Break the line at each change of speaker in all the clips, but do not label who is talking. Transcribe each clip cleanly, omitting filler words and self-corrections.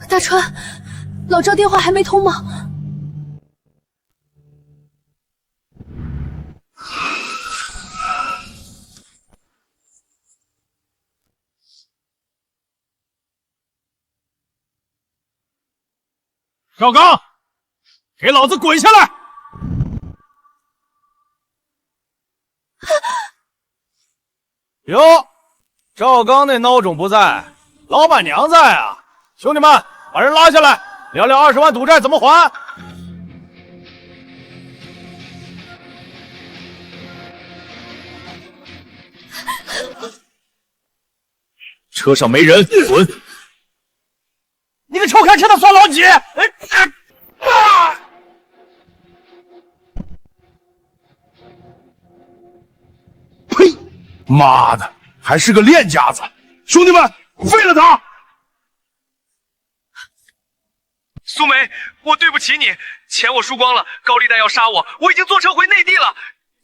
大川，老赵电话还没通吗？
赵刚，给老子滚下来！哟，赵刚那孬种不在，老板娘在啊！兄弟们，把人拉下来，聊聊20万赌债怎么还。车上没人，滚！你个臭开车的算老几？呸！妈的，还是个练家子！兄弟们，废了他！
苏梅，我对不起你，钱我输光了，高利贷要杀我，我已经坐车回内地了。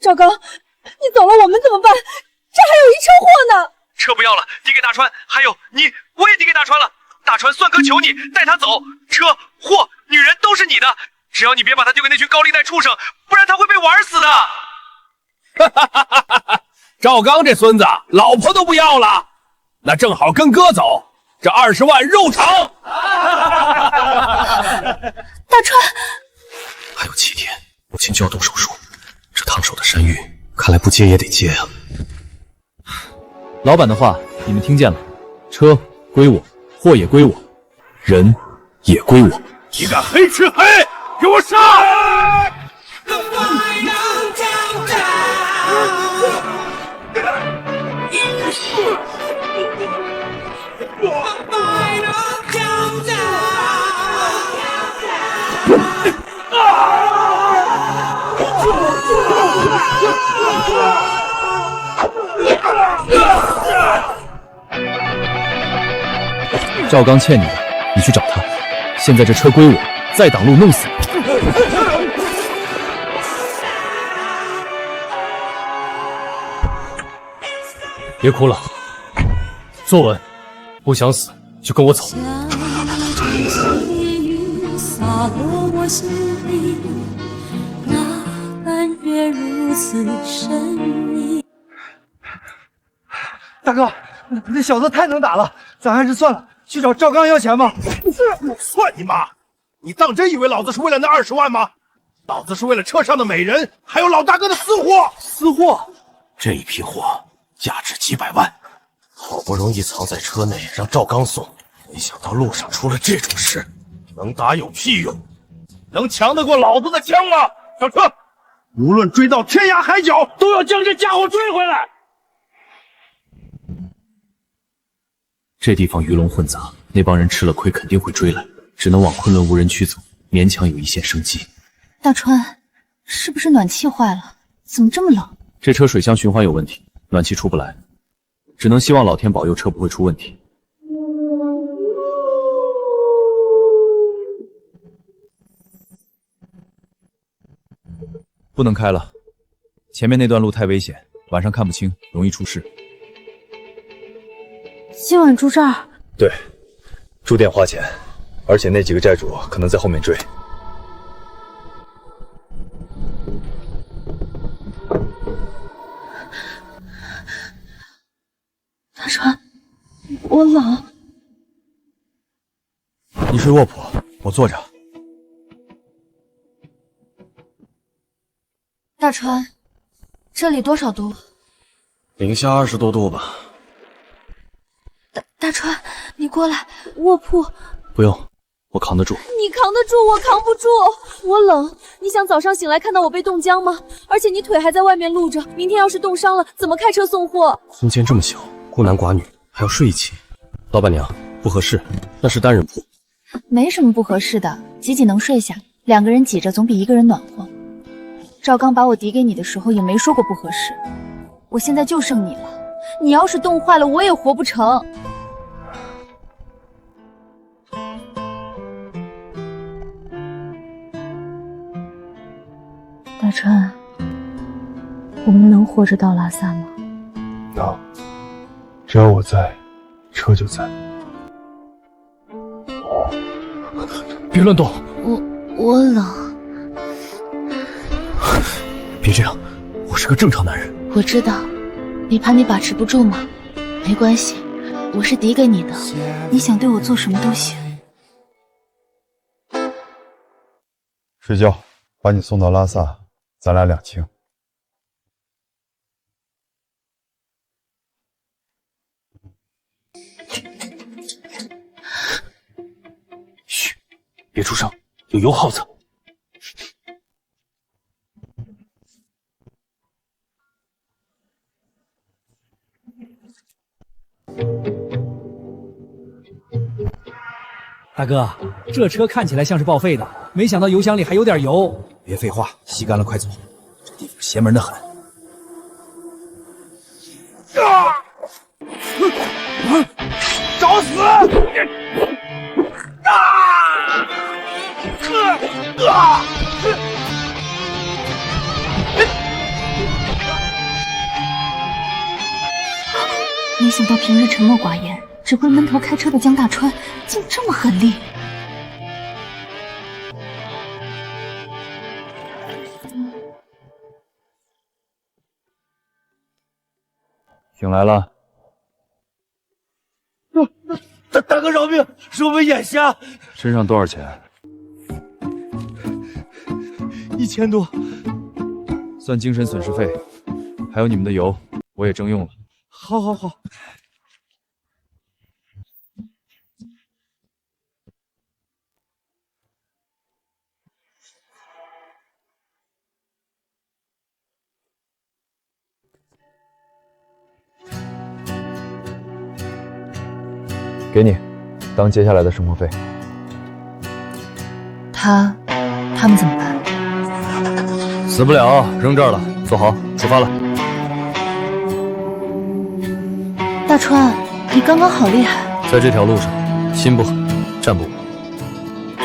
赵刚，你走了我们怎么办？这还有一车货呢！
车不要了，抵给大川，还有你，我也抵给大川了。大川算哥求你带他走，车货女人都是你的，只要你别把他丢给那群高利贷畜生，不然他会被玩死的。
赵刚这孙子老婆都不要了，那正好跟哥走，这20万肉偿。
大川，
还有7天，母亲就要动手术，这烫手的山芋看来不接也得接啊。
老板的话你们听见了，车归我，货也归我，人也归我。
你敢黑吃黑，给我上！
赵刚欠你的，你去找他。现在这车归我，再挡路弄死你！别哭了，坐稳，不想死就跟我走。
大哥，那小子太能打了，咱还是算了，去找赵刚要钱吧。
算你妈！你当真以为老子是为了那20万吗？老子是为了车上的美人，还有老大哥的私货。
私货？
这一批货价值几百万，好不容易藏在车内让赵刚送，没想到路上出了这种事。能打有屁用？
能强得过老子的枪吗？上车！无论追到天涯海角，都要将这家伙追回来。
这地方鱼龙混杂，那帮人吃了亏肯定会追来，只能往昆仑无人区走，勉强有一线生机。
大川，是不是暖气坏了？怎么这么冷？
这车水箱循环有问题，暖气出不来，只能希望老天保佑车不会出问题。不能开了，前面那段路太危险，晚上看不清，容易出事。
今晚住这儿？
对，住店花钱，而且那几个债主可能在后面追。
大川，我冷。
你睡卧铺，我坐着。
大川，这里多少度？
零下20多度吧。
大川，你过来，卧铺。
不用，我扛得住。
你扛得住，我扛不住，我冷。你想早上醒来看到我被冻僵吗？而且你腿还在外面露着，明天要是冻伤了，怎么开车送货？
空间这么小，孤男寡女还要睡一起，老板娘不合适，那是单人铺。
没什么不合适的，挤挤能睡下，2个人挤着总比1个人暖和。赵刚把我抵给你的时候也没说过不合适，我现在就剩你了，你要是冻坏了，我也活不成。大川，我们能活着到拉萨吗？
能，只要我在，车就在。
别乱动。
我冷。
别这样，我是个正常男人。
我知道，你怕你把持不住吗？没关系，我是抵给你的，你想对我做什么都行。
睡觉，把你送到拉萨，咱俩两清。
嘘，别出声，有油耗子。
大哥，这车看起来像是报废的，没想到油箱里还有点油。别废话，吸干了快走，这地方邪门的很。
找死！
没想到平日沉默寡言，只会闷头开车的江大川，竟这么狠厉。
醒来了。
大哥饶命，是我们眼瞎。
身上多少钱
？1000多，
算精神损失费，还有你们的油，我也征用了。
好。
给你，当接下来的生活费。
他们怎么办？
死不了，扔这儿了。坐好，出发了。
大川，你刚刚好厉害。
在这条路上，心不狠，战不稳。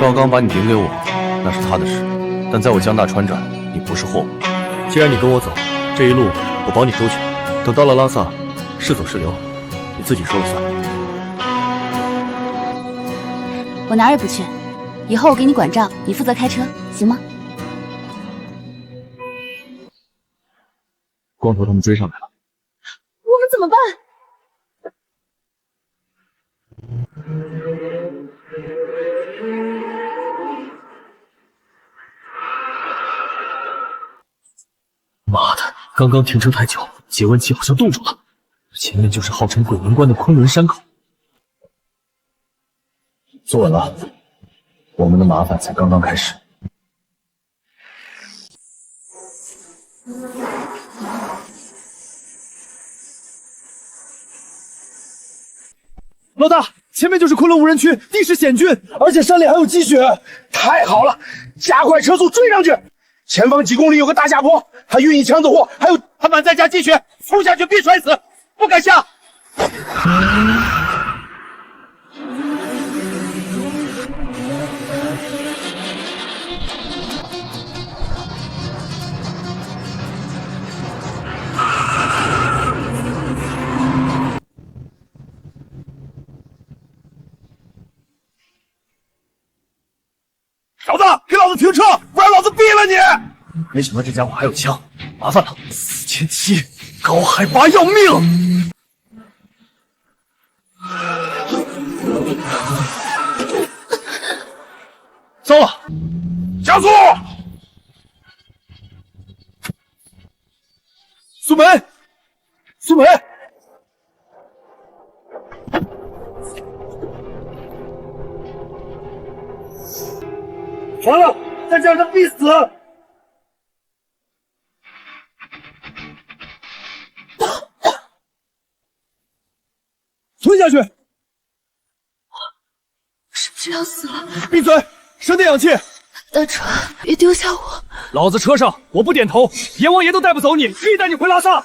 赵刚把你顶给我，那是他的事，但在我江大川这儿，你不是货物。既然你跟我走，这一路我保你周全。等到了拉萨，是走是留，你自己说了算。
我哪儿也不去，以后我给你管账，你负责开车，行吗？
光头他们追上来了，
我们怎么办？
妈的，刚刚停车太久，解温器好像冻住了。前面就是号称鬼门关的昆仑山口。坐稳了，我们的麻烦才刚刚开始。
老大，前面就是昆仑无人区，地势险峻，而且山里还有积雪。
太好了，加快车速追上去！前方几公里有个大下坡，他运一箱子货，还有他满载加积雪，冲下去必摔死，不敢下。小子，给老子停车，不然老子毙了你！
没想到这家伙还有枪，麻烦了。4700，高海拔要命！糟了，
加速！
苏梅，苏梅，完了，再这样他必死！吞下去！
是不是要死了？
闭嘴，省点氧气！
大川，别丢下我！
老子车上我不点头，阎王爷都带不走你，可以带你回拉萨。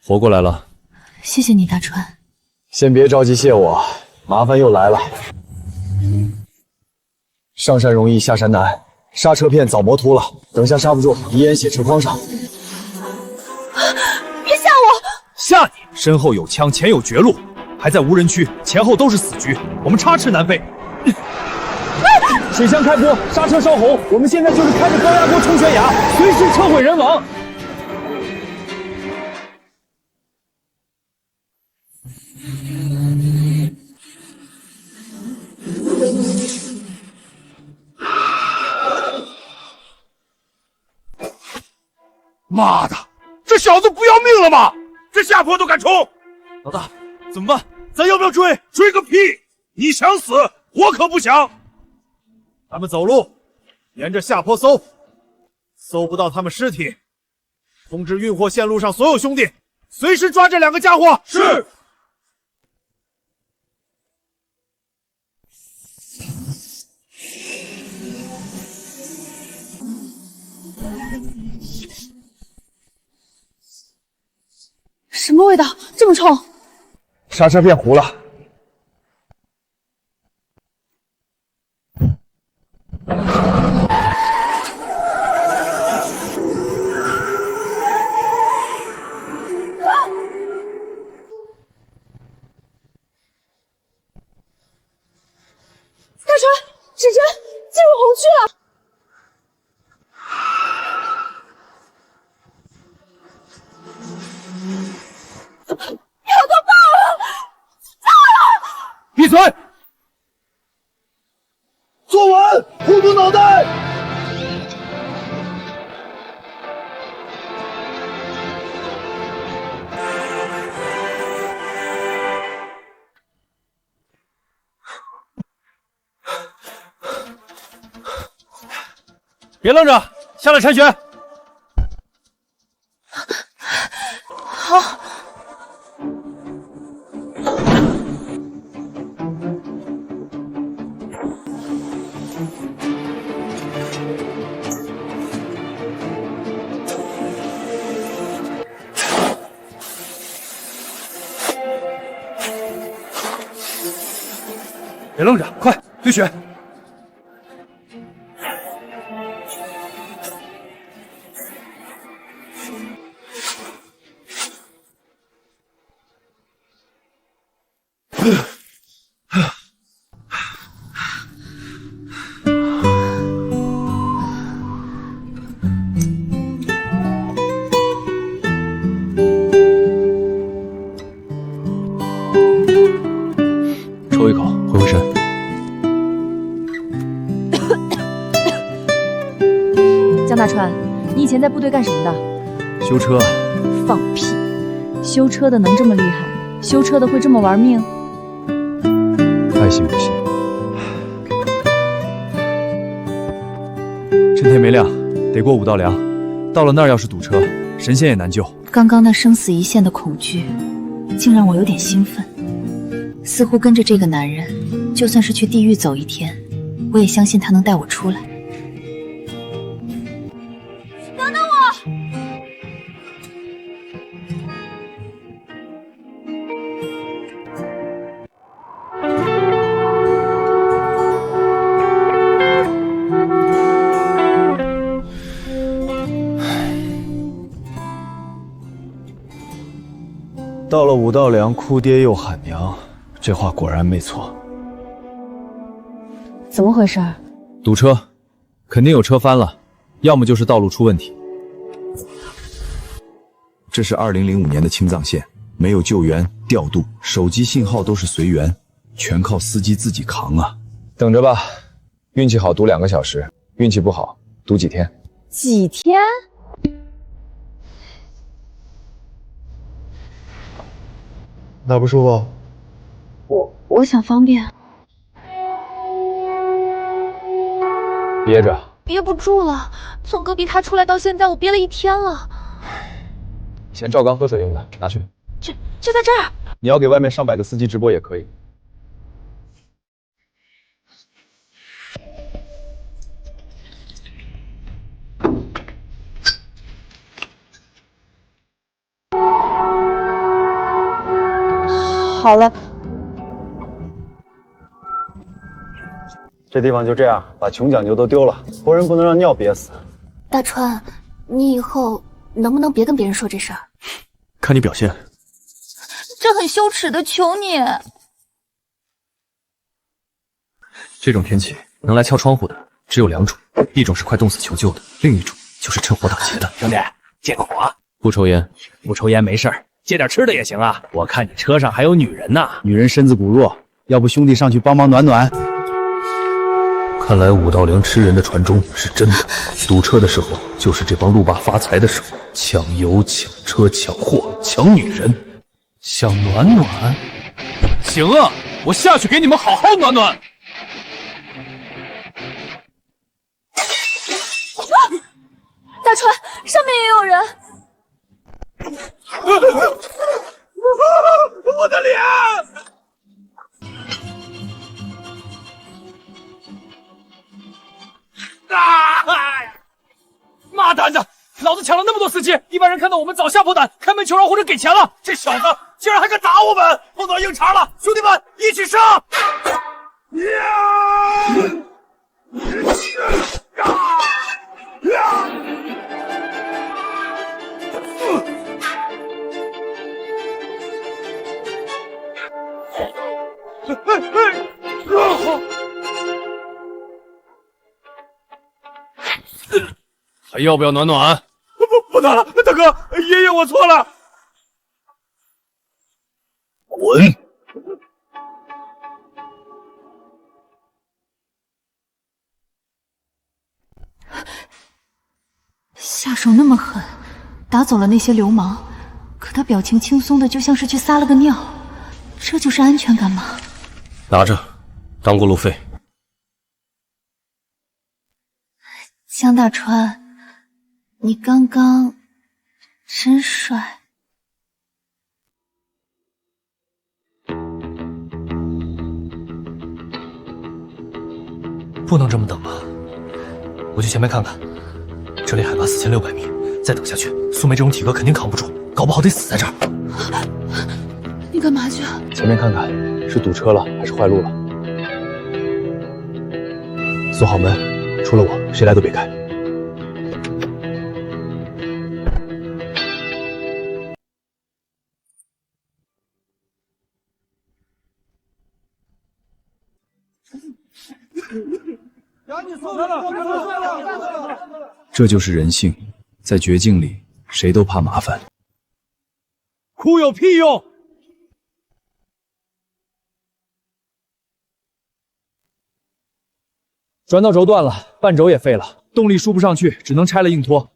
活过来了，
谢谢你，大川。
先别着急谢我，麻烦又来了。上山容易下山难，刹车片早磨秃了，等下刹不住，遗烟写车筐上。
别吓我！
吓你！身后有枪，前有绝路，还在无人区，前后都是死局，我们插翅难飞。水箱开锅，刹车烧红，我们现在就是开着高压锅冲悬崖，随时车毁人亡。
妈的，这小子不要命了吗？这下坡都敢冲！
老大，怎么办？
咱要不要追？追个屁！你想死，我可不想。咱们走路，沿着下坡搜，搜不到他们尸体，通知运货线路上所有兄弟，随时抓这2个家伙。是。
什么味道？这么冲！
刹车片糊了。
大船，指针进入红区了。
闭嘴！坐稳，护住脑袋！别愣着，下来铲雪。
好。
别愣着，快堆雪！抽一口，回回神。
江大川，你以前在部队干什么的？
修车。
放屁！修车的能这么厉害？修车的会这么玩命？
爱信不信。趁天没亮，得过5道梁。到了那儿要是堵车，神仙也难救。
刚刚那生死一线的恐惧，竟让我有点兴奋。似乎跟着这个男人，就算是去地狱走一天，我也相信他能带我出来。等等我！
到了5道梁，哭爹又喊娘。这话果然没错。
怎么回事？
堵车，肯定有车翻了，要么就是道路出问题。
这是2005年的青藏线，没有救援、调度，手机信号都是随缘，全靠司机自己扛啊。
等着吧，运气好堵2个小时，运气不好堵几天。
几天？
哪不舒服？
我想方便。
憋着。
憋不住了，从隔壁他出来到现在，我憋了1天了。
以前赵刚喝水用的，拿去。
就在这儿。
你要给外面上百个司机直播也可以。
好了。
这地方就这样，把穷讲究都丢了，活人不能让尿憋死。
大川，你以后能不能别跟别人说这事儿？
看你表现。
这很羞耻的，求你。
这种天气能来敲窗户的只有2种，一种是快冻死求救的，另一种就是趁火打劫的。
兄弟，借个火。
不抽烟，
不抽烟没事儿，借点吃的也行啊。我看你车上还有女人呢。
女人身子骨弱，要不兄弟上去帮忙暖暖？
看来武道陵吃人的传中是真的。堵车的时候就是这帮路霸发财的时候，抢油、抢车、抢货、抢女人。想暖暖？
行啊，我下去给你们好好暖暖。
大川，上面也有人。
我的脸！
妈蛋的！老子抢了那么多司机，一般人看到我们早吓破胆，开门求饶或者给钱了。这小子竟然还敢打我们！碰到硬茬了，兄弟们一起上！
还要不要暖暖？
不暖了，大哥，爷爷我错了。
滚！
下手那么狠，打走了那些流氓，可他表情轻松的就像是去撒了个尿，这就是安全感吗？
拿着，当过路费。
江大川，你刚刚真帅。
不能这么等吧？我去前面看看，这里海拔4600米，再等下去，苏梅这种体格肯定扛不住，搞不好得死在这儿。
你干嘛去啊？
前面看看是堵车了还是坏路了。锁好门，除了我，谁来都别开。
这就是人性，在绝境里，谁都怕麻烦。
哭有屁用！
转导轴断了，半轴也废了，动力输不上去，只能拆了硬拖。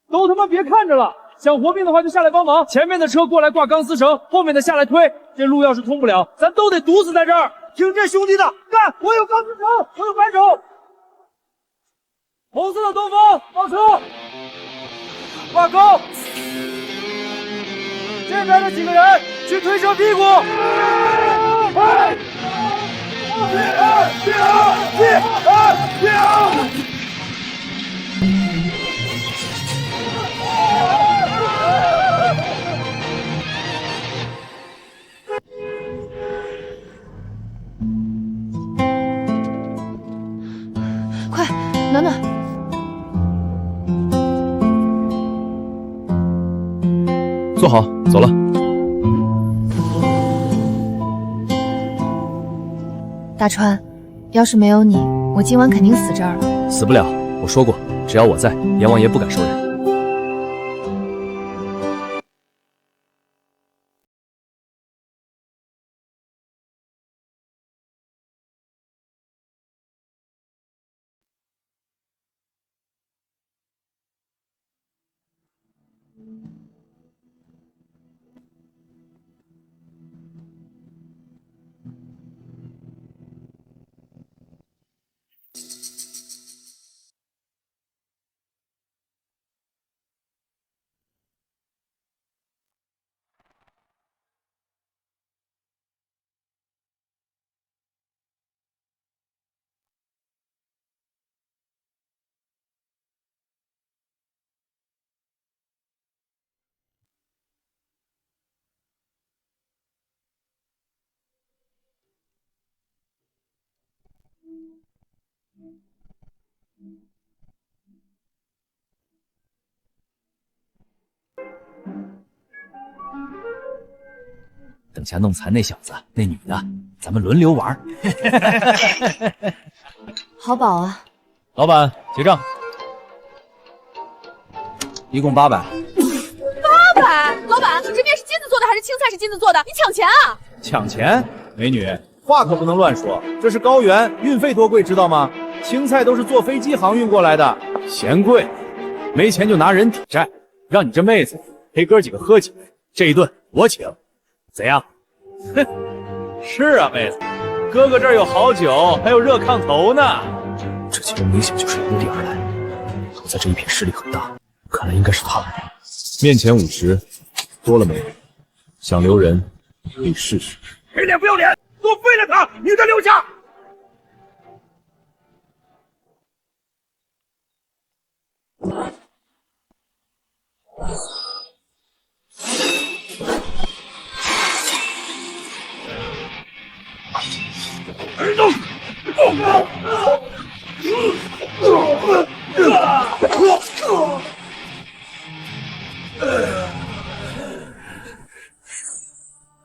都他妈别看着了，想活命的话就下来帮忙。前面的车过来挂钢丝绳，后面的下来推。这路要是通不了，咱都得堵死在这儿。听这兄弟的，干！我有钢丝绳，我有扳手。红色的东风，放车，挂钩。这边的几个人去推车屁股。
快，暖暖。
坐好，走了。
大川，要是没有你，我今晚肯定死这儿了。
死不了，我说过，只要我在，阎王爷不敢收人。
下弄残那小子，那女的，咱们轮流玩。
好饱啊！
老板结账，一共800。
800？老板，这面是金子做的还是青菜是金子做的？你抢钱啊！
抢钱？美女，话可不能乱说，这是高原，运费多贵知道吗？青菜都是坐飞机航运过来的，嫌贵，没钱就拿人抵债，让你这妹子陪哥几个喝几杯，这一顿我请，怎样？哼，是啊，妹子，哥哥这儿有好酒，还有热炕头呢。这几人明显就是由地而来，我在这一片势力很大，看来应该是他们。面前50，多了没有？想留人可以试试。
没脸不要脸，给我废了他，女的留下。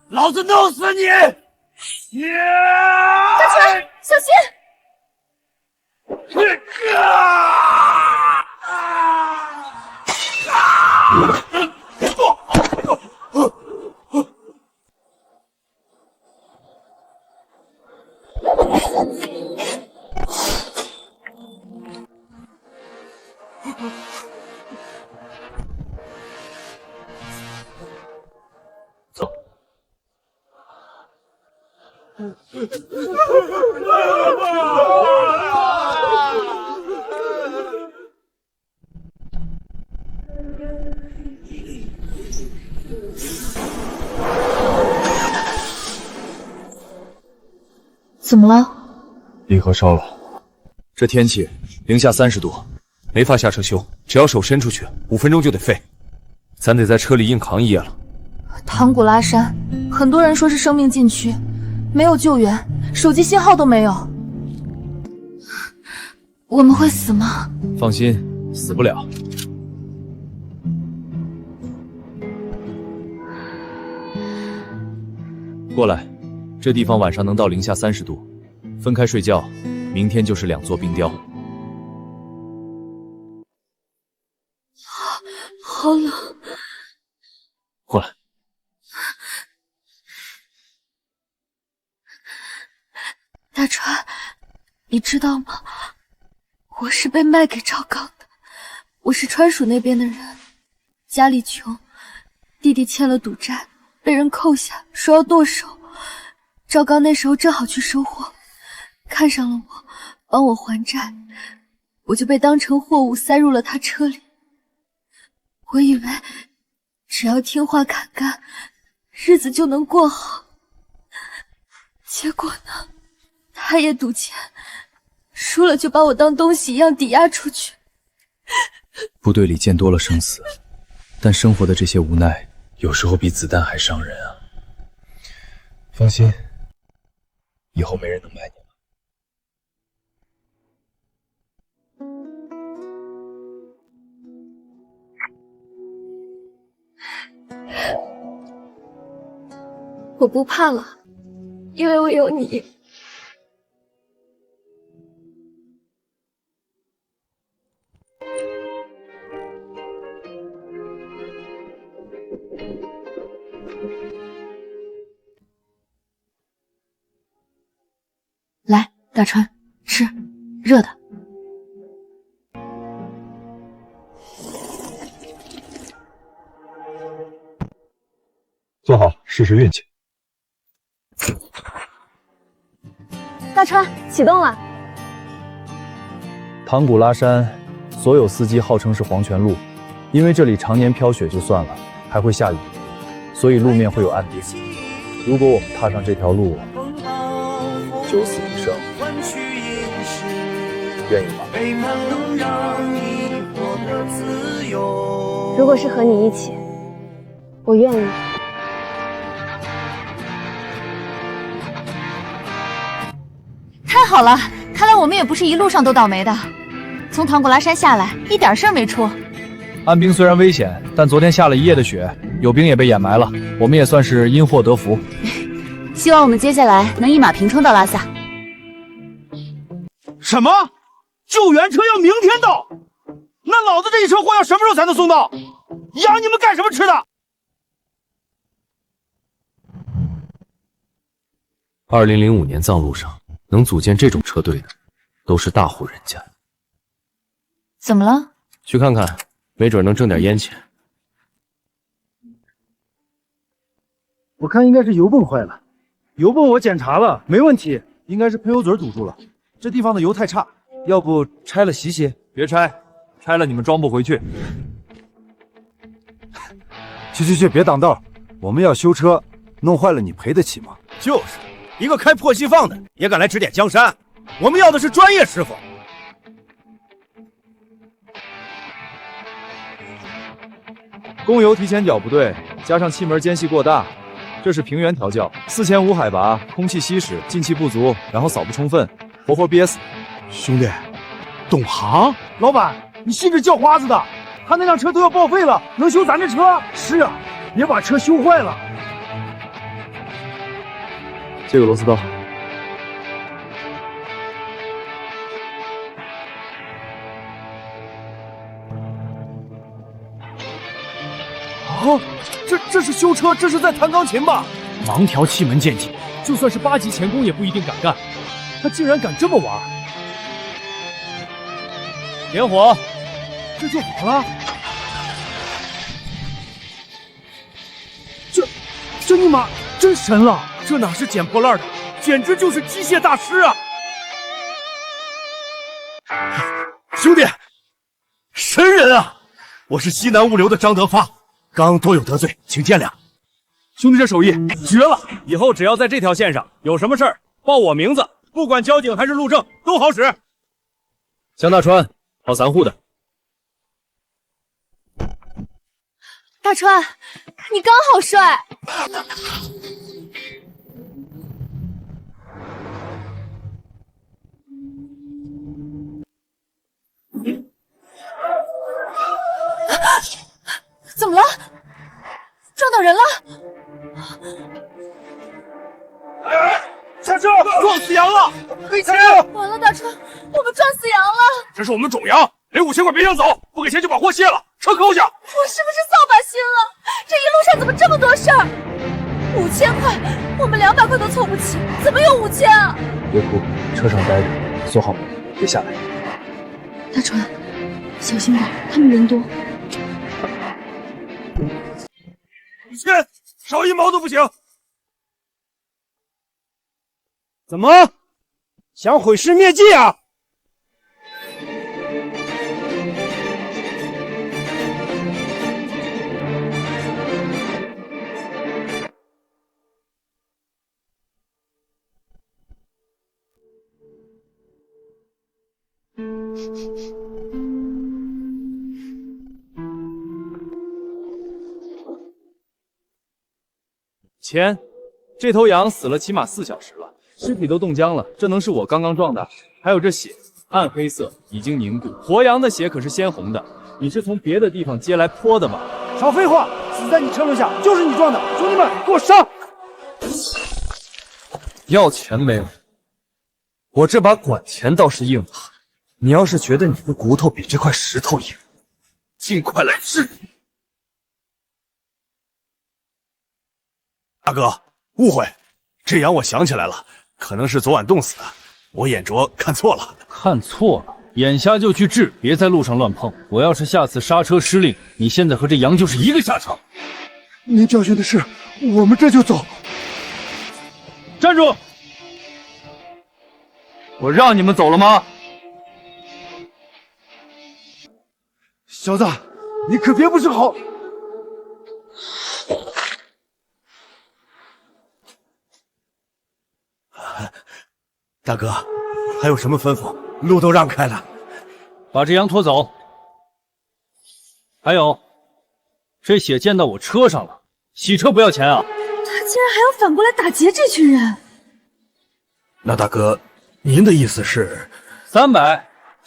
老子弄死你！
大川，小心！
走。
怎么了？
离合烧了。这天气零下30度，没法下车修，只要手伸出去，5分钟就得废。咱得在车里硬扛一夜了。
唐古拉山，很多人说是生命禁区，没有救援，手机信号都没有。我们会死吗？
放心，死不了。过来，这地方晚上能到零下30度，分开睡觉，明天就是2座冰雕。
好冷。
过来。
大川，你知道吗？我是被卖给赵刚的，我是川蜀那边的人，家里穷，弟弟欠了赌债，被人扣下，说要剁手。赵刚那时候正好去收货，看上了我，帮我还债，我就被当成货物塞入了他车里。我以为只要听话砍干，日子就能过好。结果呢，他也赌钱，输了就把我当东西一样抵押出去。
部队里见多了生死，但生活的这些无奈，有时候比子弹还伤人啊。放心，以后没人能卖你了。
我不怕了，因为我有你。
来，大川，吃，热的。
坐好，试试运气。
大川，启动了。
唐古拉山，所有司机号称是黄泉路，因为这里常年飘雪就算了，还会下雨，所以路面会有暗冰。如果我们踏上这条路，九死一生，愿意吗？
如果是和你一起，我愿意。
太好了，看来我们也不是一路上都倒霉的。从唐古拉山下来，一点事儿没出。
岸冰虽然危险，但昨天下了一夜的雪，有兵也被掩埋了，我们也算是因祸得福。
希望我们接下来能一马平川到拉萨。
什么？救援车要明天到？那老子这一车货要什么时候才能送到？养你们干什么吃的
？2005年藏路上能组建这种车队的，都是大户人家。
怎么了？
去看看，没准能挣点烟钱。
我看应该是油泵坏了，油泵我检查了，没问题，应该是喷油嘴堵住了。这地方的油太差，要不拆了洗洗？
别拆，拆了你们装不回去。
去，别挡道，我们要修车，弄坏了你赔得起吗？
就是，一个开破稀坊的也敢来指点江山，我们要的是专业师傅。
供油提前角不对，加上气门间隙过大，这是平原调教，4500海拔，空气稀释，进气不足，然后扫不充分，活憋死。
兄弟，懂行？
老板，你信这叫花子的？他那辆车都要报废了，能修咱这车？是啊，别把车修坏了。
这个螺丝刀。
啊，这是修车，这是在弹钢琴吧？
盲调气门见底，就算是8级钳工也不一定敢干。他竟然敢这么玩！点火，
这就好了。这尼玛真神了！
这哪是捡破烂的，简直就是机械大师啊！兄弟，神人啊！我是西南物流的张德发，刚多有得罪，请见谅。
兄弟这手艺绝了！以后只要在这条线上有什么事儿，报我名字，不管交警还是路政都好使。江大川，跑散户的。
大川，你刚好帅。怎么了？撞到人了？
下车！撞死羊了！给钱！
完了，大川，我们撞死羊了！
这是我们种羊，给5000块别想走，不给钱就把货卸了，车扣下！
我是不是扫把星了？这一路上怎么这么多事儿？5000块，我们200块都凑不齐，怎么有5000啊？
别哭，车上待着，锁好门，别下来。
大川，小心点，他们人多。
5000，少1毛都不行！怎么想毁尸灭迹啊？
钱，这头羊死了起码4小时了，尸体都冻僵了，这能是我刚刚撞的？还有这血，暗黑色，已经凝固。活羊的血可是鲜红的，你是从别的地方接来泼的吧？
少废话，死在你车轮下，就是你撞的！兄弟们，给我上！
要钱没有？我这把管钱倒是硬了。你要是觉得你的骨头比这块石头硬，尽快来治！
大哥，误会，这羊我想起来了，可能是昨晚冻死的，我眼拙看错了。
看错了，眼瞎就去治，别在路上乱碰。我要是下次刹车失令，你现在和这羊就是一个下场。
您教训的是，我们这就走。
站住！我让你们走了吗？
小子，你可别不是好。
大哥，还有什么吩咐？路都让开了。
把这羊拖走。还有，这血溅到我车上了，洗车不要钱啊！
他竟然还要反过来打劫这群人！
那大哥，您的意思是
300，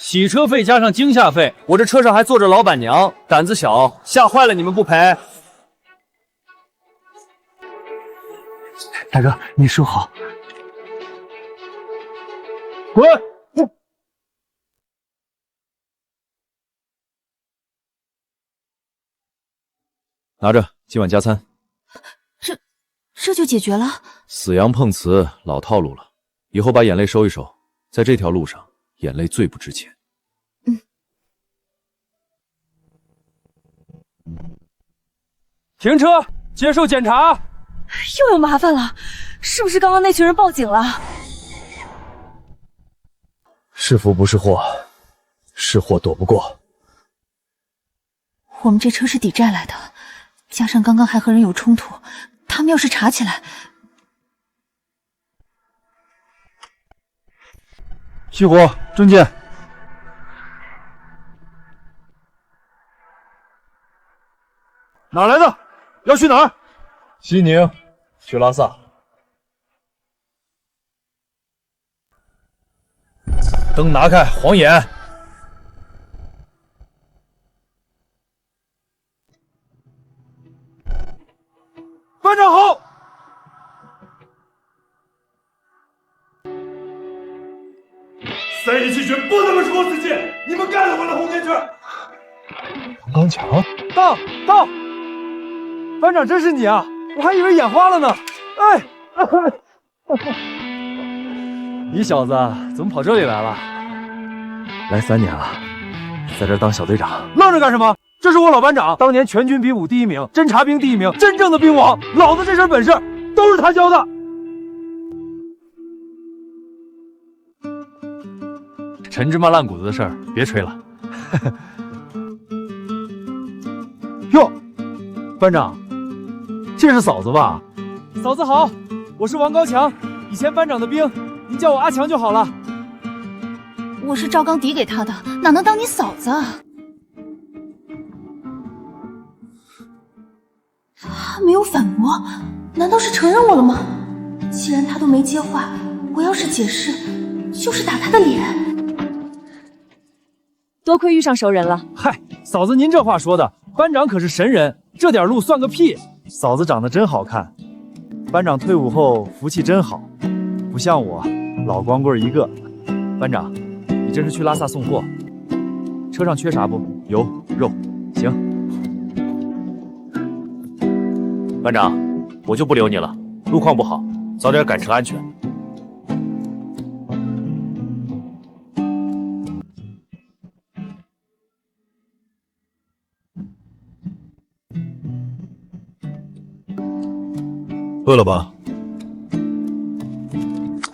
洗车费加上惊吓费，我这车上还坐着老板娘，胆子小，吓坏了你们不赔？
大哥，你收好。滚！
拿着，今晚加餐。
这就解决了？
死羊碰瓷，老套路了。以后把眼泪收一收，在这条路上，眼泪最不值钱。
停车，接受检查。
又有麻烦了，是不是刚刚那群人报警了？
是福不是祸，是祸躲不过。
我们这车是抵债来的，加上刚刚还和人有冲突，他们要是查起来……
熄火，证件。哪来的？要去哪儿？
西宁，去拉萨。
灯拿开，晃眼。
班长好。3.1区不能够出自己，你们干了我的红天圈。
刚强，
到，班长真是你啊！我还以为眼花了呢。哎，
你小子怎么跑这里来了？
来3年了，在这当小队长。
愣着干什么？这是我老班长，当年全军比武第1名，侦察兵第1名，真正的兵王。老子这身本事都是他教的。
陈芝麻烂谷子的事儿，别吹了。
哟，班长，这是嫂子吧？嫂子好，我是王高强，以前班长的兵，您叫我阿强就好了。
我是赵刚抵给他的，哪能当你嫂子啊？他没有反驳，难道是承认我了吗？既然他都没接话，我要是解释，就是打他的脸。
多亏遇上熟人了。
嗨，嫂子您这话说的，班长可是神人，这点路算个屁。嫂子长得真好看，班长退伍后福气真好，不像我老光棍一个。班长，你这是去拉萨送货，车上缺啥不？油、肉，行。
班长，我就不留你了，路况不好，早点赶车安全。饿了吧？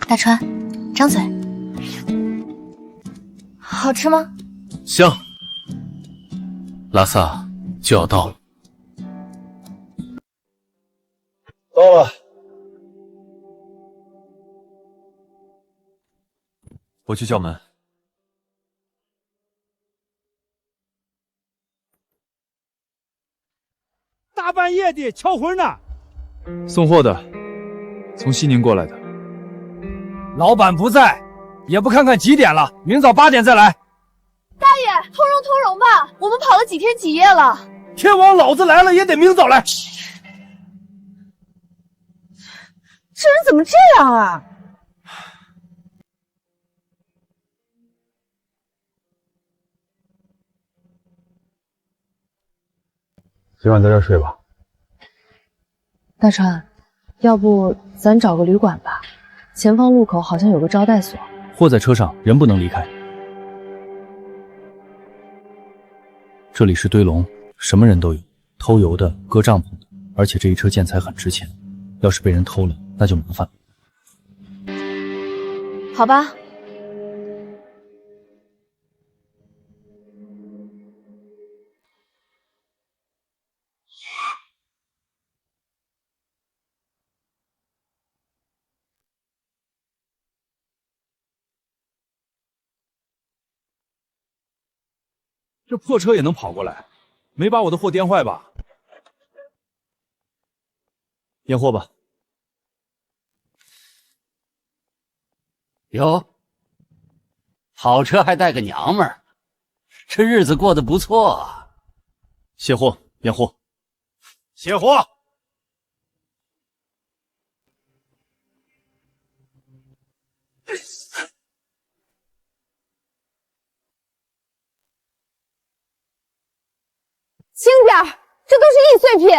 大川，张嘴。好吃吗？
香。拉萨就要到了。
到了。
我去叫门。
大半夜的敲魂呢？
送货的，从西宁过来的。
老板不在，也不看看几点了，明早8点再来。
大爷，通融吧，我们跑了几天几夜了。
天王老子来了也得明早来。
这人怎么这样啊？
今晚在这儿睡吧。
大川，要不咱找个旅馆吧？前方路口好像有个招待所。
货在车上，人不能离开。这里是堆龙，什么人都有，偷油的、割帐篷的，而且这一车建材很值钱，要是被人偷了，那就麻烦了。
好吧。
这破车也能跑过来，没把我的货颠坏吧？验货吧。
哟，
好车还带个娘们儿，这日子过得不错啊。
卸货，验货。
卸货。
轻点儿，这都是易碎品。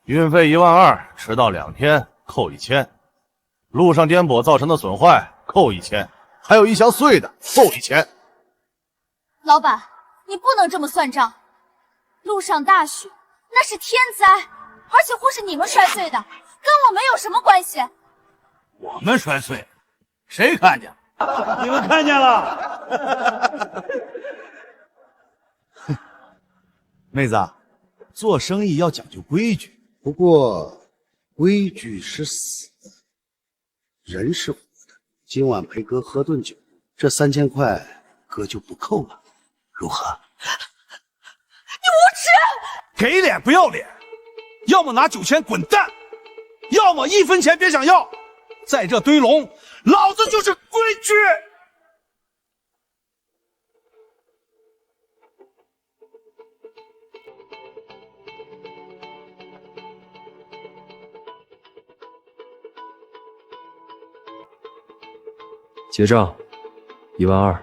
运费12000，迟到2天扣1000，路上颠簸造成的损坏扣1000，还有一箱碎的扣1000。
老板，你不能这么算账。路上大雪，那是天灾，而且货是你们摔碎的，跟我们有什么关系？
我们摔碎，谁看见了？
你们看见了。
妹子，做生意要讲究规矩。
不过，规矩是死的，人是活的。今晚陪哥喝顿酒，这3000块哥就不扣了，如何？
你无耻！
给脸不要脸，要么拿9000滚蛋，要么1分钱别想要。在这堆龙，老子就是规矩。
结账，12000。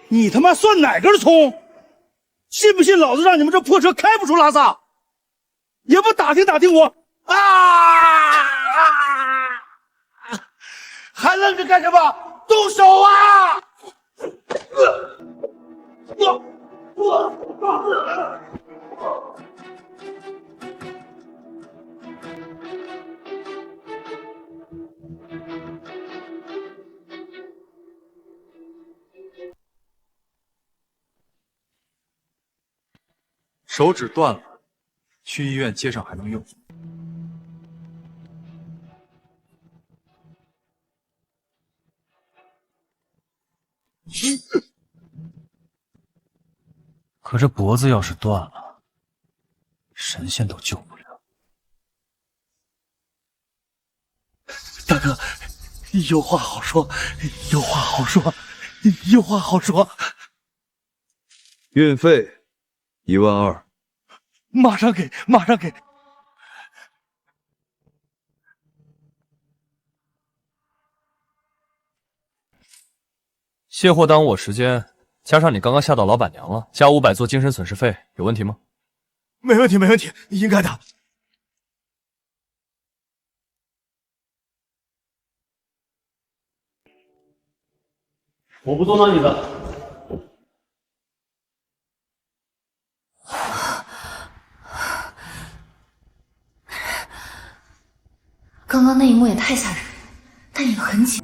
你他妈算哪根葱？信不信老子让你们这破车开不出拉萨？也不打听打听我啊！还愣着干什么？动手啊！
手指断了，去医院接上还能用。可这脖子要是断了，神仙都救不了。
大哥，有话好说，有话好说，有话好说。
运费12000。
马上给，马上给。
卸货耽误我时间，加上你刚刚吓到老板娘了，加500做精神损失费，有问题吗？
没问题，没问题，应该的。
我不多拿你的。
刚刚那一幕也太吓人了，但也很紧。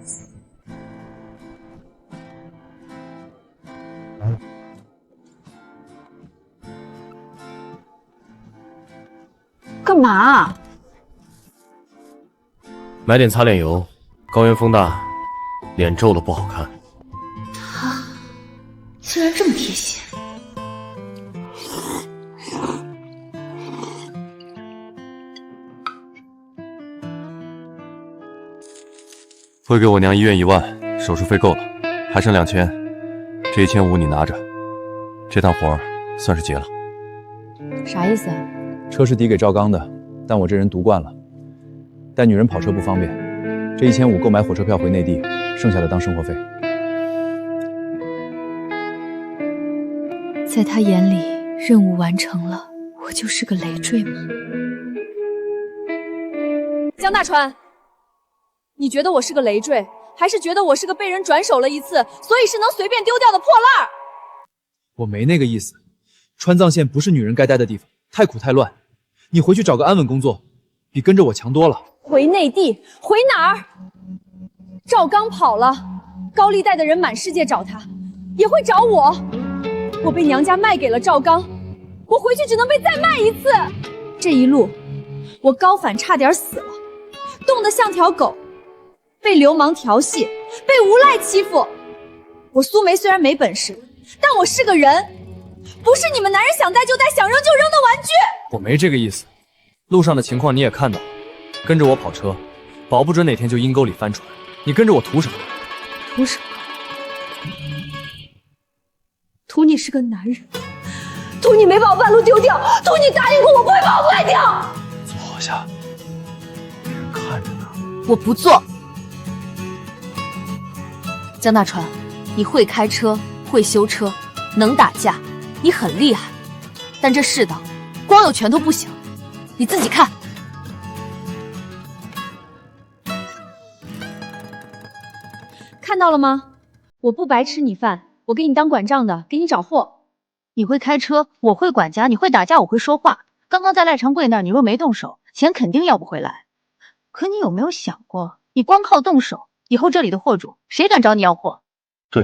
干嘛？
买点擦脸油，高原风大，脸皱了不好看。
他竟然这么贴心。
汇给我娘医院1万，手术费够了，还剩2000，这1500你拿着，这趟活算是结了。
啥意思啊？
车是抵给赵刚的，但我这人独惯了，带女人跑车不方便。这1500购买火车票回内地，剩下的当生活费。
在他眼里，任务完成了，我就是个累赘吗？
江大川，你觉得我是个累赘，还是觉得我是个被人转手了一次，所以是能随便丢掉的破烂儿？
我没那个意思，川藏线不是女人该待的地方，太苦太乱。你回去找个安稳工作，比跟着我强多了。
回内地？回哪儿？赵刚跑了，高利贷的人满世界找他，也会找我。我被娘家卖给了赵刚，我回去只能被再卖一次。这一路，我高反差点死了，冻得像条狗，被流氓调戏，被无赖欺负。我苏梅虽然没本事，但我是个人，不是你们男人想带就带，想扔就扔的玩具。
我没这个意思，路上的情况你也看到了，跟着我跑车，保不准哪天就阴沟里翻出来。你跟着我图什么？
图什么？图你是个男人，图你没把我半路丢掉，图你答应过我不会把我卖掉。
坐下，别人看着呢。
我不做。江大川，你会开车，会修车，能打架，你很厉害，但这世道，光有拳头不行，你自己看。
看到了吗？我不白吃你饭，我给你当管账的，给你找货。
你会开车，我会管家，你会打架，我会说话。刚刚在赖长贵那儿，你若没动手，钱肯定要不回来。可你有没有想过，你光靠动手，以后这里的货主谁敢找你要货？
对，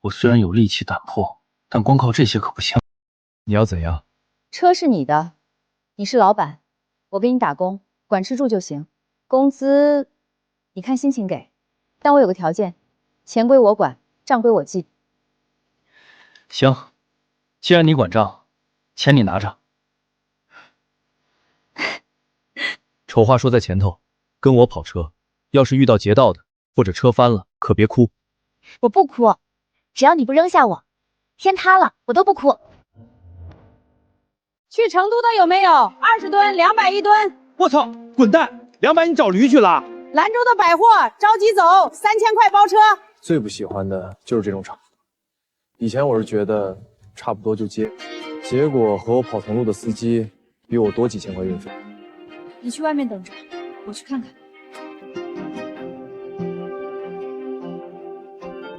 我虽然有力气胆魄，但光靠这些可不行。
你要怎样？
车是你的，你是老板，我给你打工，管吃住就行。工资你看心情给，但我有个条件，钱归我管，账归我记。
行，既然你管账，钱你拿着。
丑话说在前头，跟我跑车，要是遇到劫道的或者车翻了，可别哭。
我不哭，只要你不扔下我，天塌了我都不哭。
去成都的有没有？20吨，200一吨。
我操，滚蛋！200你找驴去了？
兰州的百货，着急走，3000块包车。
最不喜欢的就是这种场合。以前我是觉得差不多就接，结果和我跑同路的司机比我多几千块运费。
你去外面等着，我去看看。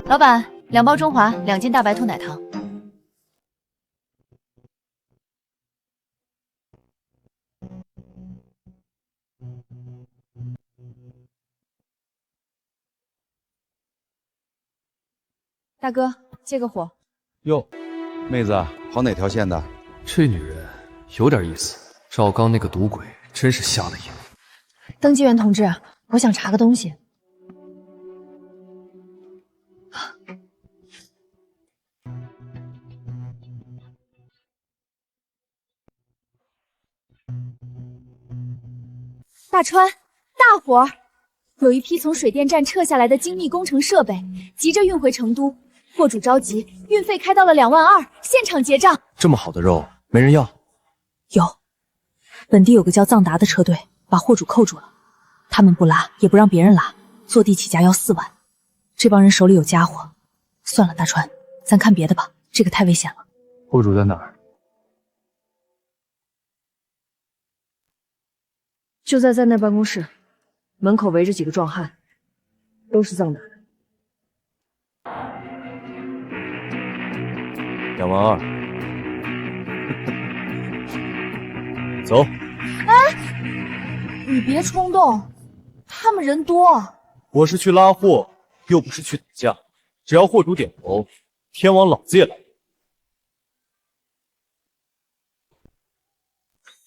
老板，2包中华，2斤大白兔奶糖。
大哥，借个火。
哟，妹子，跑哪条线的？
这女人有点意思。赵刚那个赌鬼真是瞎了眼。
登记员同志，我想查个东西。
大川，大活儿！有一批从水电站撤下来的精密工程设备，急着运回成都。货主着急，运费开到了2万2，现场结账。
这么好的肉，没人要？
有，本地有个叫藏达的车队，把货主扣住了，他们不拉，也不让别人拉，坐地起价要4万。这帮人手里有家伙，算了，大川，咱看别的吧，这个太危险了。
货主在哪儿？
就在那办公室，门口围着几个壮汉，都是藏达的。
2万2。走。
哎，你别冲动，他们人多。
我是去拉货，又不是去打架。只要货主点头，天王老子也来。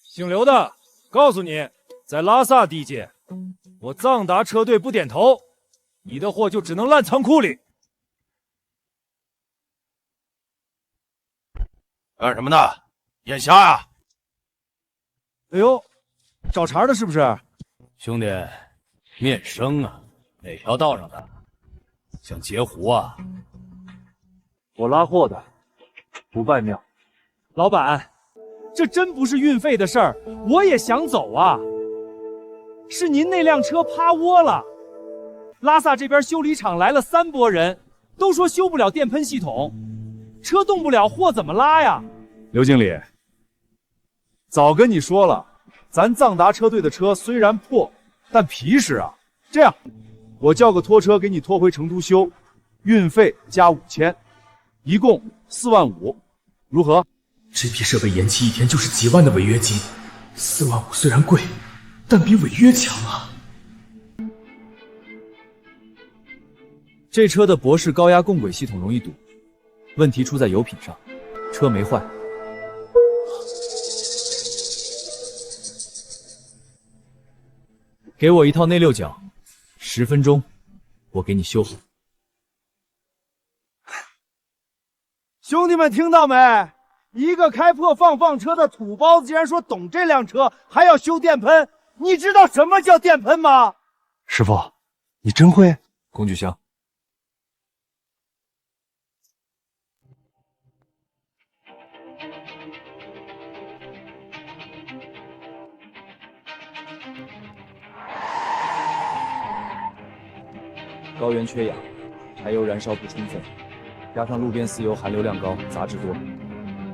姓刘的，告诉你，在拉萨地界，我藏达车队不点头，你的货就只能烂仓库里。
干什么呢？眼瞎呀！
哎呦，找茬的是不是？
兄弟，面生啊，哪条道上的？想截胡啊？
我拉货的，不拜庙。老板，这真不是运费的事儿，我也想走啊。是您那辆车趴窝了。拉萨这边修理厂来了3拨人，都说修不了电喷系统。车动不了，货怎么拉呀？刘经理，早跟你说了，咱藏达车队的车虽然破，但皮实啊。这样，我叫个拖车给你拖回成都修，运费加5000，一共4万5，如何？
这批设备延期1天就是几万的违约金，4万5虽然贵，但比违约强啊。
这车的博士高压共轨系统容易堵，问题出在油品上，车没坏。给我一套内6角，10分钟，我给你修好。兄弟们听到没？
一个开破放车的土包子，竟然说懂这辆车，还要修电喷。你知道什么叫电喷吗？
师傅，你真会？
工具箱。高原缺氧，柴油燃烧不充分，加上路边私油含硫量高，杂质多，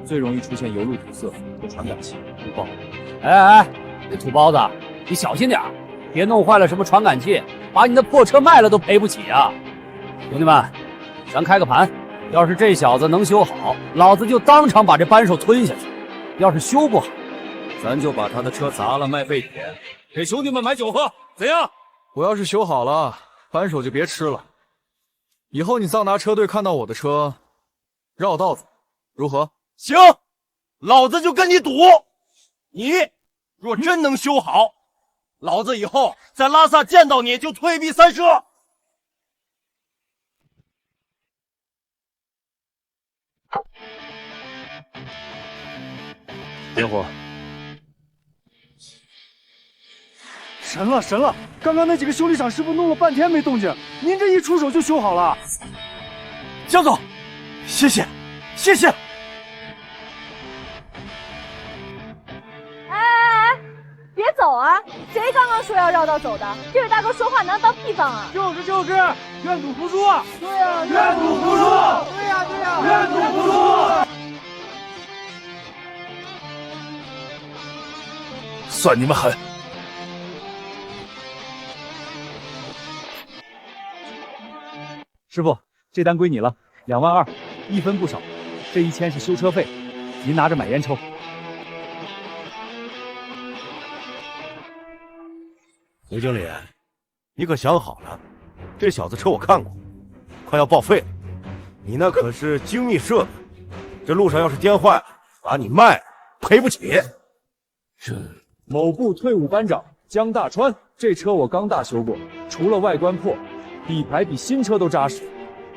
最容易出现油路堵塞和传感器误报。
哎，那土包子，你小心点，别弄坏了什么传感器，把你的破车卖了都赔不起啊！兄弟们，咱开个盘，要是这小子能修好，老子就当场把这扳手吞下去；要是修不好，
咱就把他的车砸了卖废铁，给兄弟们买酒喝，怎样？我要是修好了，扳手就别吃了。以后你桑拿车队看到我的车，绕道走，如何？
行，老子就跟你赌，你若真能修好，老子以后在拉萨见到你就退避三舍。
点火！
神了神了！刚刚那几个修理厂师傅弄了半天没动静，您这一出手就修好了。
江总，谢谢，谢谢。
哎，别走啊！谁刚刚说要绕道走的？这位大哥说话能当屁放啊？
就是，愿赌服输啊！
对呀，
愿赌服输！对呀，愿赌服输！
算你们狠！
师傅，这单归你了，2万2，一分不少。这1000是修车费，您拿着买烟抽。
胡经理，你可想好了？这小子车我看过，快要报废了。你那可是精密设备，这路上要是颠坏了，把你卖赔不起。
某部退伍班长江大川，这车我刚大修过，除了外观破，底盘比新车都扎实，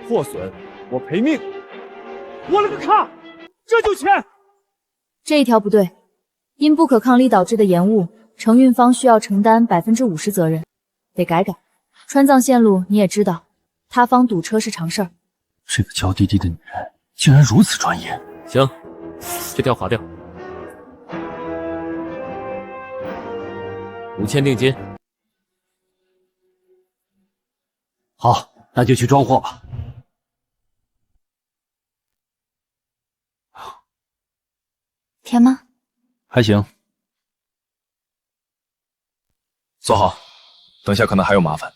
破损我赔命。我勒个靠，这就签！
这一条不对，因不可抗力导致的延误，承运方需要承担50%责任，得改。川藏线路你也知道，他方堵车是常事儿。
这个娇滴滴的女人竟然如此专业。
行，这条划掉，5000定金。
好，那就去装货吧。
甜吗？
还行。
坐好，等下可能还有麻烦。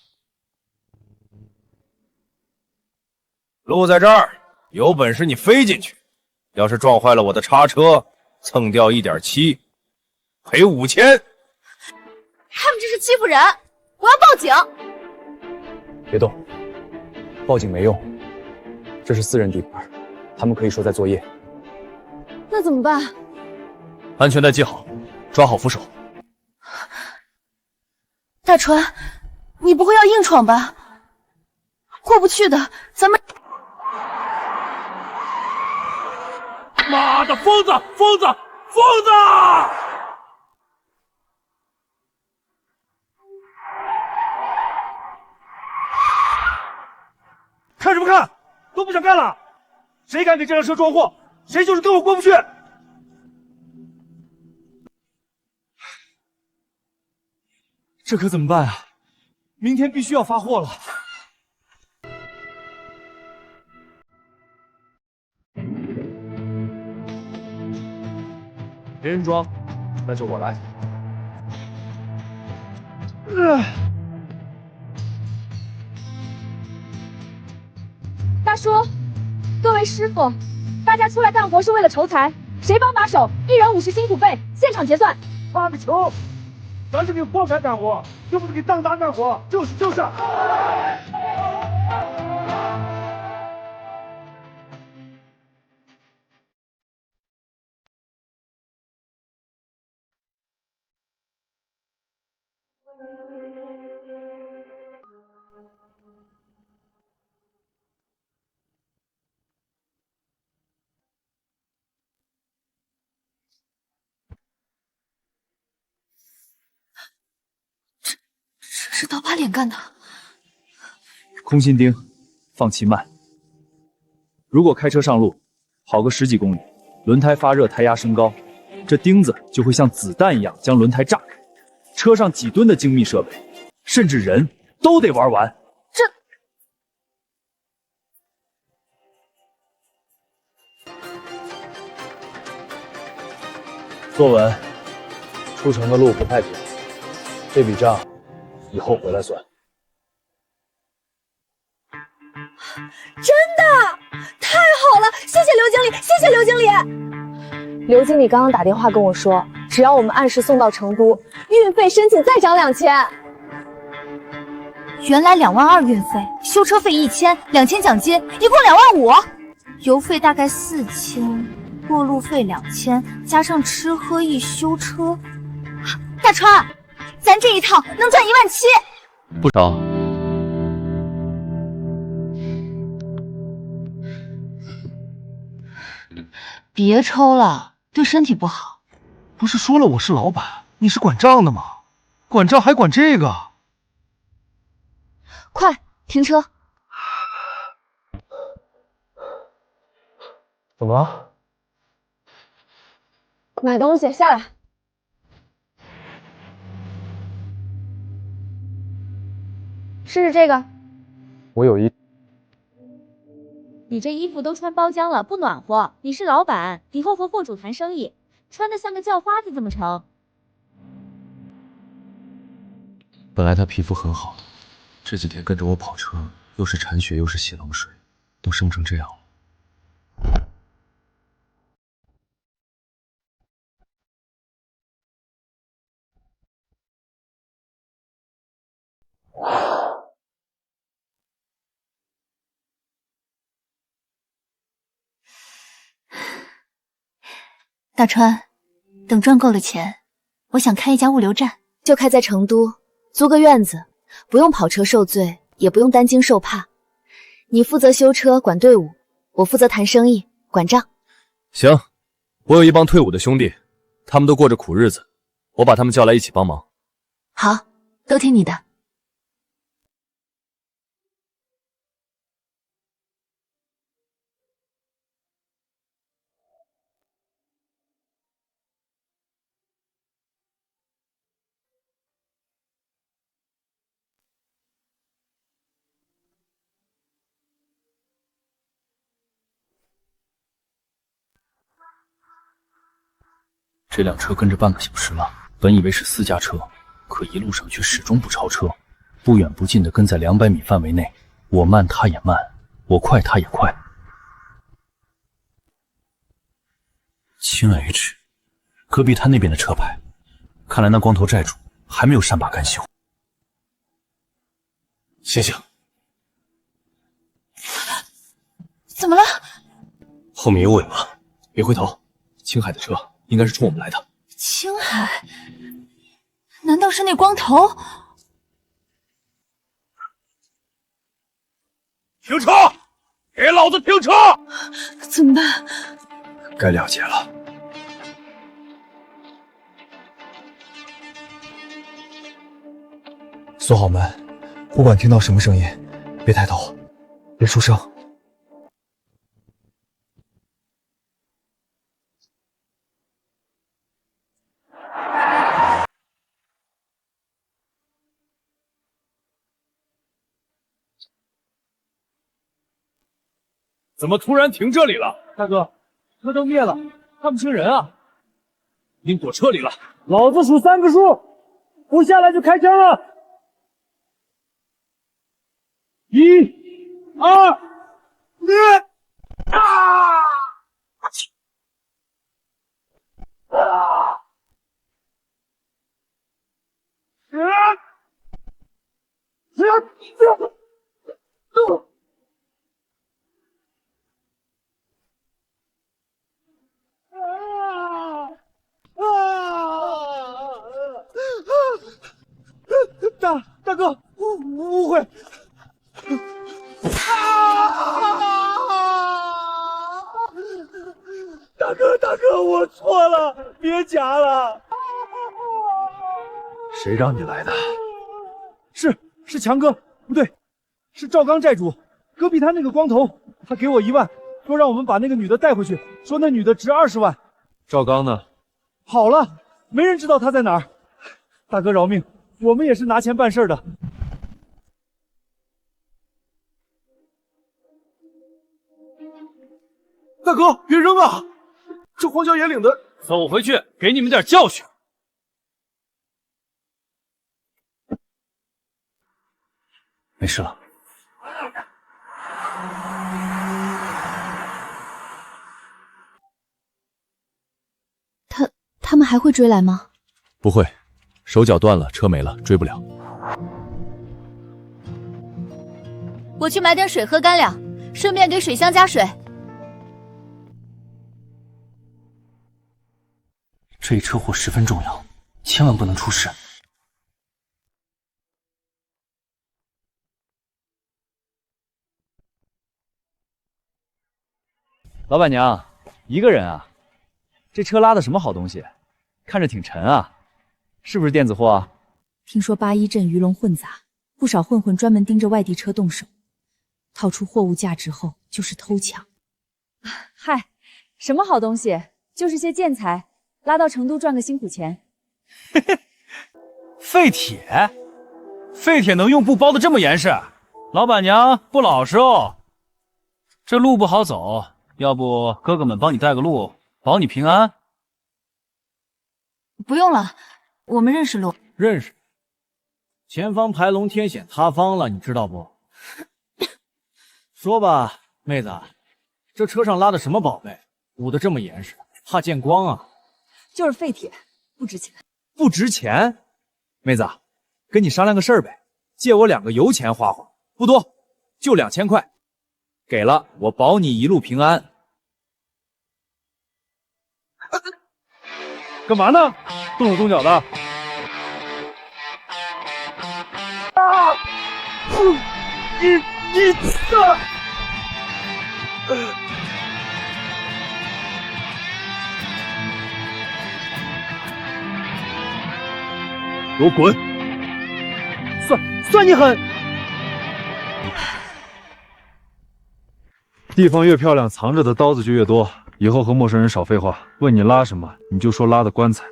路在这儿，有本事你飞进去。要是撞坏了我的叉车，蹭掉1.7，赔5000。
他们这是欺负人，我要报警！
别动，报警没用，这是私人地盘，他们可以说在作业。
那怎么办？
安全带系好，抓好扶手。
大川，你不会要硬闯吧？过不去的，咱们……
妈的，疯子！
看什么看？都不想干了！谁敢给这辆车装货，谁就是跟我过不去！这可怎么办啊？明天必须要发货了。
没人装，那就我来。
大叔，各位师傅，大家出来干活是为了筹财，谁帮把手，1人50辛苦费，现场结算。
妈个球！咱是给货财干活，又不是给当达干活，就是。
是刀疤脸干的。
空心钉，放气慢。如果开车上路，跑个10几公里，轮胎发热，胎压升高，这钉子就会像子弹一样将轮胎炸开。车上几吨的精密设备，甚至人都得玩完。
这
坐稳，出城的路不太远，这笔账以后回来算。
真的，太好了！谢谢刘经理，谢谢刘经理。
刘经理刚刚打电话跟我说，只要我们按时送到成都，运费申请再涨2000。
原来2万2运费，修车费1000，2000奖金，一共2万5，油费大概4000，过路费2000，加上吃喝一修车，大川，咱这一趟能赚17000，
不少。
别抽了，对身体不好。
不是说了我是老板，你是管账的吗？管账还管这个？
快停车！
怎么了？
买东西下来。试试这个。
我有一。
你这衣服都穿包浆了，不暖和。你是老板，以后和货主谈生意，穿得像个叫花子怎么成？
本来他皮肤很好，这几天跟着我跑车，又是铲雪又是洗冷水，都生成这样了。
大川，等赚够了钱，我想开一家物流站，就开在成都，租个院子，不用跑车受罪，也不用担惊受怕。你负责修车管队伍，我负责谈生意管账。
行，我有一帮退伍的兄弟，他们都过着苦日子，我把他们叫来一起帮忙。
好，都听你的。
这辆车跟着半个小时了，本以为是私家车，可一路上却始终不超车，不远不近的跟在200米范围内，我慢他也慢，我快他也快。青 H， 戈壁滩那边的车牌，看来那光头债主还没有善罢甘休。醒醒！
怎么了？
后面有尾巴，别回头。青海的车应该是冲我们来的。
青海？难道是那光头？
停车！给老子停车！
怎么办？
该了解了。
锁好门，不管听到什么声音，别抬头，别出声。
怎么突然停这里了？大哥，车灯灭了，看不清人啊！您躲车里了。老子数3个数，不下来就开枪了。1、2、3，大哥，误会。大哥，我错了，别夹了。
谁让你来的？
是
是强哥，不对，是赵刚债主，隔壁摊那个光头，他给我1万，说让我们把那个女的带回去，说那女的值20万。
赵刚呢？
跑了，没人知道他在哪儿。大哥饶命，我们也是拿钱办事的。
大哥，别扔啊！这荒郊野岭的，
走回去，给你们点教训。
没事了。
他们还会追来吗？
不会，手脚断了，车没了，追不了。
我去买点水喝干粮，顺便给水箱加水。
这一车祸十分重要，千万不能出事。
老板娘，一个人啊？这车拉的什么好东西？看着挺沉啊，是不是电子货啊？
听说八一镇鱼龙混杂，不少混混专门盯着外地车动手，套出货物价值后就是偷抢。嗨，什么好东西？就是些建材，拉到成都赚个辛苦钱。
废铁，废铁能用布包的这么严实？老板娘不老实哦。这路不好走，要不哥哥们帮你带个路，保你平安。
不用了，我们认识路。
认识。前方排龙天险塌方了，你知道不？说吧，妹子，这车上拉的什么宝贝？捂得这么严实，怕见光啊？
就是废铁，不值钱。
不值钱？妹子，跟你商量个事儿呗，借我2个油钱花花，不多，就2000块。给了，我保你一路平安。干嘛呢？动手动脚的。啊！你
给我滚！
算你狠！地方越漂亮，藏着的刀子就越多。以后和陌生人少废话，问你拉什么，你就说拉的棺材。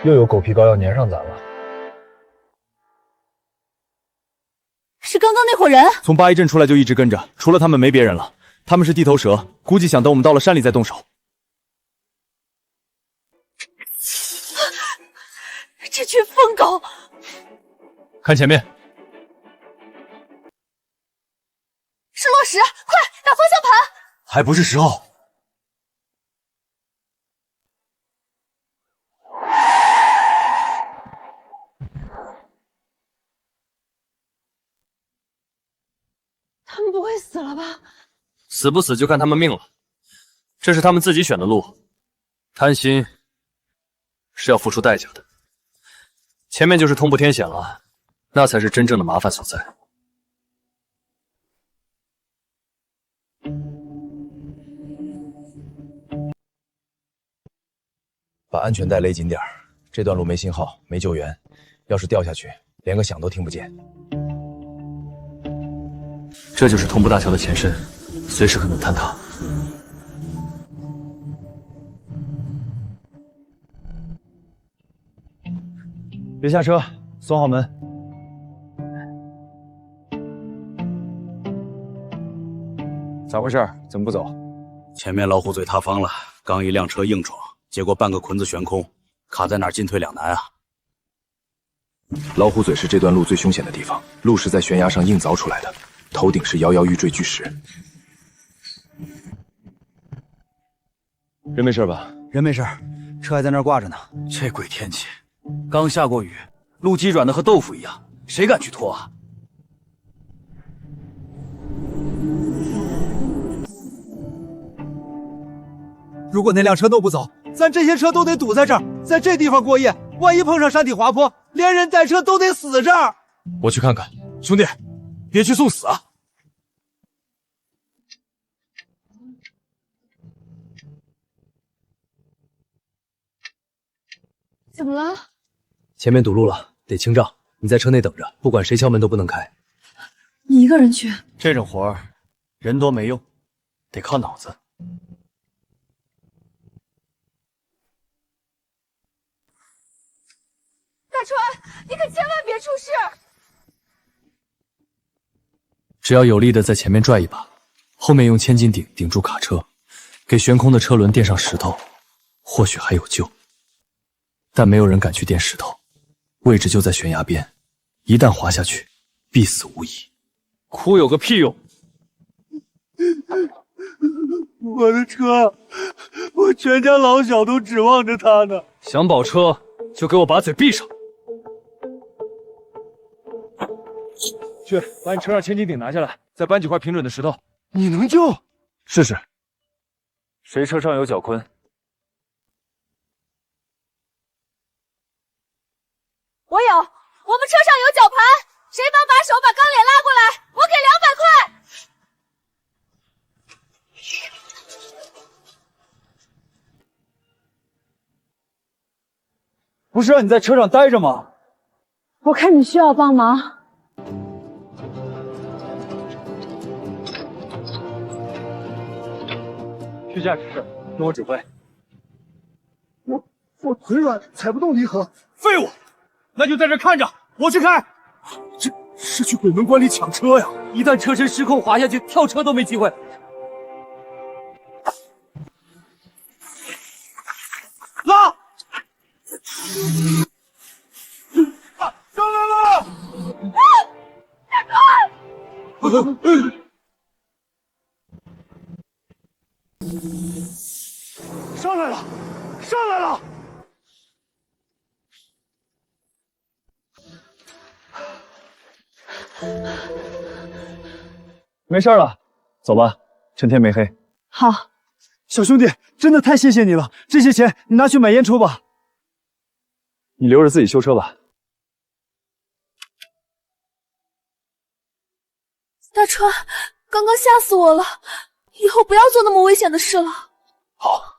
又有狗皮膏药粘上咱了。
是刚刚那伙人。
从八一镇出来就一直跟着，除了他们没别人了。他们是地头蛇，估计想等我们到了山里再动手。
这群疯狗！
看前面，
是落石，快打方向盘！
还不是时候。
他们不会死了吧？
死不死就看他们命了。这是他们自己选的路，贪心是要付出代价的。前面就是通不天险了，那才是真正的麻烦所在。
把安全带勒紧点儿，这段路没信号，没救援，要是掉下去，连个响都听不见。
这就是同步大桥的前身，随时可能坍塌。
别下车，锁好门。咋回事？怎么不走？
前面老虎嘴塌方了，刚一辆车硬闯，结果半个捆子悬空，卡在哪儿进退两难啊！
老虎嘴是这段路最凶险的地方，路是在悬崖上硬凿出来的，头顶是摇摇欲坠巨石。人没事吧？
人没事，车还在那儿挂着呢。这鬼天气，刚下过雨，路基软的和豆腐一样，谁敢去拖啊？
如果那辆车都不走，咱这些车都得堵在这儿，在这地方过夜。万一碰上山体滑坡，连人带车都得死这儿。
我去看看。
兄弟，别去送死啊！
怎么了？
前面堵路了，得清障。你在车内等着，不管谁敲门都不能开。
你一个人去？
这种活儿，人多没用，得靠脑子。
大川，你可千万别出事！
只要有力的在前面拽一把，后面用千斤顶顶住卡车，给悬空的车轮垫上石头，或许还有救。但没有人敢去垫石头，位置就在悬崖边，一旦滑下去，必死无疑。
哭有个屁用！
我的车，我全家老小都指望着它呢。
想保车，就给我把嘴闭上！
去，把你车上千斤顶拿下来，再搬几块平准的石头。
你能救？
试试。谁车上有脚坤？
我有，我们车上有绞盘，谁帮把手把钢链拉过来，我给200块。
不是让你在车上待着吗？
我看你需要帮忙。
去驾驶室，听我指挥。
我腿软，踩不动离合。
废物！那就在这看着，我去开。
这是去鬼门关里抢车呀！
一旦车身失控滑下去，跳车都没机会。
拉！上来了！大哥！上来了！上来了！
没事了，走吧，趁天没黑。
好，
小兄弟，真的太谢谢你了，这些钱你拿去买烟抽吧，你留着自己修车吧。
大川，刚刚吓死我了，以后不要做那么危险的事了。
好。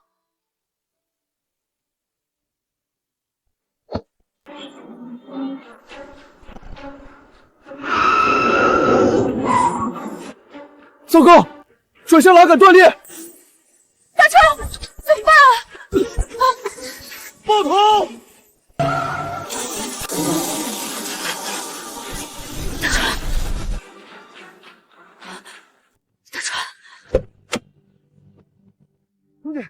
糟糕，转向拉杆断裂！
大川，怎么办？
爆头！
大川，
兄弟，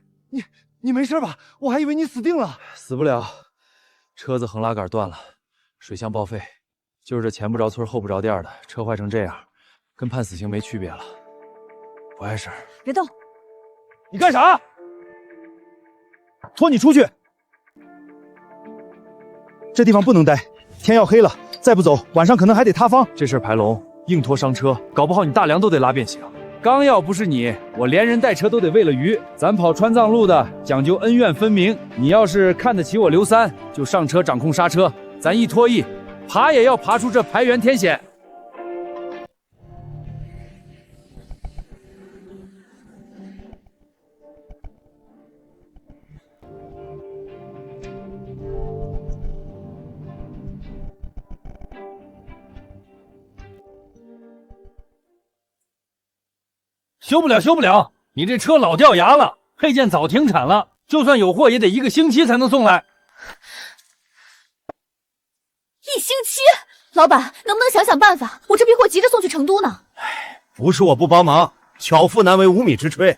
你没事吧？我还以为你死定了。
死不了，车子横拉杆断了，水箱报废，就是这前不着村后不着店的，车坏成这样，跟判死刑没区别了。不碍事儿。
别动！
你干啥？拖你出去！这地方不能待，天要黑了，再不走，晚上可能还得塌方。
这事儿排龙，硬拖伤车，搞不好你大梁都得拉变形。
刚要不是你，我连人带车都得为了鱼。咱跑川藏路的讲究恩怨分明，你要是看得起我刘三，就上车掌控刹车，咱一拖一，爬也要爬出这排原天险。
修不了，修不了！你这车老掉牙了，配件早停产了，就算有货也得1个星期才能送来。
1星期？老板，能不能想想办法？我这批货急着送去成都呢。
不是我不帮忙，巧妇难为无米之炊。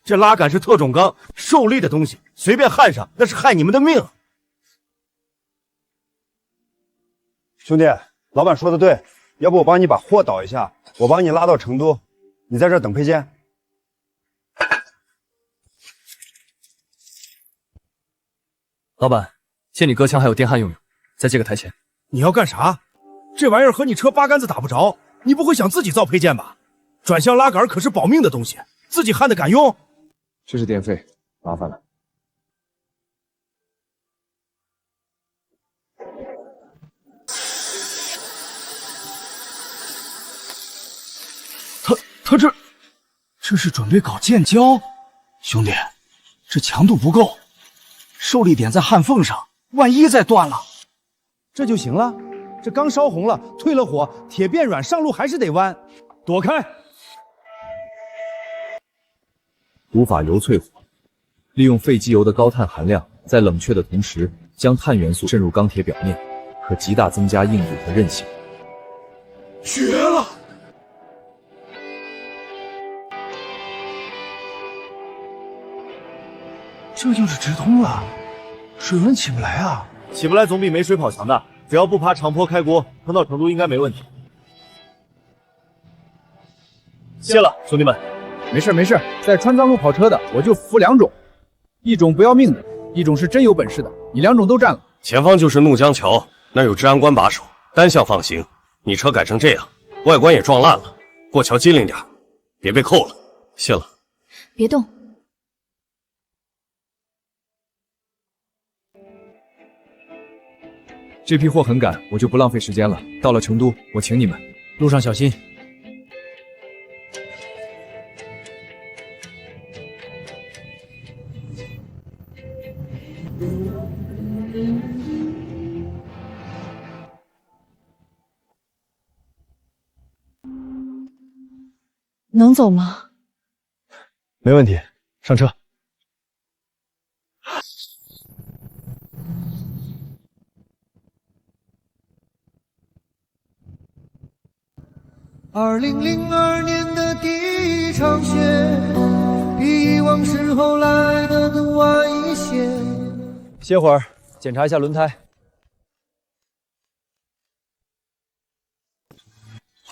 这拉杆是特种钢，受力的东西，随便焊上那是害你们的命。
兄弟，老板说的对，要不我帮你把货倒一下，我帮你拉到成都，你在这儿等配件。
老板，借你割枪还有电焊用用，再借个台钳。
你要干啥？这玩意儿和你车八竿子打不着，你不会想自己造配件吧？转向拉杆可是保命的东西，自己焊的敢用？
这是电费，麻烦了。
他这是准备搞建交？兄弟，这强度不够，受力点在焊缝上，万一再断了，
这就行了。这刚烧红了，退了火，铁变软，上路还是得弯。躲开！
古法油淬火，利用废机油的高碳含量，在冷却的同时，将碳元素渗入钢铁表面，可极大增加硬度和韧性。
绝了！这就是直通了，水温起不来啊！
起不来总比没水跑强的。只要不爬长坡开锅，撑到成都应该没问题。谢了，兄弟们。
没事没事，在川藏路跑车的我就服2种，一种不要命的，一种是真有本事的，你2种都占了。
前方就是怒江桥，那儿有治安官把守，单向放行。你车改成这样，外观也撞烂了，过桥机灵点，别被扣了。谢了。
别动。
这批货很赶，我就不浪费时间了。到了成都，我请你们，路上小心。
能走吗？
没问题，上车。
2002年的第一场雪，比以往时候来的更晚一些。
歇会儿，检查一下轮胎。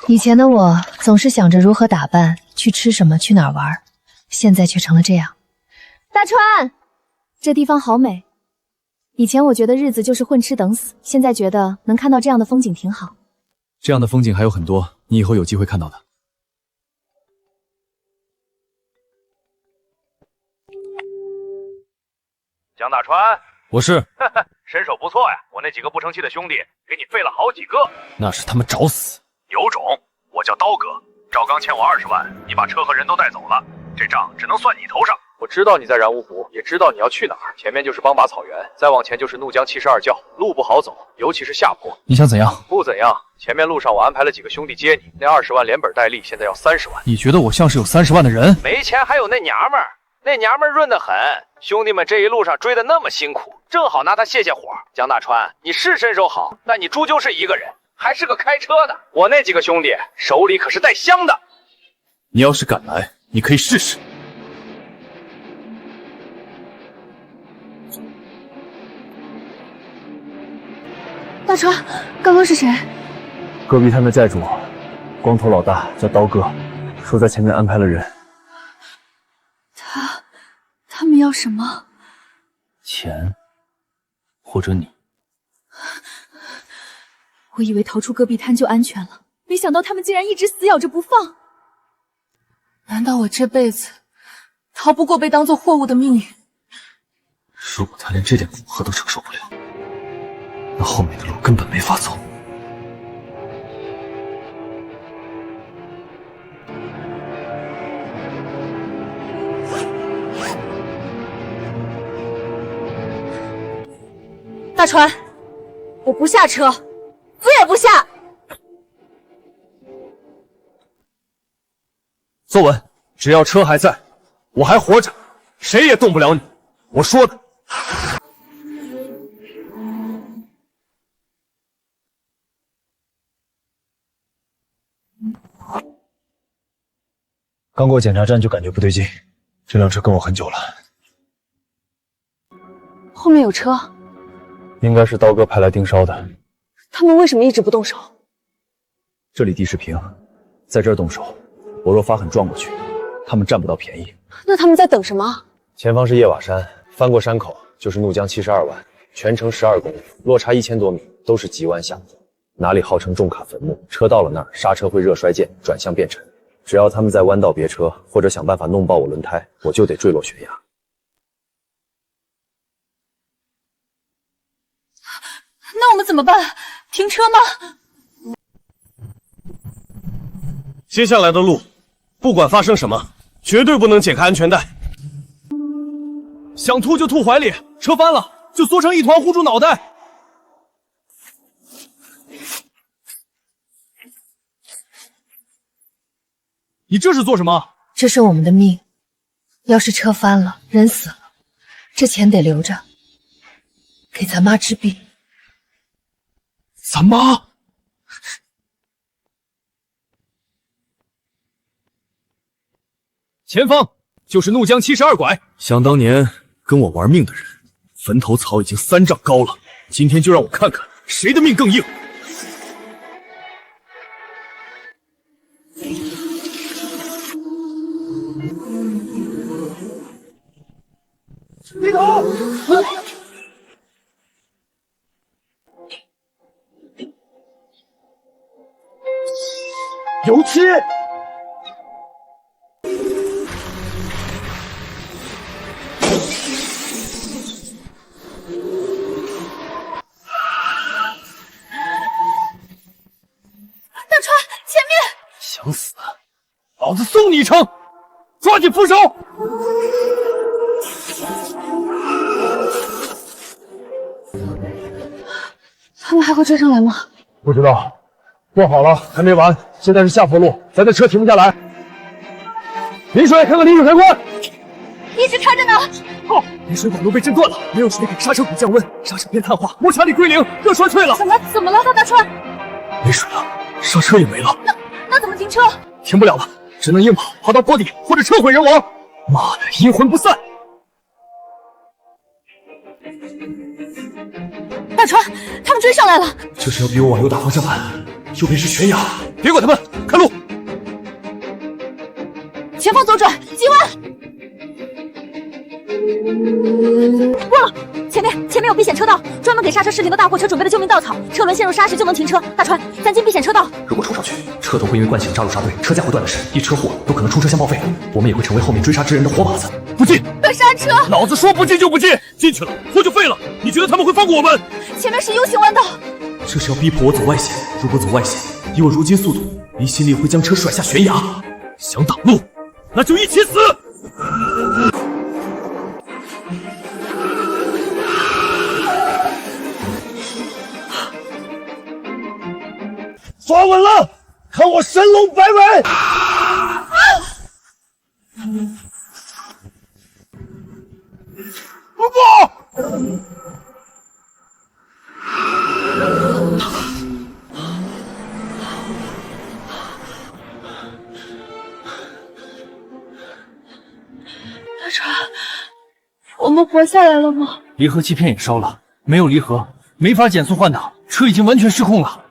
以前的我总是想着如何打扮，去吃什么，去哪儿玩，现在却成了这样。
大川，这地方好美。以前我觉得日子就是混吃等死，现在觉得能看到这样的风景挺好。
这样的风景还有很多，你以后有机会看到的。
江大川，
我是，
身手不错呀，我那几个不成器的兄弟给你废了好几个。
那是他们找死。
有种，我叫刀哥，赵刚欠我20万，你把车和人都带走了，这账只能算你头上。
我知道你在然乌湖，也知道你要去哪儿。前面就是邦拔草原，再往前就是怒江72教，路不好走，尤其是下坡。
你想怎样？
不怎样。前面路上我安排了几个兄弟接你，那20万连本带利，现在要30万。
你觉得我像是有30万的人？
没钱还有那娘们儿，那娘们儿润得很。兄弟们这一路上追得那么辛苦，正好拿他泄泄火。江大川，你是身手好，但你终究是一个人，还是个开车的。我那几个兄弟手里可是带香的。
你要是敢来，你可以试试。
大川，刚刚是谁？
戈壁滩的寨主，光头老大叫刀哥，说在前面安排了人。
他们要什么？
钱，或者你。
我以为逃出戈壁滩就安全了，没想到他们竟然一直死咬着不放。难道我这辈子逃不过被当作货物的命运？
如果他连这点负荷都承受不了，那后面的路根本没法走。
大川，我不下车，死也不下。
坐稳，只要车还在，我还活着，谁也动不了你。我说的。
刚过检查站就感觉不对劲，这辆车跟我很久了。
后面有车，
应该是刀哥派来盯梢的。
他们为什么一直不动手？
这里地势平，在这儿动手，我若发狠撞过去，他们占不到便宜。
那他们在等什么？
前方是叶瓦山，翻过山口就是怒江72湾，全程12公里，落差1000多米，都是急弯下坡，哪里号称重卡坟墓？车到了那儿，刹车会热衰减，转向变沉。只要他们在弯道别车，或者想办法弄爆我轮胎，我就得坠落悬崖。
那我们怎么办？停车吗？
接下来的路，不管发生什么，绝对不能解开安全带。
想吐就吐怀里，车翻了，就缩成一团护住脑袋。你这是做什么？
这是我们的命，要是车翻了，人死了，这钱得留着，给咱妈治病。
咱妈？前方就是怒江72拐，想当年跟我玩命的人，坟头草已经3丈高了。今天就让我看看谁的命更硬。
低头！
油漆！
大川，前面！
想死，老子送你一程！抓紧扶手！
他们还会追上来吗？
不知道，做好了还没完，现在是下坡路，咱的车停不下来。临水，看看临水开关，
一直开着呢。
好，离水管路被震断了，没有水给刹车骨降温，刹车片碳化，摩擦力归零，热衰退了。
怎么了，大川？
没水了，刹车也没了。
那怎么停车？
停不了了，只能硬跑，跑到坡底或者车毁人亡。妈的，阴魂不散！
大川，他们追上来了。
这是要逼我往右打方向盘，右边是悬崖，别管他们，看路。
前方左转，急弯。过了，前面有避险车道，专门给刹车失灵的大货车准备的救命稻草，车轮陷入沙石就能停车。大川，咱进避险车道。
如果冲上去，车头会因为惯性扎入沙堆，车架会断的是，一车祸都可能出车厢报废，我们也会成为后面追杀之人的活靶子。
不进，
快刹车！
老子说不进就不进，进去了货就废了。你觉得他们会放过我们？
前面是 U 型弯道，
这是要逼迫我走外线。如果走外线，以我如今速度，离心力会将车甩下悬崖。
想挡路，那就一起死！
抓稳了，看我神龙摆尾！
不！
大川，我们活下来了吗？
离合器片也烧了，没有离合，没法减速换挡，车已经完全失控了。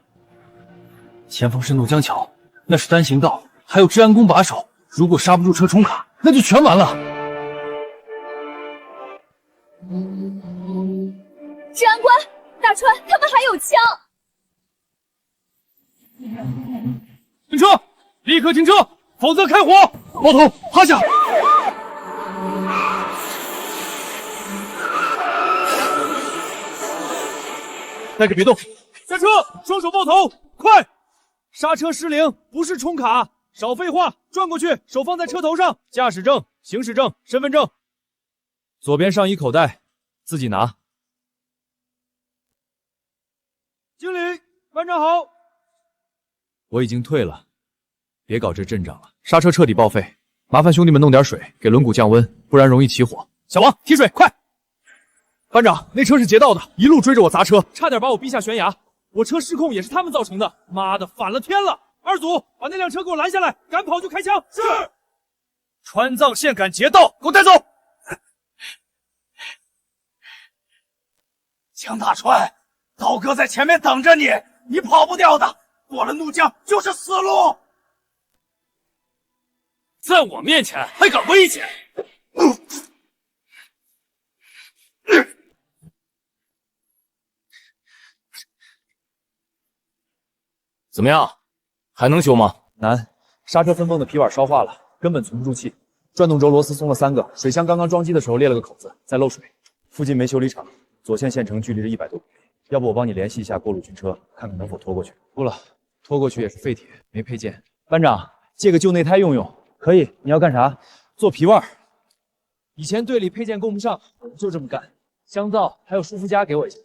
前方是怒江桥，那是单行道，还有治安宫把守，如果刹不住车冲卡，那就全完了。
治安官，大川，他们还有枪！
停车！立刻停车，否则开火！包头，趴下！那个别动，下车，双手抱头，快！刹车失灵，不是冲卡，少废话，转过去，手放在车头上，驾驶证、行驶证、身份证，左边上衣口袋，自己拿。经理，班长好。我已经退了，别搞这阵仗了。刹车彻底报废，麻烦兄弟们弄点水，给轮毂降温，不然容易起火。小王，提水，快！班长，那车是劫道的，一路追着我砸车，差点把我逼下悬崖。我车失控也是他们造成的，妈的，反了天了！二组，把那辆车给我拦下来，敢跑就开枪。是。川藏线赶劫道，给我带走。
江大川，道哥在前面等着你，你跑不掉的。过了怒江就是死路。
在我面前还敢危险！
怎么样，还能修吗？
难，刹车分泵的皮碗烧化了，根本存不住气。转动轴螺丝松了3个，水箱刚刚装机的时候裂了个口子，在漏水。附近没修理厂，左线县城距离是100多公里。要不我帮你联系一下过路军车，看看能否拖过去。不了，拖过去也是废铁，没配件。班长，借个旧内胎用用。可以，你要干啥？做皮腕。以前队里配件供不上，我们就这么干。香皂还有舒肤佳给我一下。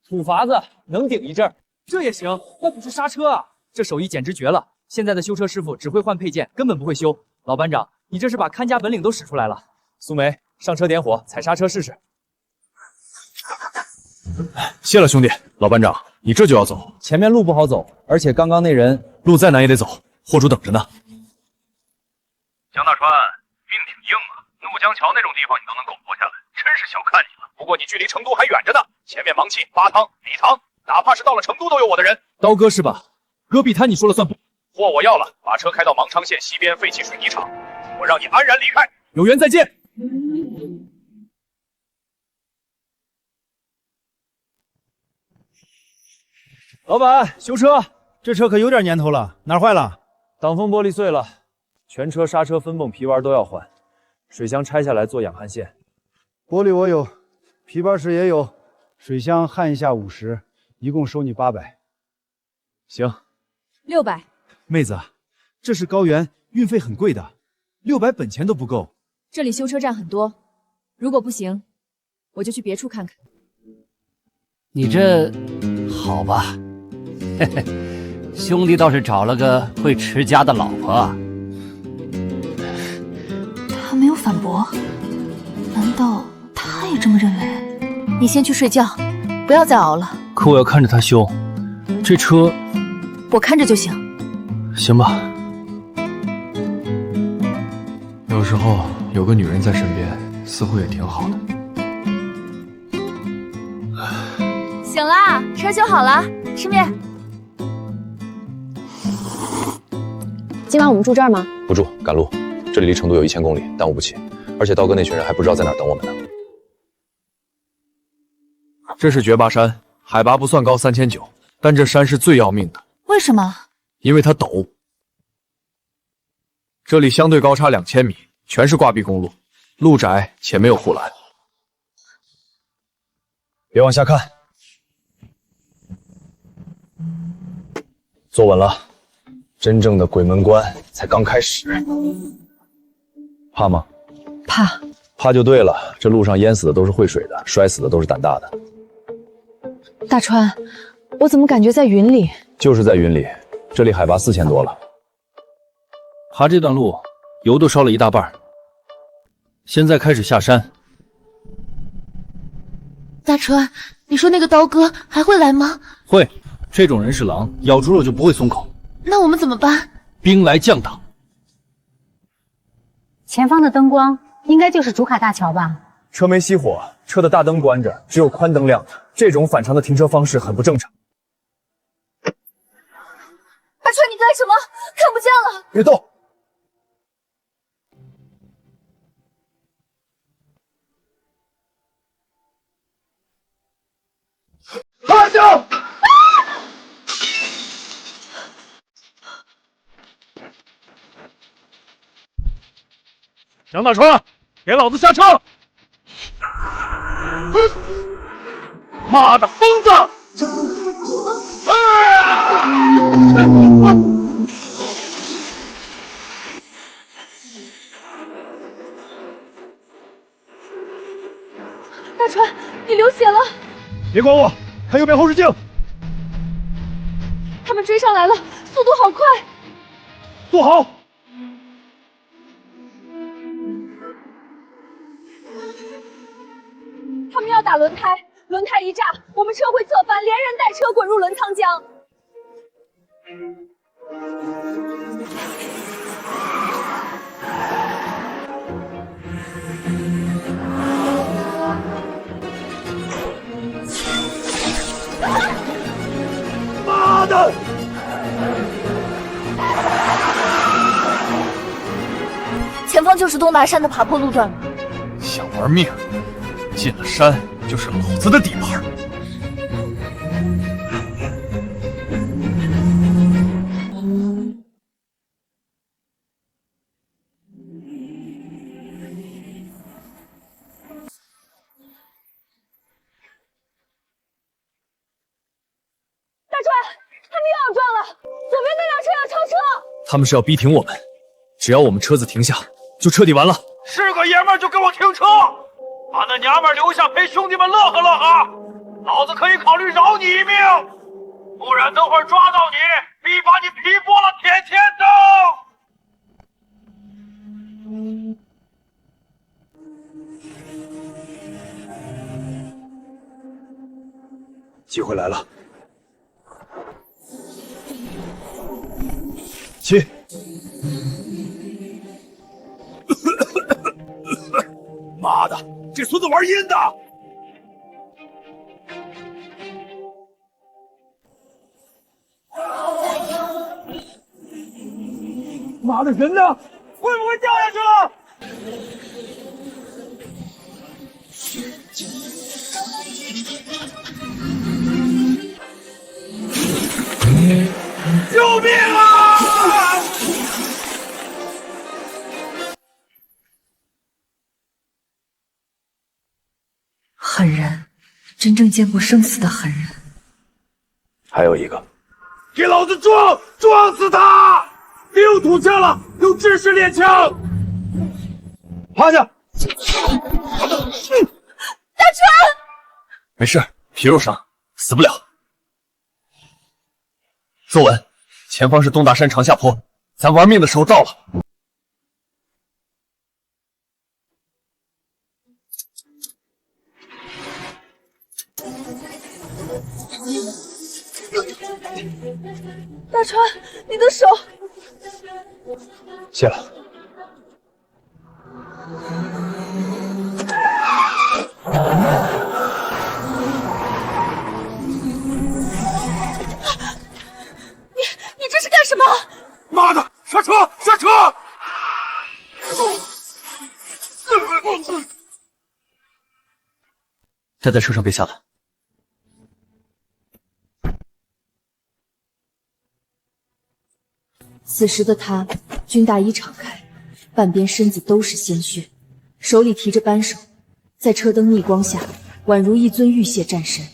土法子能顶一阵儿，这也行，那可是刹车啊！这手艺简直绝了。现在的修车师傅只会换配件，根本不会修。老班长，你这是把看家本领都使出来了。苏梅，上车点火，踩刹车试试。
谢了，兄弟。老班长，你这就要走？
前面路不好走，而且刚刚那人
路再难也得走，货主等着呢。
江大川，命挺硬啊，怒江桥那种地方你都能苟活下来，真是小看你了。不过你距离成都还远着呢，前面芒七、八汤、理塘，哪怕是到了成都都有我的人。
刀哥是吧？戈壁滩你说了算不？
货我要了，把车开到芒昌县西边废弃水泥厂，我让你安然离开。
有缘再见。
老板，修车，
这车可有点年头了，哪儿坏了？
挡风玻璃碎了，全车刹车、分泵、皮丸都要换，水箱拆下来做养焊线。
玻璃我有，皮板石也有，水箱焊一下50，一共收你800。
行
，600。
妹子，这是高原，运费很贵的，600本钱都不够。
这里修车站很多，如果不行，我就去别处看看。
你这好吧，嘿嘿，兄弟倒是找了个会持家的老婆。
他没有反驳，难道他也这么认为？你先去睡觉，不要再熬了。
可我要看着他修，这车
我看着就行。
行吧。有时候有个女人在身边，似乎也挺好的。
醒啦，车修好了，吃面。
今晚我们住这儿吗？
不住，赶路。这里离成都有1000公里，耽误不起。而且刀哥那群人还不知道在哪儿等我们呢。
这是绝坝山，海拔不算高3900，但这山是最要命的。
为什么？
因为它陡。这里相对高差2000米，全是挂壁公路，路窄且没有护栏。别往下看，坐稳了。真正的鬼门关才刚开始。怕吗？
怕。
怕就对了，这路上淹死的都是会水的，摔死的都是胆大的。
大川，我怎么感觉在云里？
就是在云里，这里海拔4000多了。
爬这段路，油都烧了一大半。现在开始下山。
大川，你说那个刀哥还会来吗？
会，这种人是狼，咬住了就不会松口。
那我们怎么办？
兵来将挡。
前方的灯光应该就是主卡大桥吧？
车没熄火，车的大灯关着，只有宽灯亮着，这种反常的停车方式很不正常。
大川，你干什么？看不见了！
别动！
快救！
杨大川，给老子下车！妈的疯子！
大川，你流血了！
别管我，看右边后视镜。
他们追上来了，速度好快！
坐好。
他们要打轮胎，轮胎一炸，我们车会侧翻，连人带车滚入轮沧江。
妈的！
前方就是东达山的爬坡路段了。
想玩命，进了山就是老子的底盘。
大川，他们又要撞了，左边那辆车要超车。
他们是要逼停我们，只要我们车子停下，就彻底完了。
是个爷们儿就给我停车，把那娘们儿留下陪兄弟们乐呵乐呵，老子可以考虑饶你一命，不然等会儿抓到你，必把你劈破了舔舔
机会来了，起！
妈的，这孙子玩阴的！
妈的，人呢？
会不会掉下去了？救命啊！
狠人，真正见过生死的狠人。
还有一个，
给老子撞！撞死他！别用土枪了，用制式练枪！
趴下！
大川，
没事，皮肉伤，死不了。坐稳，前方是东大山长下坡，咱玩命的时候到了。
大川，你的手。
谢了。
你这是干什么？
妈的，刹车！刹车！
待在车上别下来。
此时的他，军大衣敞开，半边身子都是鲜血，手里提着扳手，在车灯逆光下，宛如一尊玉蟹战神。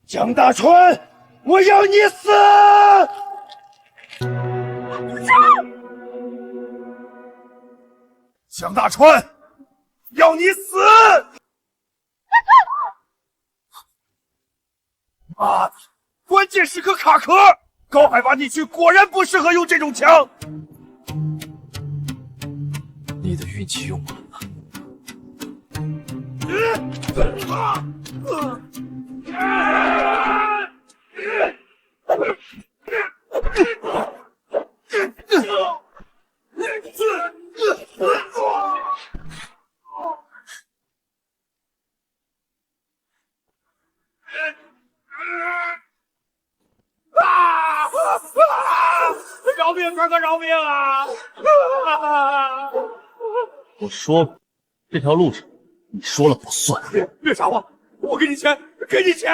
江大川，我要你死！江大川，要你死！妈的，关键时刻卡壳！高海拔地区果然不适合用这种枪。
你的运气用完了。
饶命，哥哥，饶命啊！
我说过，这条路上你说了不算。
别傻话，我给你钱，给你钱！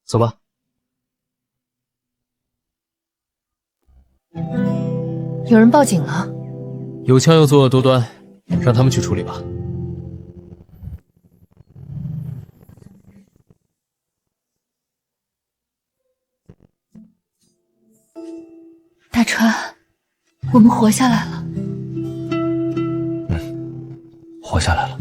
走吧。
有人报警了。
有枪又作恶多端，让他们去处理吧。
大川，我们活下来了。
活下来了。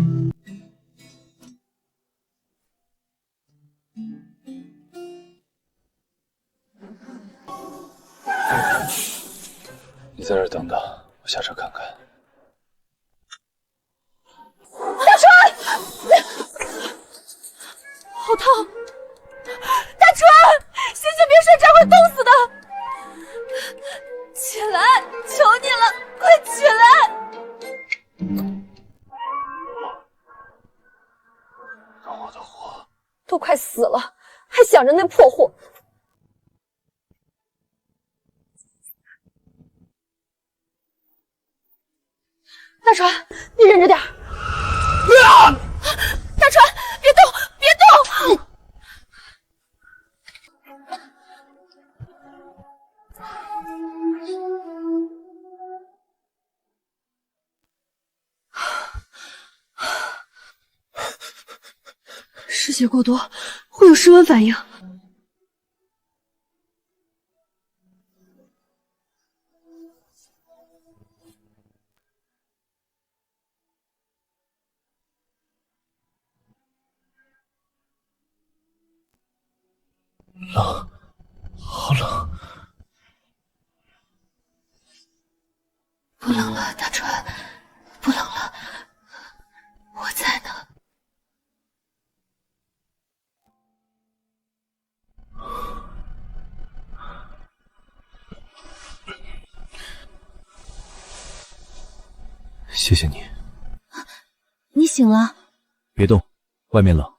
你在这儿等等，我下车看看。
大川，好烫！大川，醒醒，别睡着会冻死的！起来，求你了，快起来！
让我的火
都快死了，还想着那破货！大川，你忍着点儿。大川，别动，别动！
血过多会有失温反应。
冷，好冷。
不冷了，大川，不冷了，我在呢。
谢谢你。
你醒了？
别动，外面冷。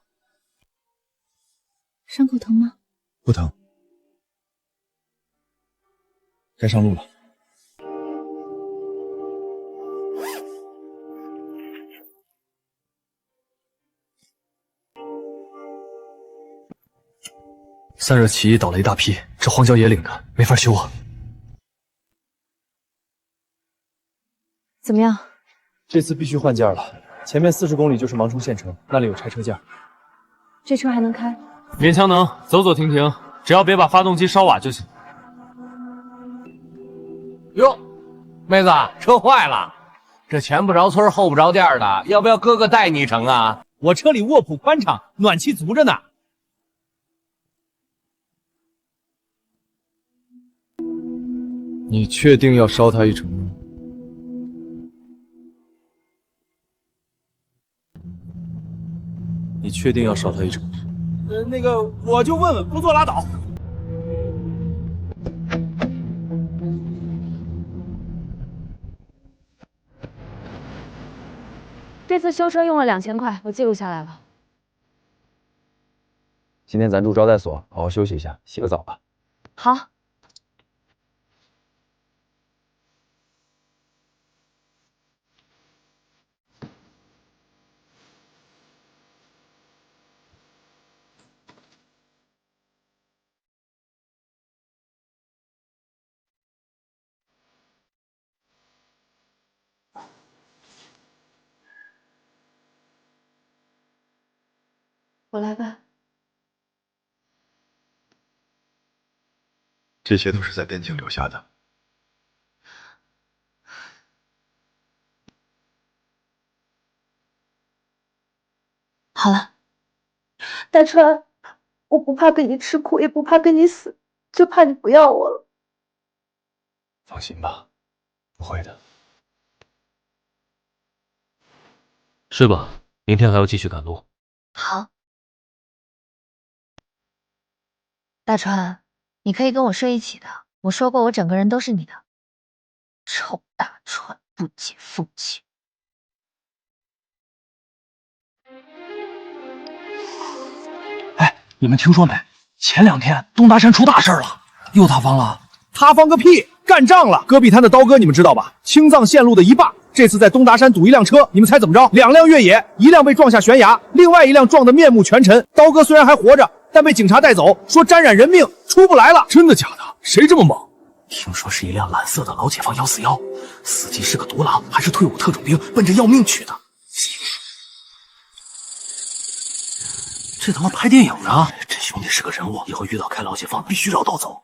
伤口疼吗？
不疼。该上路了。
散热器倒了一大批，这荒郊野岭的，没法修啊。
怎么样？
这次必须换件了。前面40公里就是芒冲县城，那里有拆车件。
这车还能开？
勉强能，走走停停，只要别把发动机烧瓦就行。
哟，妹子，车坏了，这前不着村后不着店的，要不要哥哥带你一程啊？
我车里卧铺宽敞，暖气足着呢。
你确定要烧他一程吗？你确定要烧他一程？
那个，我就问问，不做拉倒。
这次修车用了2000块，我记录下来了。
今天咱住招待所，好好休息一下，洗个澡吧。
好。我来吧。
这些都是在边境留下的。
好了，
大川，我不怕跟你吃苦，也不怕跟你死，就怕你不要我了。
放心吧，不会的。
睡吧，明天还要继续赶路。
好。大川，你可以跟我睡一起的。我说过，我整个人都是你的。臭大川，不解风情。
哎，你们听说没？前2天东达山出大事了，又塌方了。塌方个屁！干仗了！戈壁滩的刀哥你们知道吧？青藏线路的一霸，这次在东达山堵一辆车，你们猜怎么着？2辆越野，1辆被撞下悬崖，另外1辆撞得面目全陈。刀哥虽然还活着，但被警察带走，说沾染人命，出不来了。真的假的？谁这么猛？
听说是一辆蓝色的老解放141，司机是个独狼，还是退伍特种兵，奔着要命去的。这他妈拍电影呢！这兄弟是个人物，以后遇到开老解放必须绕道走。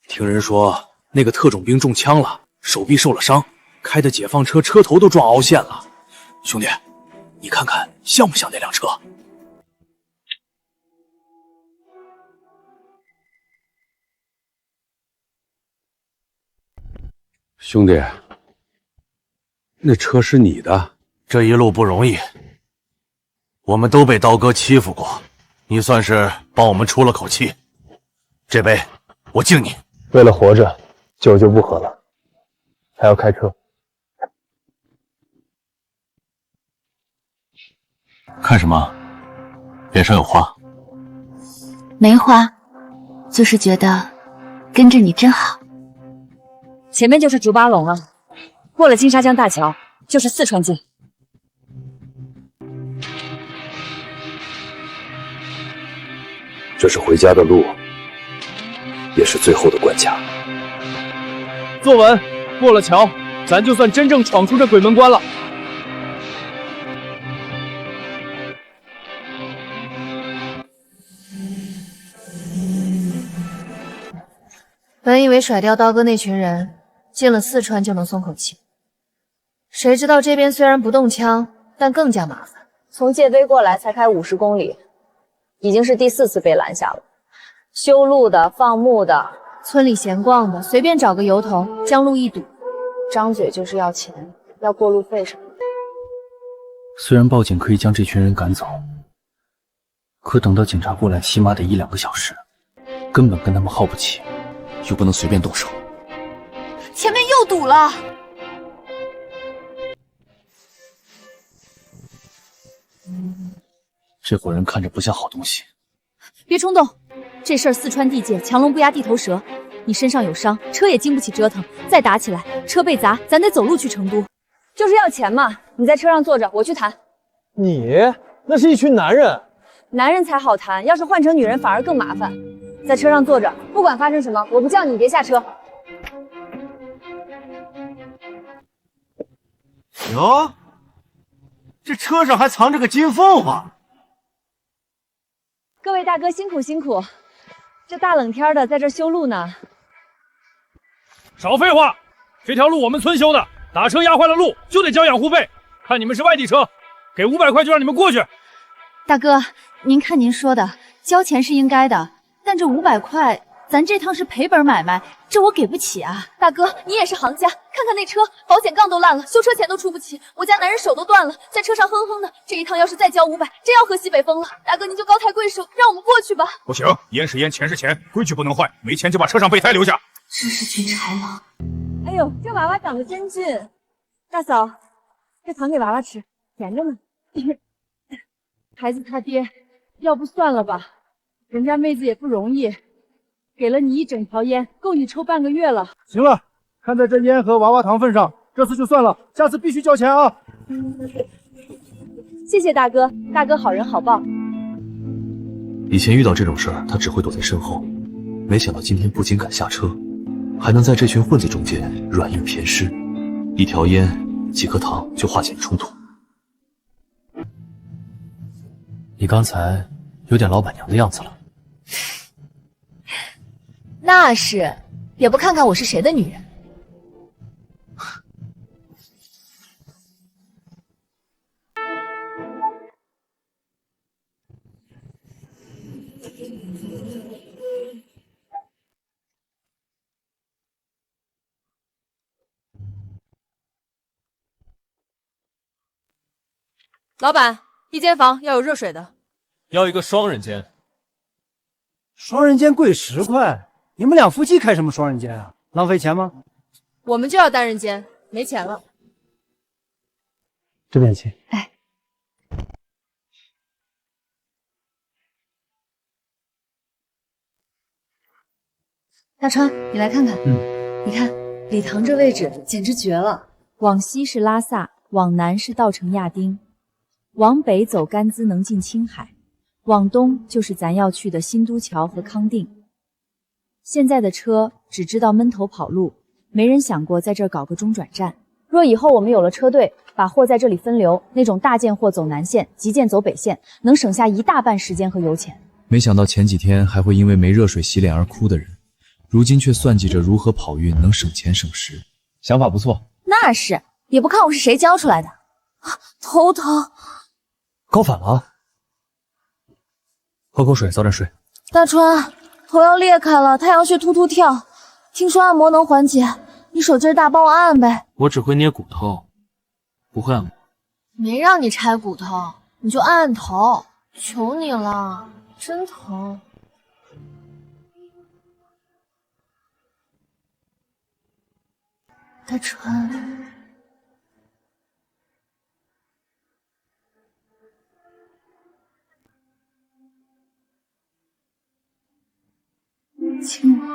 听人说那个特种兵中枪了，手臂受了伤，开的解放车车头都撞凹陷了。兄弟，你看看像不像那辆车？
兄弟，那车是你的，
这一路不容易，我们都被刀哥欺负过，你算是帮我们出了口气。这杯我敬你。
为了活着，酒就不喝了，还要开车。
看什么？脸上有花？
没花，就是觉得跟着你真好。
前面就是竹八龙了，过了金沙江大桥就是四川境。
这是回家的路，也是最后的关卡。
坐稳，过了桥
咱就算真正闯出这鬼门关了。
本以为甩掉刀哥那群人，进了四川就能松口气，谁知道这边虽然不动枪，但更加麻烦。
从界碑过来才开50公里，已经是第4次被拦下了。修路的、放牧的、
村里闲逛的，随便找个由头，将路一堵，
张嘴就是要钱，要过路费什么的。
虽然报警可以将这群人赶走，可等到警察过来，起码得1-2个小时，根本跟他们耗不起，又不能随便动手。
前面又堵了。
这伙人看着不像好东西。
别冲动，这事儿四川地界，强龙不压地头蛇。你身上有伤，车也经不起折腾，再打起来，车被砸，咱得走路去成都。
就是要钱嘛，你在车上坐着，我去谈。
你那是一群男人，
男人才好谈，要是换成女人反而更麻烦。在车上坐着，不管发生什么，我不叫你别下车。
哟，这车上还藏着个金凤凰。
各位大哥辛苦辛苦，这大冷天的在这修路呢。
少废话，这条路我们村修的，打车压坏了路就得交养护费。看你们是外地车，给500块就让你们过去。
大哥，您看您说的，交钱是应该的，但这500块，咱这趟是赔本买卖，这我给不起啊。大哥，你也是行家，看看那车，保险杠都烂了，修车钱都出不起，我家男人手都断了，在车上哼哼的，这一趟要是再交500，真要喝西北风了。大哥，您就高抬贵手，让我们过去吧。
不行，烟是烟，钱是钱，规矩不能坏，没钱就把车上备胎留下。
这是群豺狼。
哎呦，这娃娃长得真俊。大嫂，这糖给娃娃吃，甜着呢。
孩子他爹，要不算了吧，人家妹子也不容易，给了你一整条烟，够你抽半个月了。
行了，看在这烟和娃娃糖份上，这次就算了，下次必须交钱啊！
谢谢大哥，大哥好人好报。
以前遇到这种事儿，他只会躲在身后，没想到今天不仅敢下车，还能在这群混子中间软硬偏施，一条烟、几颗糖就化解冲突。你刚才有点老板娘的样子了。
那是，也不看看我是谁的女人。
老板，一间房要有热水的，
要一个双人间。
双人间贵10块，你们两夫妻开什么双人间啊？浪费钱吗？
我们就要单人间，没钱了。
这边请。
哎，
大川，你来看看。你看礼堂这位置简直绝了。
往西是拉萨，往南是稻城亚丁，往北走甘孜能进青海，往东就是咱要去的新都桥和康定。现在的车只知道闷头跑路，没人想过在这儿搞个中转站。若以后我们有了车队，把货在这里分流，那种大件货走南线，急件走北线，能省下一大半时间和油钱。
没想到前几天还会因为没热水洗脸而哭的人，如今却算计着如何跑运能省钱省时，想法不错。
那是，也不看我是谁教出来的。啊，头疼。
高反了，喝口水，早点睡。
大川，头要裂开了，太阳穴突突跳，听说按摩能缓解，你手劲大，帮我按按呗。
我只会捏骨头，不会按摩。
没让你拆骨头，你就按按头，求你了，真疼。大川。亲我。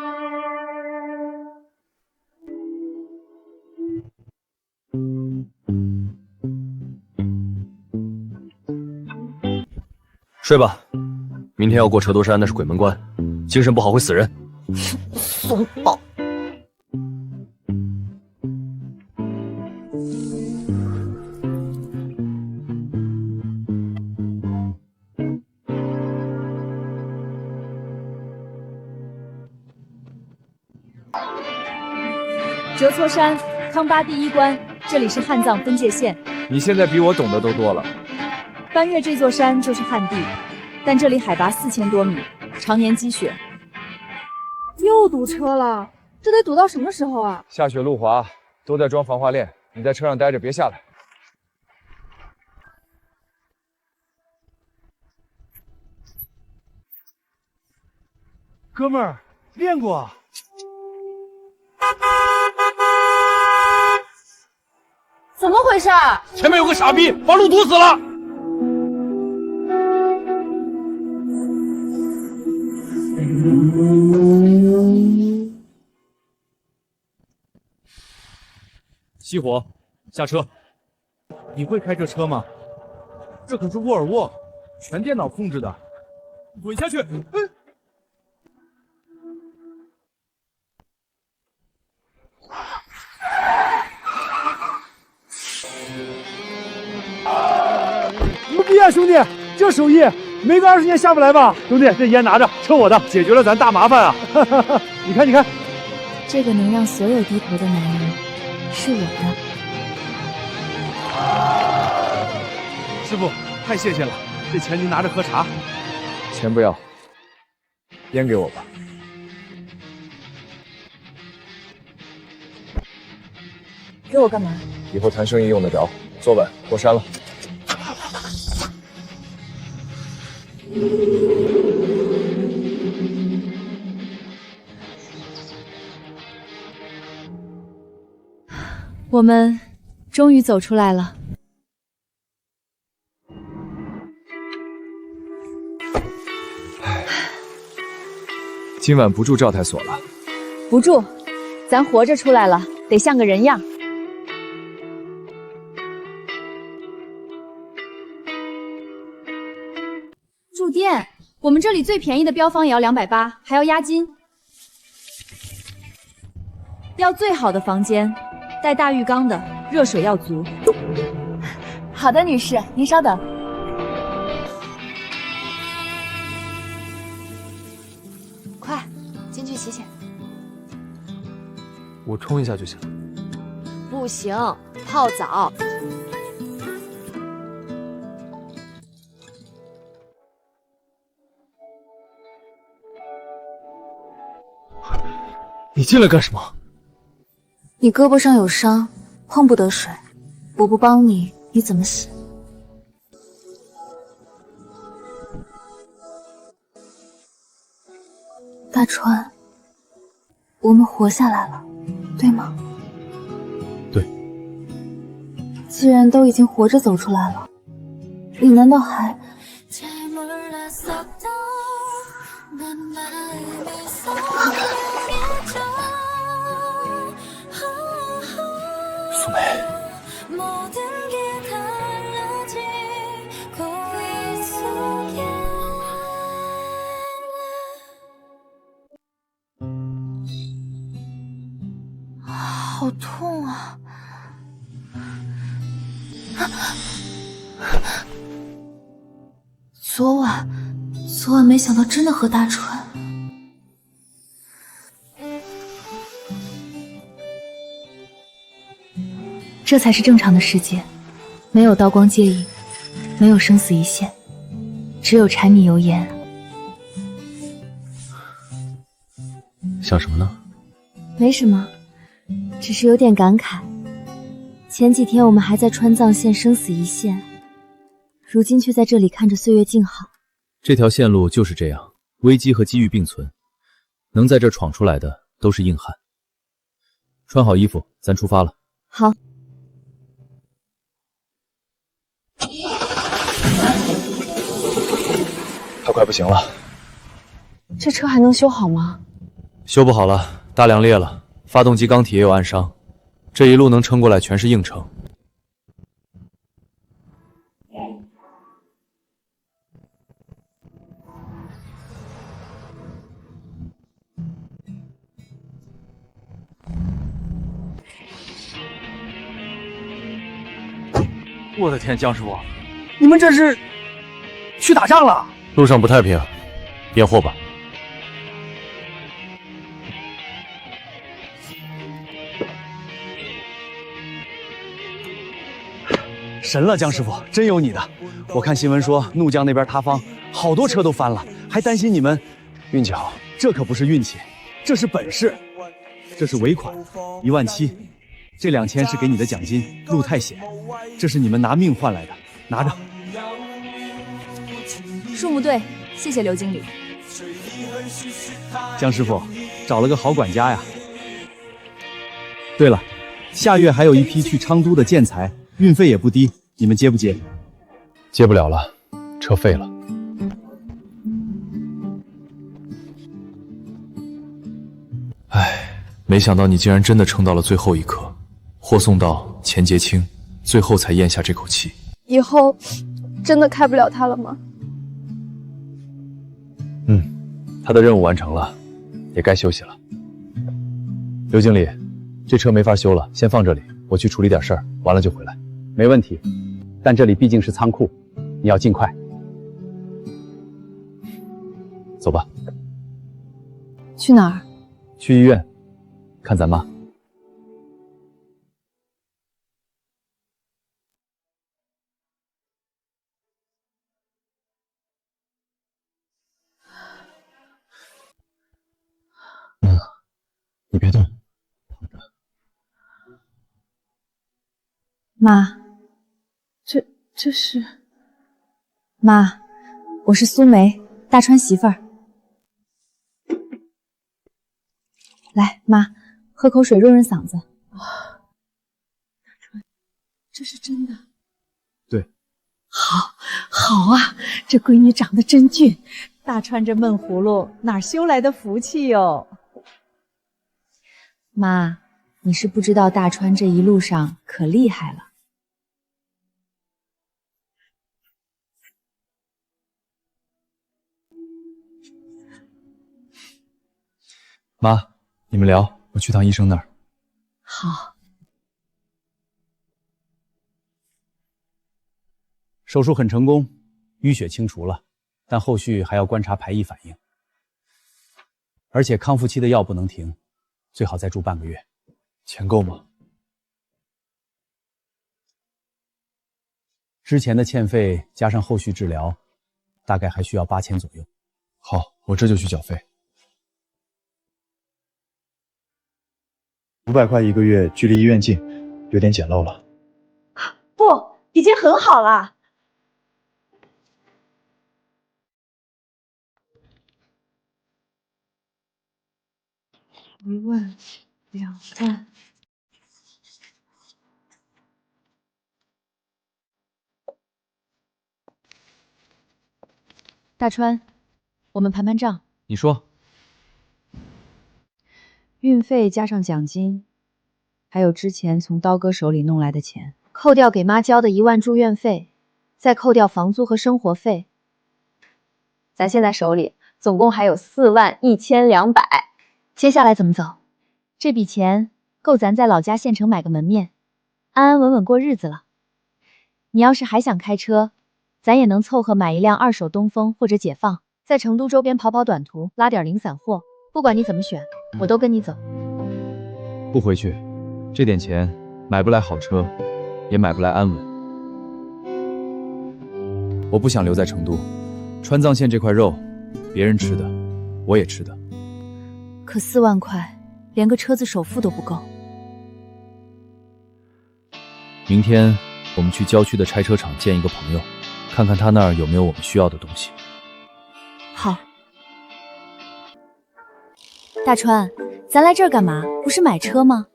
睡吧，明天要过车头山，那是鬼门关，精神不好会死人。
怂包。
折挫山，康巴第1关，这里是汉藏分界线。
你现在比我懂得都多了。
翻越这座山就是汉地，但这里海拔4000多米，常年积雪。
又堵车了，这得堵到什么时候啊？
下雪路滑，都在装防滑链，你在车上待着，别下来。
哥们儿，练过啊？
怎么回事？
前面有个傻逼，把路堵死了。
熄火，下车。你会开这车吗？这可是沃尔沃，全电脑控制的。滚下去！
牛逼啊，兄弟！这手艺没个20年下不来吧？兄弟，这烟拿着，车我的，解决了咱大麻烦啊！你看，你看，
这个能让所有低头的男人是我的。
师傅，太谢谢了，这钱您拿着喝茶。
钱不要，烟给我吧。
给我干嘛？
以后谈生意用得着。坐稳，过山了。
我们终于走出来了。
今晚不住赵太所了。
不住，咱活着出来了，得像个人样。住店，我们这里最便宜的标房也要280，还要押金。要最好的房间，带大浴缸的，热水要足。
好的，女士，您稍等。快，进去洗洗。
我冲一下就行。
不行，泡澡。
你进来干什么？
你胳膊上有伤，碰不得水，我不帮你，你怎么洗？大川，我们活下来了，对吗？
对。
既然都已经活着走出来了，你难道还……
苏梅，
好痛啊！昨晚没想到真的和大川。这才是正常的世界，没有刀光剑影，没有生死一线，只有柴米油盐。
想什么呢？
没什么，只是有点感慨。前几天我们还在川藏线生死一线，如今却在这里看着岁月静好。
这条线路就是这样，危机和机遇并存，能在这闯出来的都是硬汉。穿好衣服，咱出发了。
好。
他快不行了。
这车还能修好吗？
修不好了，大梁裂了，发动机缸体也有暗伤，这一路能撑过来全是硬撑。
我的天，江师傅，你们这是去打仗了？
路上不太平，验货吧。
神了，江师傅，真有你的！我看新闻说怒江那边塌方，好多车都翻了，还担心你们运气好。这可不是运气，这是本事。这是尾款，17000，这2000是给你的奖金。路太险，这是你们拿命换来的，拿着。
数目对，谢谢刘经理。
江师傅找了个好管家呀。对了，下月还有一批去昌都的建材，运费也不低，你们接不接？
接不了了，车废了。唉，没想到你竟然真的撑到了最后一刻，货送到，钱结清，最后才咽下这口气。
以后真的开不了它了吗？
他的任务完成了，也该休息了。刘经理，这车没法修了，先放这里，我去处理点事儿，完了就回来。
没问题，但这里毕竟是仓库，你要尽快。
走吧。
去哪儿？
去医院，看咱妈。
你别动。
妈，这是……妈，我是苏梅，大川媳妇儿。来，妈，喝口水润润嗓子。
大川，这是真的？
对。
好啊，这闺女长得真俊。大川这闷葫芦哪修来的福气哟？
妈，你是不知道大川这一路上可厉害了。
妈，你们聊，我去趟医生那儿。
好。
手术很成功，淤血清除了，但后续还要观察排异反应，而且康复期的药不能停，最好再住半个月。
钱够吗？
之前的欠费加上后续治疗，大概还需要8000左右。
好，我这就去缴费。
500块1个月，距离医院近，有点简陋了。
不，已经很好了。
1万2万。
大川，我们盘盘账。
你说。
运费加上奖金，还有之前从刀哥手里弄来的钱，扣掉给妈交的1万住院费，再扣掉房租和生活费，咱现在手里总共还有41200。接下来怎么走？这笔钱够咱在老家县城买个门面，安安稳稳过日子了。你要是还想开车，咱也能凑合买一辆2手东风或者解放，在成都周边跑跑短途，拉点零散货。不管你怎么选，我都跟你走。
不回去，这点钱买不来好车，也买不来安稳。我不想留在成都，川藏线这块肉，别人吃的，我也吃的。
可4万块，连个车子首付都不够。
明天我们去郊区的拆车厂见一个朋友，看看他那儿有没有我们需要的东西。
好。大川，咱来这儿干嘛？不是买车吗？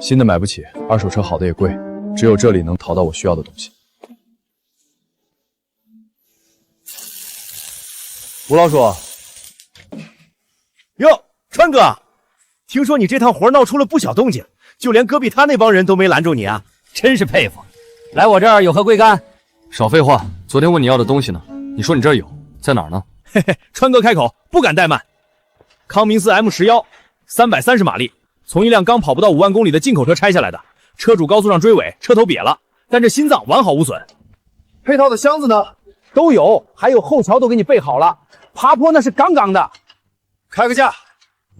新的买不起，2手车好的也贵，只有这里能淘到我需要的东西。
吴老鼠，哟，川哥，听说你这趟活闹出了不小动静，就连隔壁他那帮人都没拦住你啊，
真是佩服。来我这儿有何贵干？
少废话，昨天问你要的东西呢，你说你这儿有，在哪儿呢？
嘿嘿，川哥开口，不敢怠慢。康明斯 M11，330马力，从一辆刚跑不到5万公里的进口车拆下来的，车主高速上追尾，车头瘪了，但这心脏完好无损。
配套的箱子呢？都有，还有后桥都给你备好了，爬坡那是杠杠的。开个价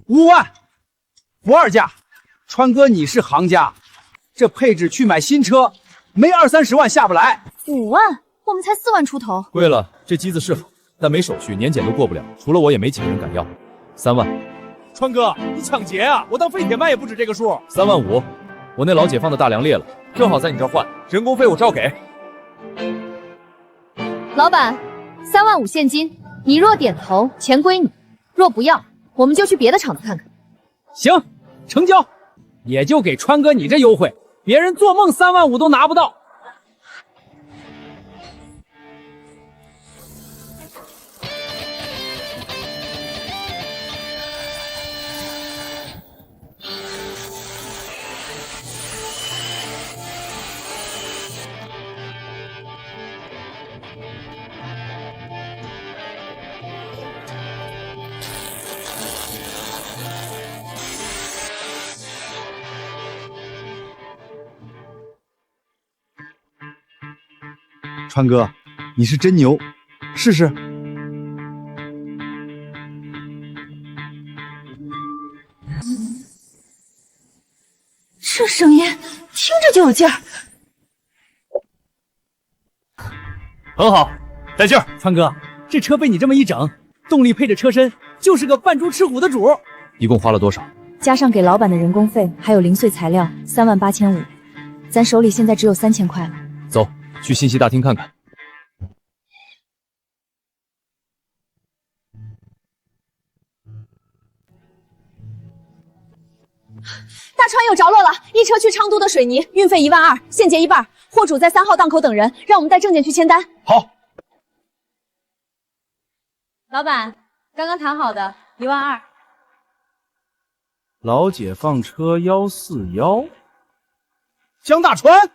，5万，不二价。川哥，你是行家，这配置去买新车没20-30万下不来。
5万，我们才4万出头。
贵了，这机子是好，但没手续，年检都过不了。除了我，也没几个人敢要。3万。
川哥，你抢劫啊！我当废铁卖也不止这个数。
3万5，我那老解放的大梁裂了，正好在你这儿换，人工费我照给。
老板，3万5现金，你若点头，钱归你；若不要，我们就去别的厂子看看。
行，成交。也就给川哥你这优惠，别人做梦3万5都拿不到。
川哥，你是真牛，试试。
这声音听着就有劲儿。
很好，带劲儿。
川哥，这车被你这么一整，动力配着车身，就是个扮猪吃虎的主。
一共花了多少？
加上给老板的人工费，还有零碎材料，3万8500。咱手里现在只有3000块了。
走，去信息大厅看看。
大川有着落了，一车去昌都的水泥，运费1万2，现结一半。货主在3号档口等人，让我们带证件去签单。
好。
老板，刚刚谈好的1万2。
老解放车141，江大川，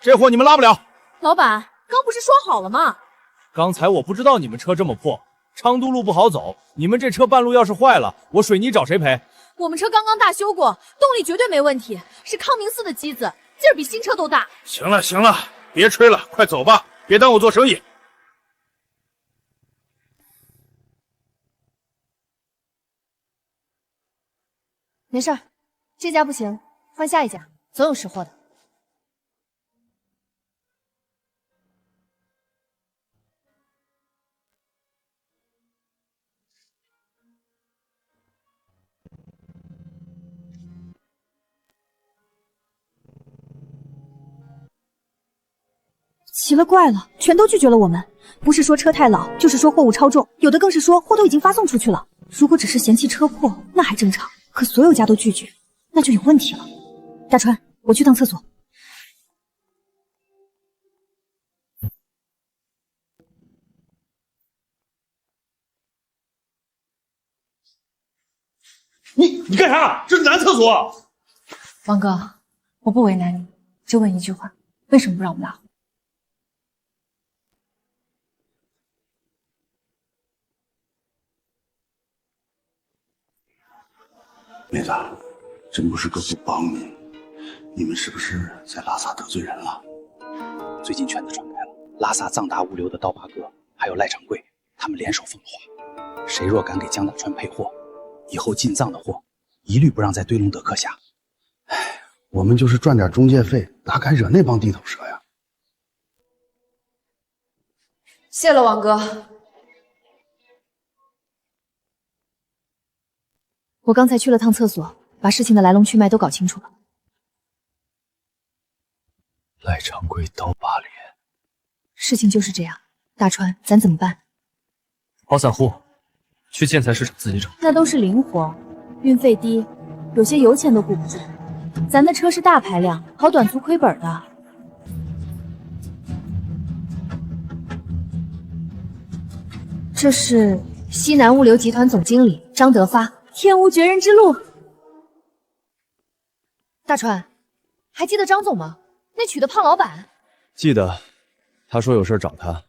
这货你们拉不了。
老板，刚不是说好了吗？
刚才我不知道你们车这么破，昌都路不好走，你们这车半路要是坏了，我水泥找谁赔？
我们车刚刚大修过，动力绝对没问题，是康明寺的机子，劲儿比新车都大。
行了行了，别吹了，快走吧，别耽误做生意。
没事儿，这家不行，换下一家，总有识货的。
奇了怪了，全都拒绝了我们。不是说车太老，就是说货物超重，有的更是说货都已经发送出去了。如果只是嫌弃车破，那还正常。可所有家都拒绝，那就有问题了。大川，我去趟厕所。
你干啥？这是男厕所。
王哥，我不为难你，就问一句话，为什么不让我们拉？
妹子，真不是哥不帮你，你们是不是在拉萨得罪人了？
最近圈子传开了，拉萨藏达物流的刀疤哥还有赖掌柜，他们联手放话，谁若敢给江大川配货，以后进藏的货一律不让在对龙德克下。
我们就是赚点中介费，哪敢惹那帮地头蛇呀？
谢了，王哥。
我刚才去了趟厕所，把事情的来龙去脉都搞清楚了。
赖掌柜刀疤脸，
事情就是这样，大川，咱怎么办？
跑散户，去建材市场自己找。
那都是零活，运费低，有些油钱都顾不住。咱的车是大排量，好短租亏本的。这是
西南物流集团总经理张德发。
天无绝人之路。
大川，还记得张总吗？那娶的胖老板。
记得，他说有事找他。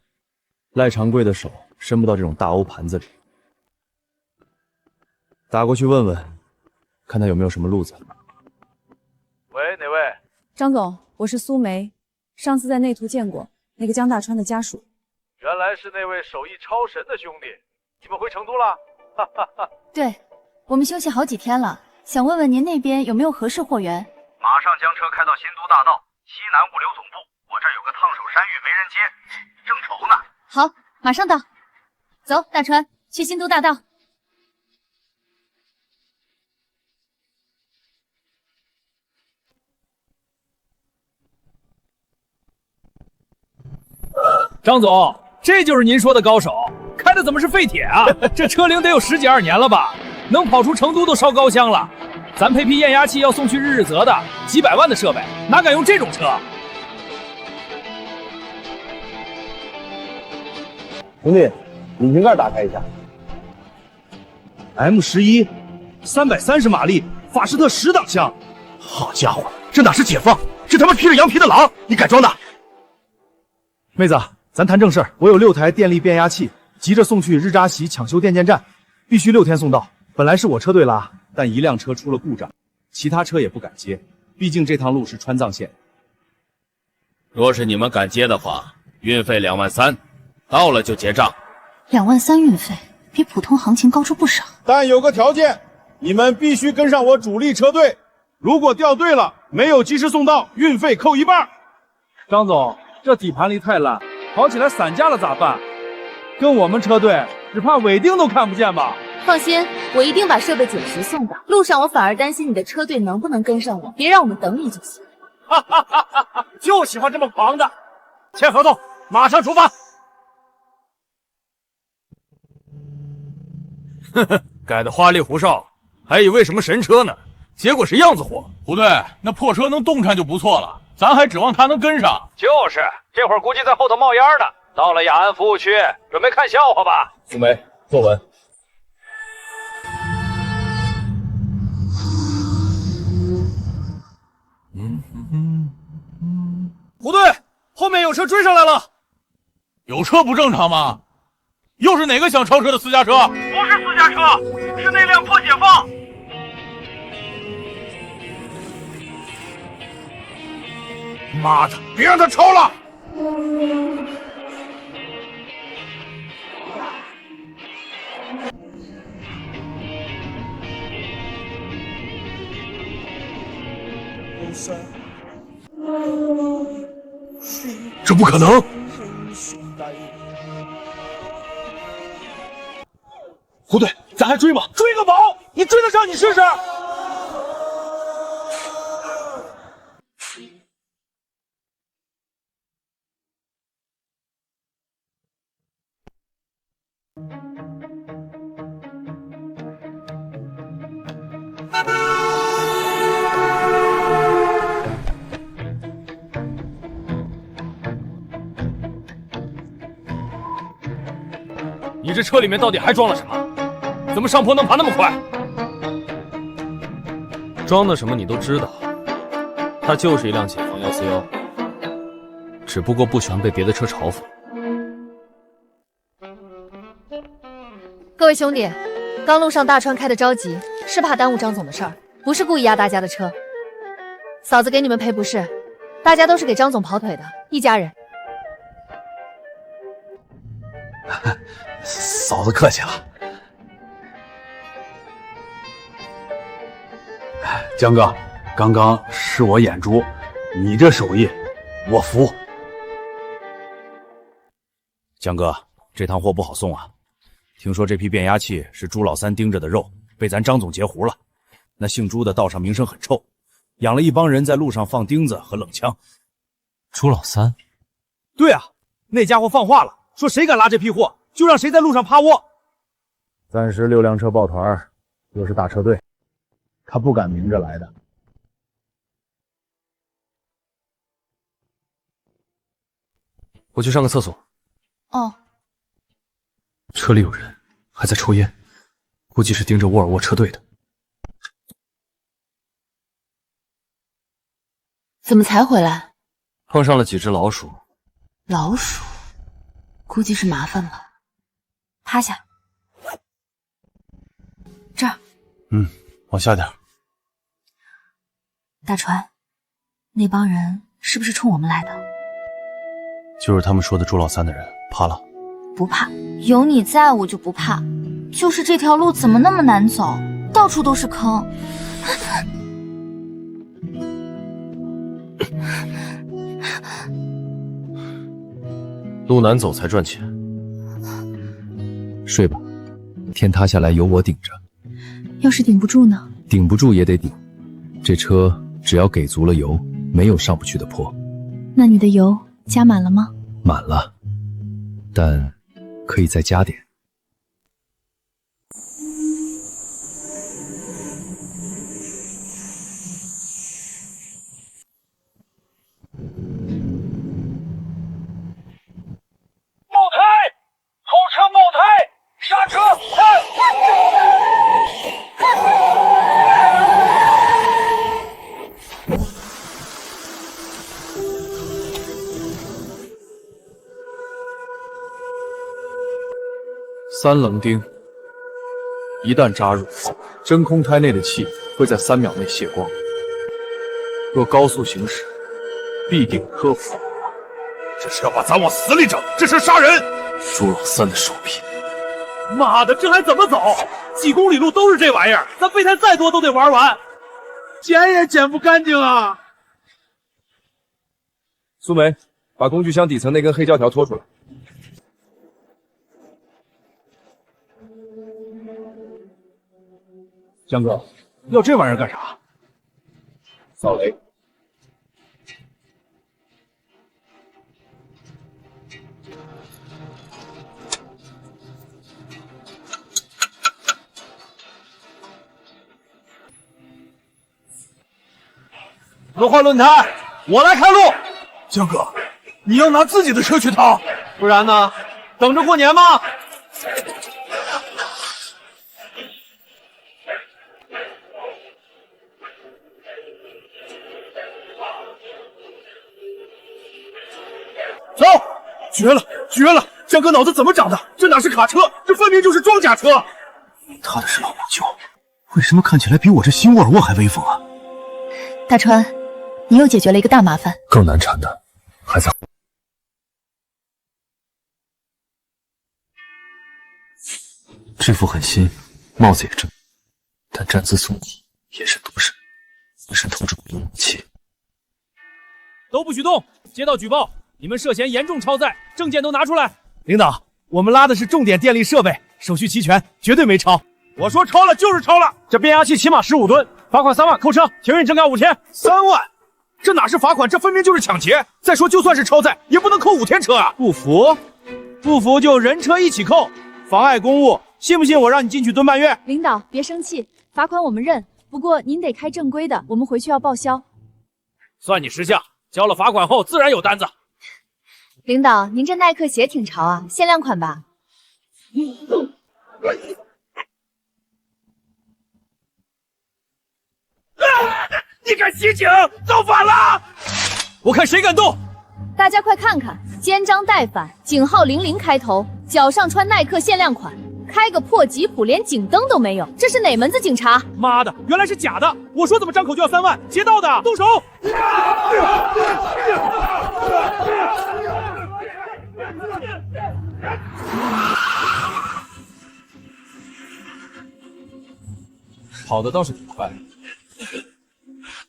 赖长贵的手伸不到这种大欧盘子里。打过去问问，看他有没有什么路子。
喂，哪位？
张总，我是苏梅，上次在内图见过那个江大川的家属。
原来是那位手艺超神的兄弟，你们回成都了？
对。我们休息好几天了，想问问您那边有没有合适货源？
马上将车开到新都大道西南物流总部，我这儿有个烫手山芋没人接，正愁呢。
好，马上到。走，大川，去新都大道。
张总，这就是您说的高手，开的怎么是废铁啊？这车龄得有10几2年了吧？能跑出成都都烧高香了。咱配批验压器要送去日日泽的，几百万的设备，哪敢用这种车？
兄弟，引擎盖打开一下。
M11 330马力，法士特10档箱。好家伙，这哪是解放，这他妈披着羊皮的狼！你改装的？妹子，咱谈正事儿。我有6台电力变压器，急着送去日扎西抢修电建站，必须6天送到。本来是我车队拉，但一辆车出了故障，其他车也不敢接，毕竟这趟路是川藏线。
若是你们敢接的话，运费2万3，到了就结账。
2万3运费，比普通行情高出不少。
但有个条件，你们必须跟上我主力车队，如果掉队了，没有及时送到，运费扣1半。
张总，这底盘离太烂，跑起来散架了咋办？跟我们车队，只怕尾钉都看不见吧？
放心，我一定把设备准时送到。路上我反而担心你的车队能不能跟上我，别让我们等你就行。
就喜欢这么狂的。签合同，马上出发。
呵呵，改的花里胡哨，还以为什么神车呢，结果是样子货。
不对，那破车能动弹就不错了，咱还指望它能跟上。
就是，这会儿估计在后头冒烟呢。到了雅安服务区，准备看笑话吧。
苏梅，坐稳。
胡队，后面有车追上来了。
有车不正常吗？又是哪个想超车的私家车？
不是私家车，是那辆破解放。
妈的，别让他超了！
这不可能！
胡队，咱还追吗？追个宝！你追得上你试试！
你这车里面到底还装了什么？怎么上坡能爬那么快？装的什么你都知道，它就是一辆解放141，只不过不喜欢被别的车嘲讽。
各位兄弟，刚路上大川开的着急，是怕耽误张总的事儿，不是故意压大家的车。嫂子给你们赔不是，大家都是给张总跑腿的，一家人。
嫂子客气了。江哥，刚刚是我眼拙，你这手艺我服。
江哥，这趟货不好送啊！听说这批变压器是朱老三盯着的肉，被咱张总截胡了。那姓朱的道上名声很臭，养了一帮人在路上放钉子和冷枪。
朱老三？
对啊，那家伙放话了，说谁敢拉这批货，就让谁在路上趴窝。
暂时6辆车抱团，又是大车队，他不敢明着来的。
我去上个厕所。
哦。
车里有人，还在抽烟，估计是盯着沃尔沃车队的。
怎么才回来？
碰上了几只老鼠。
老鼠，估计是麻烦了。趴下。这儿。
往下点。
大川，那帮人是不是冲我们来的？
就是他们说的朱老三的人，怕了？
不怕，有你在我就不怕。就是这条路怎么那么难走，到处都是坑。
路难走才赚钱。
睡吧，天塌下来有我顶着。
要是顶不住呢？
顶不住也得顶。这车只要给足了油，没有上不去的坡。
那你的油加满了吗？
满了，但可以再加点。
冒胎！后车冒胎！刹车！3
棱钉，一旦扎入，真空胎内的气会在3秒内泄光。若高速行驶，必定磕服。
这是要把咱往死里整，这是杀人！
朱老三的手臂，
妈的，这还怎么走？几公里路都是这玩意儿，咱备胎再多都得玩完，捡也捡不干净啊！
苏梅，把工具箱底层那根黑胶条拖出来。
江哥，要这玩意儿干啥？
扫雷。
轮换轮胎，我来开路。江哥，你要拿自己的车去趟，不然呢？等着过年吗？走，绝了，绝了！江哥脑子怎么长的？这哪是卡车，这分明就是装甲车。
他的是老舅，为什么看起来比我这新沃尔沃还威风啊？
大川，你又解决了一个大麻烦。
更难缠的还在。制服很新，帽子也正，但站姿松弛，眼神独审，浑身透着股勇气。
都不许动！接到举报，你们涉嫌严重超载，证件都拿出来。领导，我们拉的是重点电力设备，手续齐全，绝对没超。
我说超了就是超了，
这变压器起码15吨，罚款3万，扣车，停运征调5天。
3万？这哪是罚款，这分明就是抢劫！再说，就算是超载，也不能扣5天车啊！
不服？不服就人车一起扣，妨碍公务。信不信我让你进去蹲半月？
领导别生气，罚款我们认，不过您得开正规的，我们回去要报销。
算你识相，交了罚款后自然有单子。
领导，您这耐克鞋挺潮啊，限量款吧？
你敢袭警，造反了！
我看谁敢动！
大家快看看，肩章带反，井号00开头，脚上穿耐克限量款，开个破吉普，连警灯都没有，这是哪门子警察？
妈的，原来是假的！我说怎么张口就要3万，劫道的，动手！
跑的倒是挺快。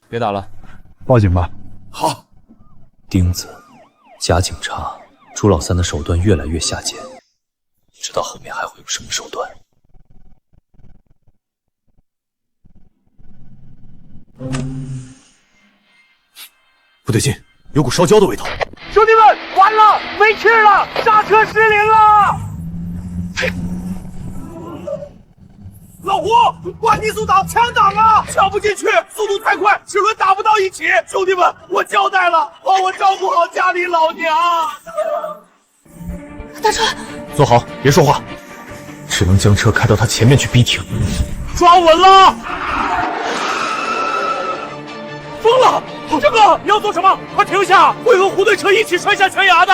别打了，
报警吧。
好。
钉子，假警察，朱老三的手段越来越下贱，不知道后面还会有什么手段。
不对劲，有股烧焦的味道。
兄弟们，完了，没气了，刹车失灵了！
老胡，关低速挡，抢挡啊！抢不进去，速度太快，齿轮打不到一起。兄弟们，我交代了，帮我照顾好家里老娘。
大川，
坐好，别说话，只能将车开到他前面去逼停。
抓稳了！疯了！这个你要做什么？快停下！会和护队车一起摔下悬崖的。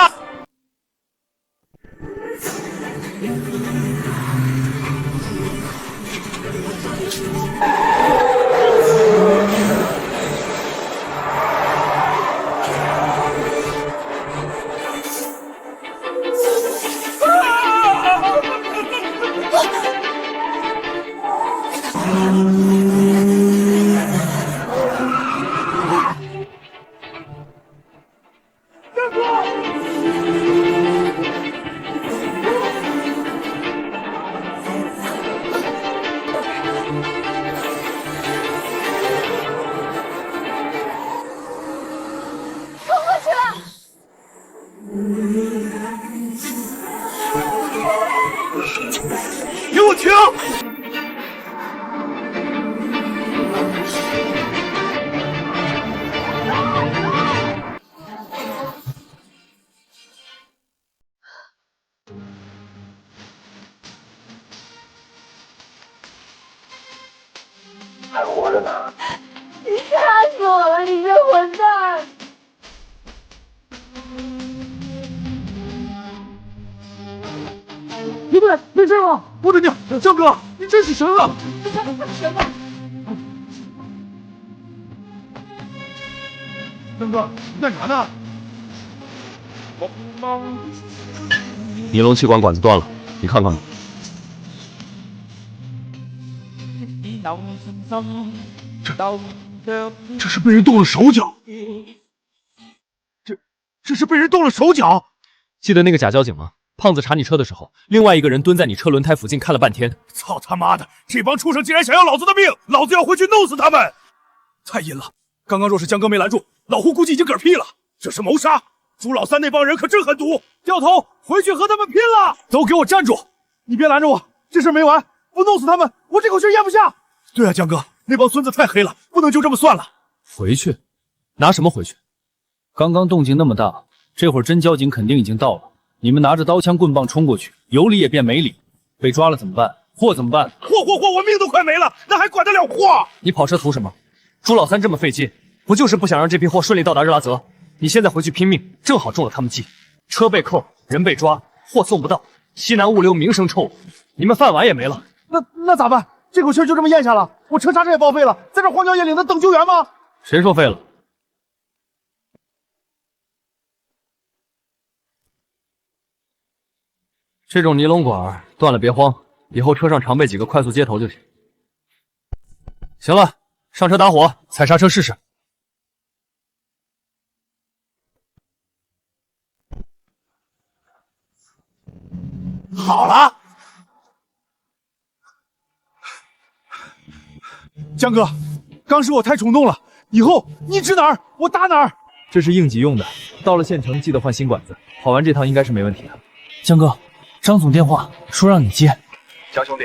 还活着呢。
你吓死我了，你这混蛋！
你们没事吧？我的娘，江哥，你真是神啊！
什么？
江哥，你干啥呢？
尼龙气管管子断了，你看看吧。
这是被人动了手脚，这是被人动了手脚。
记得那个假交警吗？胖子查你车的时候，另外一个人蹲在你车轮胎附近看了半天。
操他妈的！这帮畜生竟然想要老子的命，老子要回去弄死他们！太阴了！刚刚若是江哥没拦住，老胡估计已经嗝屁了。这是谋杀！朱老三那帮人可真狠毒，掉头回去和他们拼了！
都给我站住！你别拦着我，这事没完，不弄死他们，我这口气咽不下。
对啊，江哥，那帮孙子太黑了，不能就这么算了。
回去？拿什么回去？
刚刚动静那么大，这会儿真交警肯定已经到了。你们拿着刀枪棍棒冲过去，有理也变没理，被抓了怎么办？货怎么办？
货，我命都快没了，那还管得了货？
你跑车图什么？朱老三这么费劲，不就是不想让这批货顺利到达热拉泽？你现在回去拼命，正好中了他们计。车被扣，人被抓，货送不到，西南物流名声臭，你们饭碗也没了。
那咋办？这口气就这么咽下了，我车刹车也报废了，在这荒郊野岭的等救援吗？
谁说废了？这种尼龙管断了别慌，以后车上常备几个快速接头就行。行了，上车打火，踩刹车试试。
好了，
江哥，刚是我太冲动了，以后你指哪儿我打哪儿。这是应急用的，到了县城记得换新管子，跑完这趟应该是没问题的。
江哥，张总电话说让你接。
江兄弟，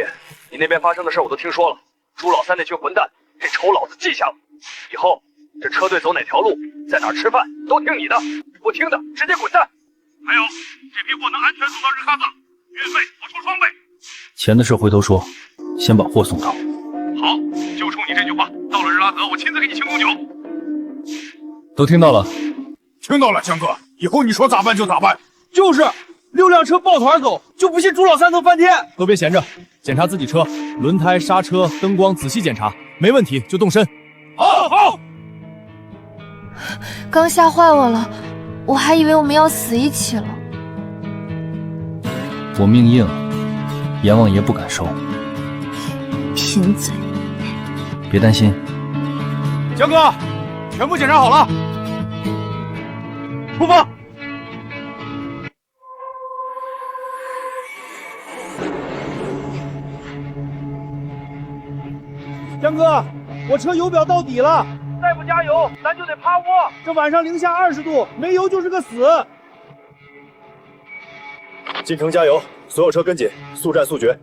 你那边发生的事我都听说了，朱老三那群混蛋，这仇老子记下了。以后这车队走哪条路，在哪儿吃饭，都听你的，不听的直接滚蛋。
还有，这批货能安全送到日喀则，运费我出双倍。
钱的事回头说，先把货送到。
好，就冲你这句话，到了日拉泽，我亲自给你庆功酒。
都听到了，
听到了，江哥，以后你说咋办就咋办。
就是6辆车抱团走，就不信朱老三能翻天。
都别闲着，检查自己车，轮胎、刹车、灯光仔细检查，没问题就动身。
好。
刚吓坏我了，我还以为我们要死一起了。
我命硬，阎王爷不敢收。
贫嘴。
别担心，
江哥，全部检查好了，出发。
江哥，我车油表到底了，
再不加油，咱就得趴窝。
这晚上零下20度，没油就是个死。
进城加油，所有车跟紧，速战速决。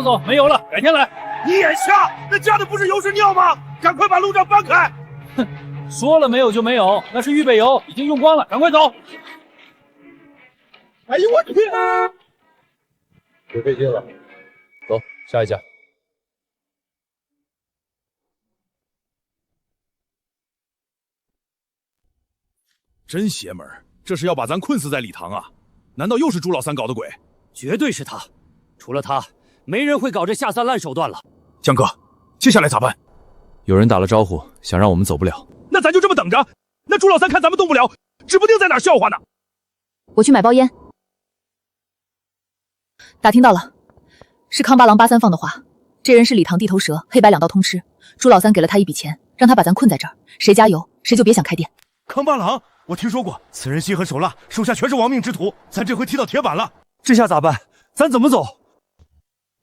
走，没油了，改天来。
你眼瞎？那加的不是油是尿吗？赶快把路障搬开！
哼，说了没有就没有，那是预备油，已经用光了，赶快走。
哎呦我天！
别费劲了，走，下一家。
真邪门，这是要把咱困死在礼堂啊？难道又是朱老三搞的鬼？
绝对是他，除了他，没人会搞这下三滥手段了。
江哥，接下来咋办？
有人打了招呼，想让我们走不了。
那咱就这么等着。那朱老三看咱们动不了，指不定在哪儿笑话呢。
我去买包烟。打听到了，是康八郎83放的话，这人是礼堂地头蛇，黑白两道通吃。朱老三给了他一笔钱，让他把咱困在这儿，谁加油谁就别想开店。
康八郎，我听说过，此人心狠手辣，手下全是亡命之徒，咱这回踢到铁板了。
这下咋办？咱怎么走？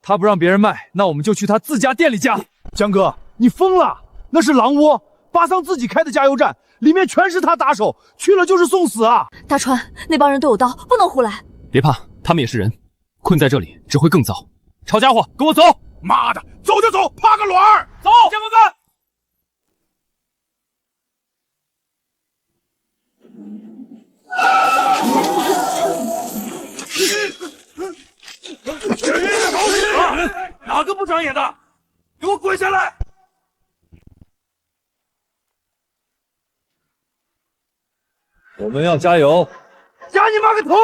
他不让别人卖，那我们就去他自家店里加。江哥，你疯了？那是狼窝，巴桑自己开的加油站，里面全是他打手，去了就是送死啊！
大川，那帮人都有刀，不能胡来。
别怕，他们也是人，困在这里只会更糟。抄家伙，跟我走！
妈的，走就走，怕个卵儿！走，
先锋干！
哪个不长眼的，给我滚下来！
我们要加油！
加你妈个头！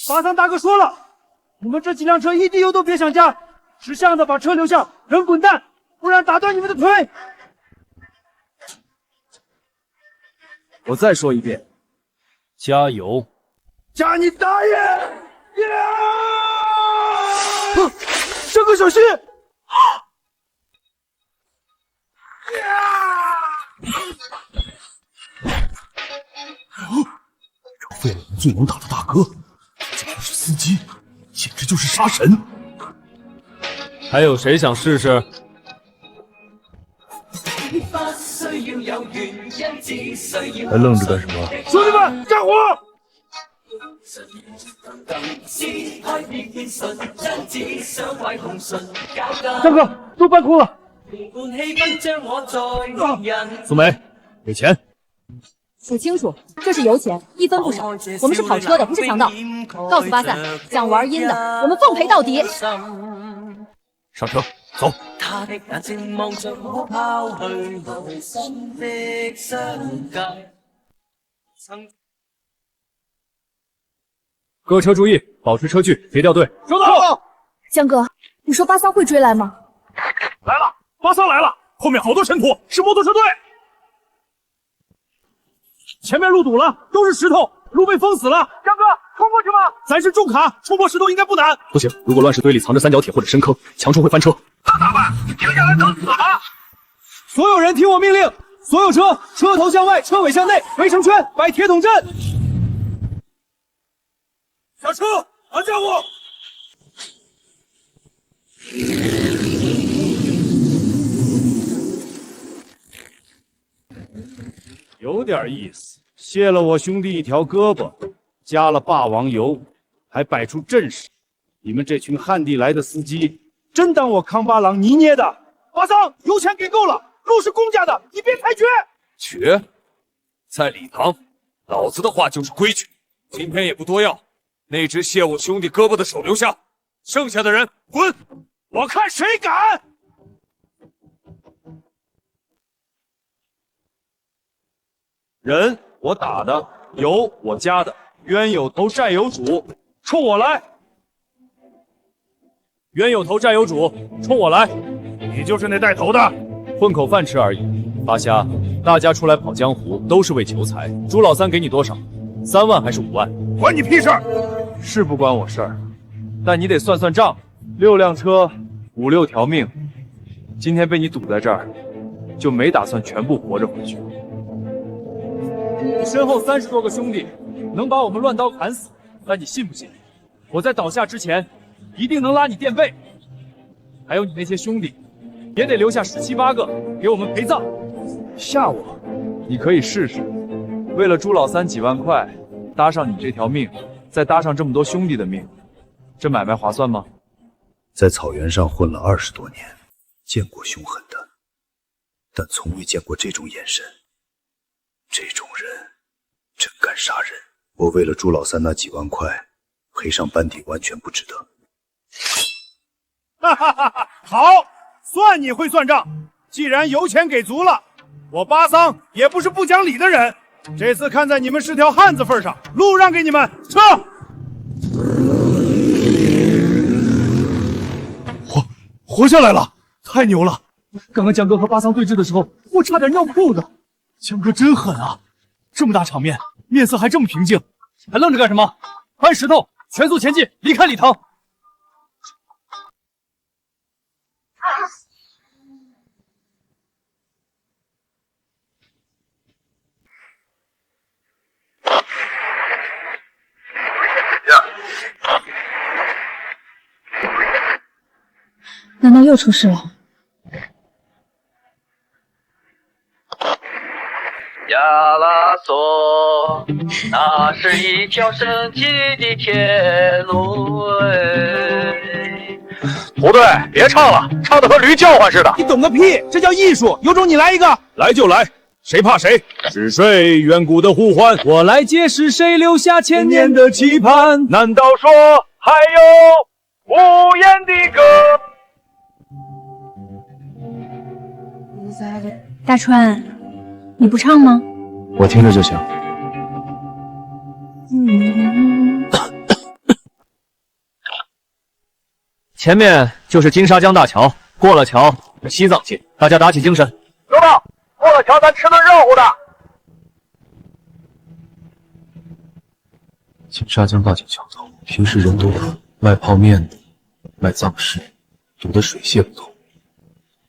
巴桑大哥说了，你们这几辆车一滴油都别想加，识相的把车留下，人滚蛋，不然打断你们的腿！
我再说一遍，
加油！
加你大爷！这个小心！
找废了我们最能打的大哥，这要是司机，简直就是杀神。
还有谁想试试？
还愣着干什么？
兄弟们，干活！大哥，都搬空了。
苏梅，给钱。
数清楚，这是油钱，1分不少。我们是跑车的，不是强盗。告诉巴萨，想玩阴的，我们奉陪到底。
上车，走。各车注意，保持车距，别掉队。
收到。
江哥，你说巴桑会追来吗？
来了，巴桑来了，后面好多尘土，是摩托车队。
前面路堵了，都是石头，路被封死了。江哥，冲过去吧。咱是重卡，冲破石头应该不难。
不行，如果乱石堆里藏着三角铁或者深坑，强冲会翻车。
那咋办？停下来等死吗？
所有人听我命令，所有车车头向外，车尾向内，围成圈，摆铁桶阵。
下车，安家伙！
有点意思，卸了我兄弟一条胳膊，加了霸王油，还摆出阵势。你们这群旱地来的司机，真当我康巴郎泥捏的？巴桑，油钱给够了，路是公家的，你别太绝。
绝，在礼堂，老子的话就是规矩。今天也不多要，那只卸我兄弟胳膊的手留下，剩下的人滚！
我看谁敢！人我打的，油我加的，冤有头债有主，冲我来！
冤有头债有主，冲我来！
你就是那带头的，
混口饭吃而已。八虾，大家出来跑江湖都是为求财。朱老三给你多少？3万还是5万？
关你屁事！
是不关我事儿，但你得算算账。6辆车，5、6条命，今天被你堵在这儿，就没打算全部活着回去。
你身后30多个兄弟，能把我们乱刀砍死，但你信不信？我在倒下之前，一定能拉你垫背。还有你那些兄弟，也得留下17、8个给我们陪葬。
吓我？你可以试试。为了朱老三几万块，搭上你这条命，再搭上这么多兄弟的命，这买卖划算吗？
在草原上混了20多年，见过凶狠的，但从未见过这种眼神。这种人真敢杀人！我为了朱老三那几万块，赔上班底完全不值得。
哈哈哈哈！好，算你会算账。既然油钱给足了，我巴桑也不是不讲理的人。这次看在你们是条汉子份上，路让给你们，撤！
活下来了，太牛了！
刚刚江哥和巴桑对峙的时候，我差点尿裤子。江哥真狠啊！这么大场面，面色还这么平静，还愣着干什么？搬石头，全速前进，离开礼堂。
难道又出事了？
亚拉索，那是一条神奇的铁路。
不对，别唱了，唱的和驴叫唤似的。
你懂个屁！这叫艺术，有种你来一个。
来就来，
谁怕谁？是谁远古的呼唤？
我来接，是谁留下千年的期盼？
难道说还有无言的歌？
大川，你不唱吗？
我听着就行。前面就是金沙江大桥，过了桥是西藏界，大家打起精神。
知道，过了桥咱吃顿热乎的。
金沙江大桥桥头，平时人多，卖泡面的，卖藏尸，堵得水泄不通。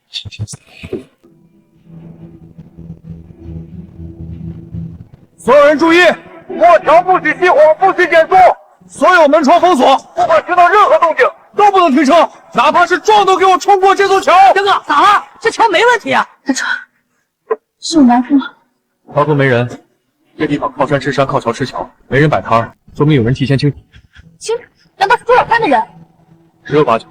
今天
所有人注意，
过桥不许熄火，不许减速，
所有门窗封锁，
不管听到任何动静
都不能停车，哪怕是撞都给我冲过这座桥！
江哥，咋了？这桥没问题啊！
大川，是我埋伏吗？
桥头没人，这地方靠山吃山，靠桥吃桥，没人摆摊儿，说明有人提前清楚。
清楚？难道是捉小三的人？
十有八九。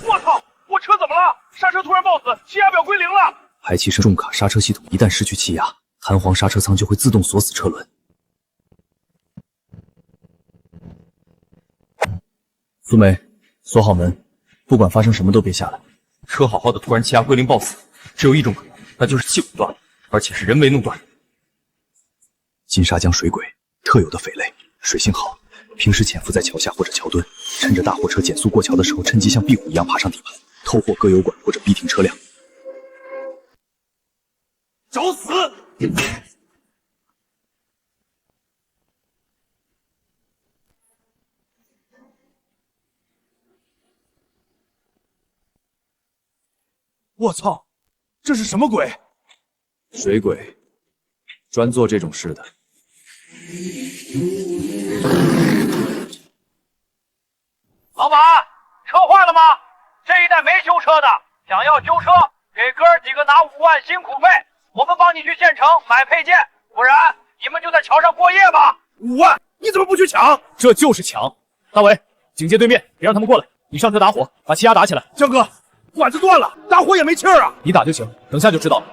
我操！我车怎么了？刹车突然抱死，气压表归零了。
排气声重卡刹车系统一旦失去气压，弹簧刹车舱就会自动锁死车轮。苏梅，锁好门，不管发生什么都别下来。车好好的，突然气压归零抱死，只有一种可能，那就是气管断了，而且是人为弄断。金沙江水鬼特有的匪类，水性好，平时潜伏在桥下或者桥墩，趁着大货车减速过桥的时候，趁机像壁虎一样爬上底盘，偷货割油管或者逼停车辆。
找死！
我操，这是什么鬼？
水鬼，专做这种事的。
老板，车坏了吗？这一带没修车的，想要修车，给哥儿几个拿5万辛苦费，我们帮你去县城买配件，不然你们就在桥上过夜吧。
5万，你怎么不去抢？
这就是抢！大伟，警戒对面，别让他们过来。你上车打火，把气压打起来。
江哥，管子断了，打火也没气儿啊！
你打就行，等下就知道了。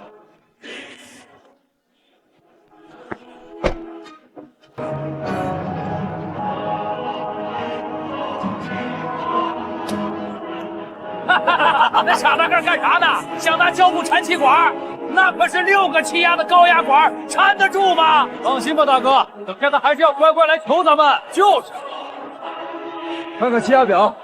那傻大个干啥呢？想拿胶布缠气管？那可是6个气压的高压管，缠得住吗？
放心吧，大哥，等下他还是要乖乖来求咱们。
就是。
看看气压表。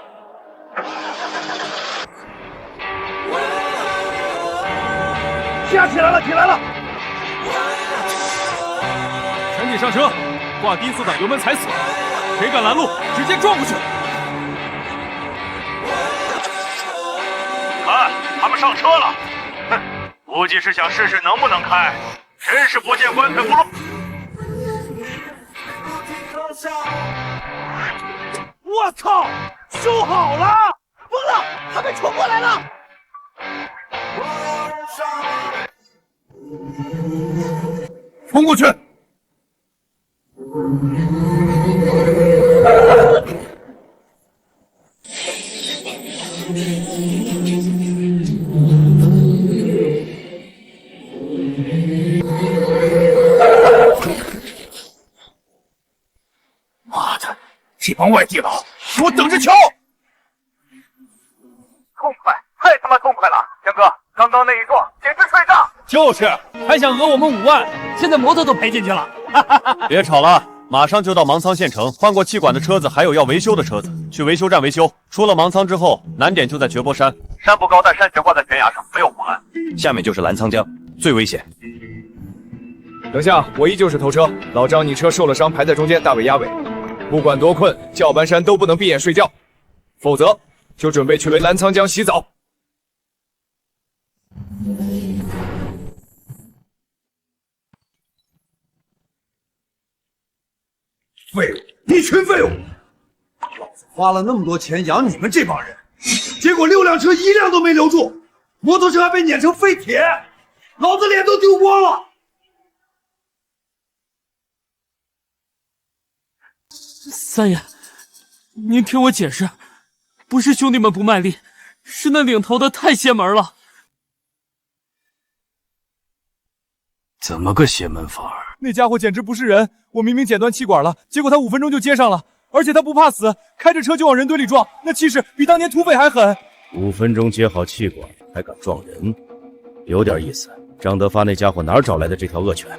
气压起来了，起来了！全体上车，挂低速档，油门踩死，谁敢拦路，直接撞过去！
看，他们上车了，哼，估计是想试试能不能开，真是不见棺材不落。
我操，修好了！疯了，他们冲过来了！冲过去！妈的，这帮外地佬，给我等着瞧！
痛快，太他妈痛快了！江哥，刚刚那一撞简直吹炸！
就是，还想讹我们5万，现在摩托都赔进去了。
别吵了，马上就到芒仓县城，换过气管的车子还有要维修的车子，去维修站维修。出了芒仓之后，难点就在绝波山，
山不高，但山悬挂在悬崖上，没有护栏。
下面就是澜沧江，最危险。
等下，我依旧是头车，老张，你车受了伤，排在中间，大尾压尾。不管多困，叫搬山都不能闭眼睡觉，否则就准备去澜沧江洗澡。废物，一群废物！老子花了那么多钱养你们这帮人，结果6辆车1辆都没留住，
摩托车还被碾成废铁，老子脸都丢光了。
三爷，您听我解释，不是兄弟们不卖力，是那领头的太邪门了。
怎么个邪门法？
那家伙简直不是人！我明明剪断气管了，结果他5分钟就接上了，而且他不怕死，开着车就往人堆里撞，那气势比当年土匪还狠。
5分钟接好气管，还敢撞人，有点意思。张德发那家伙哪儿找来的这条恶犬？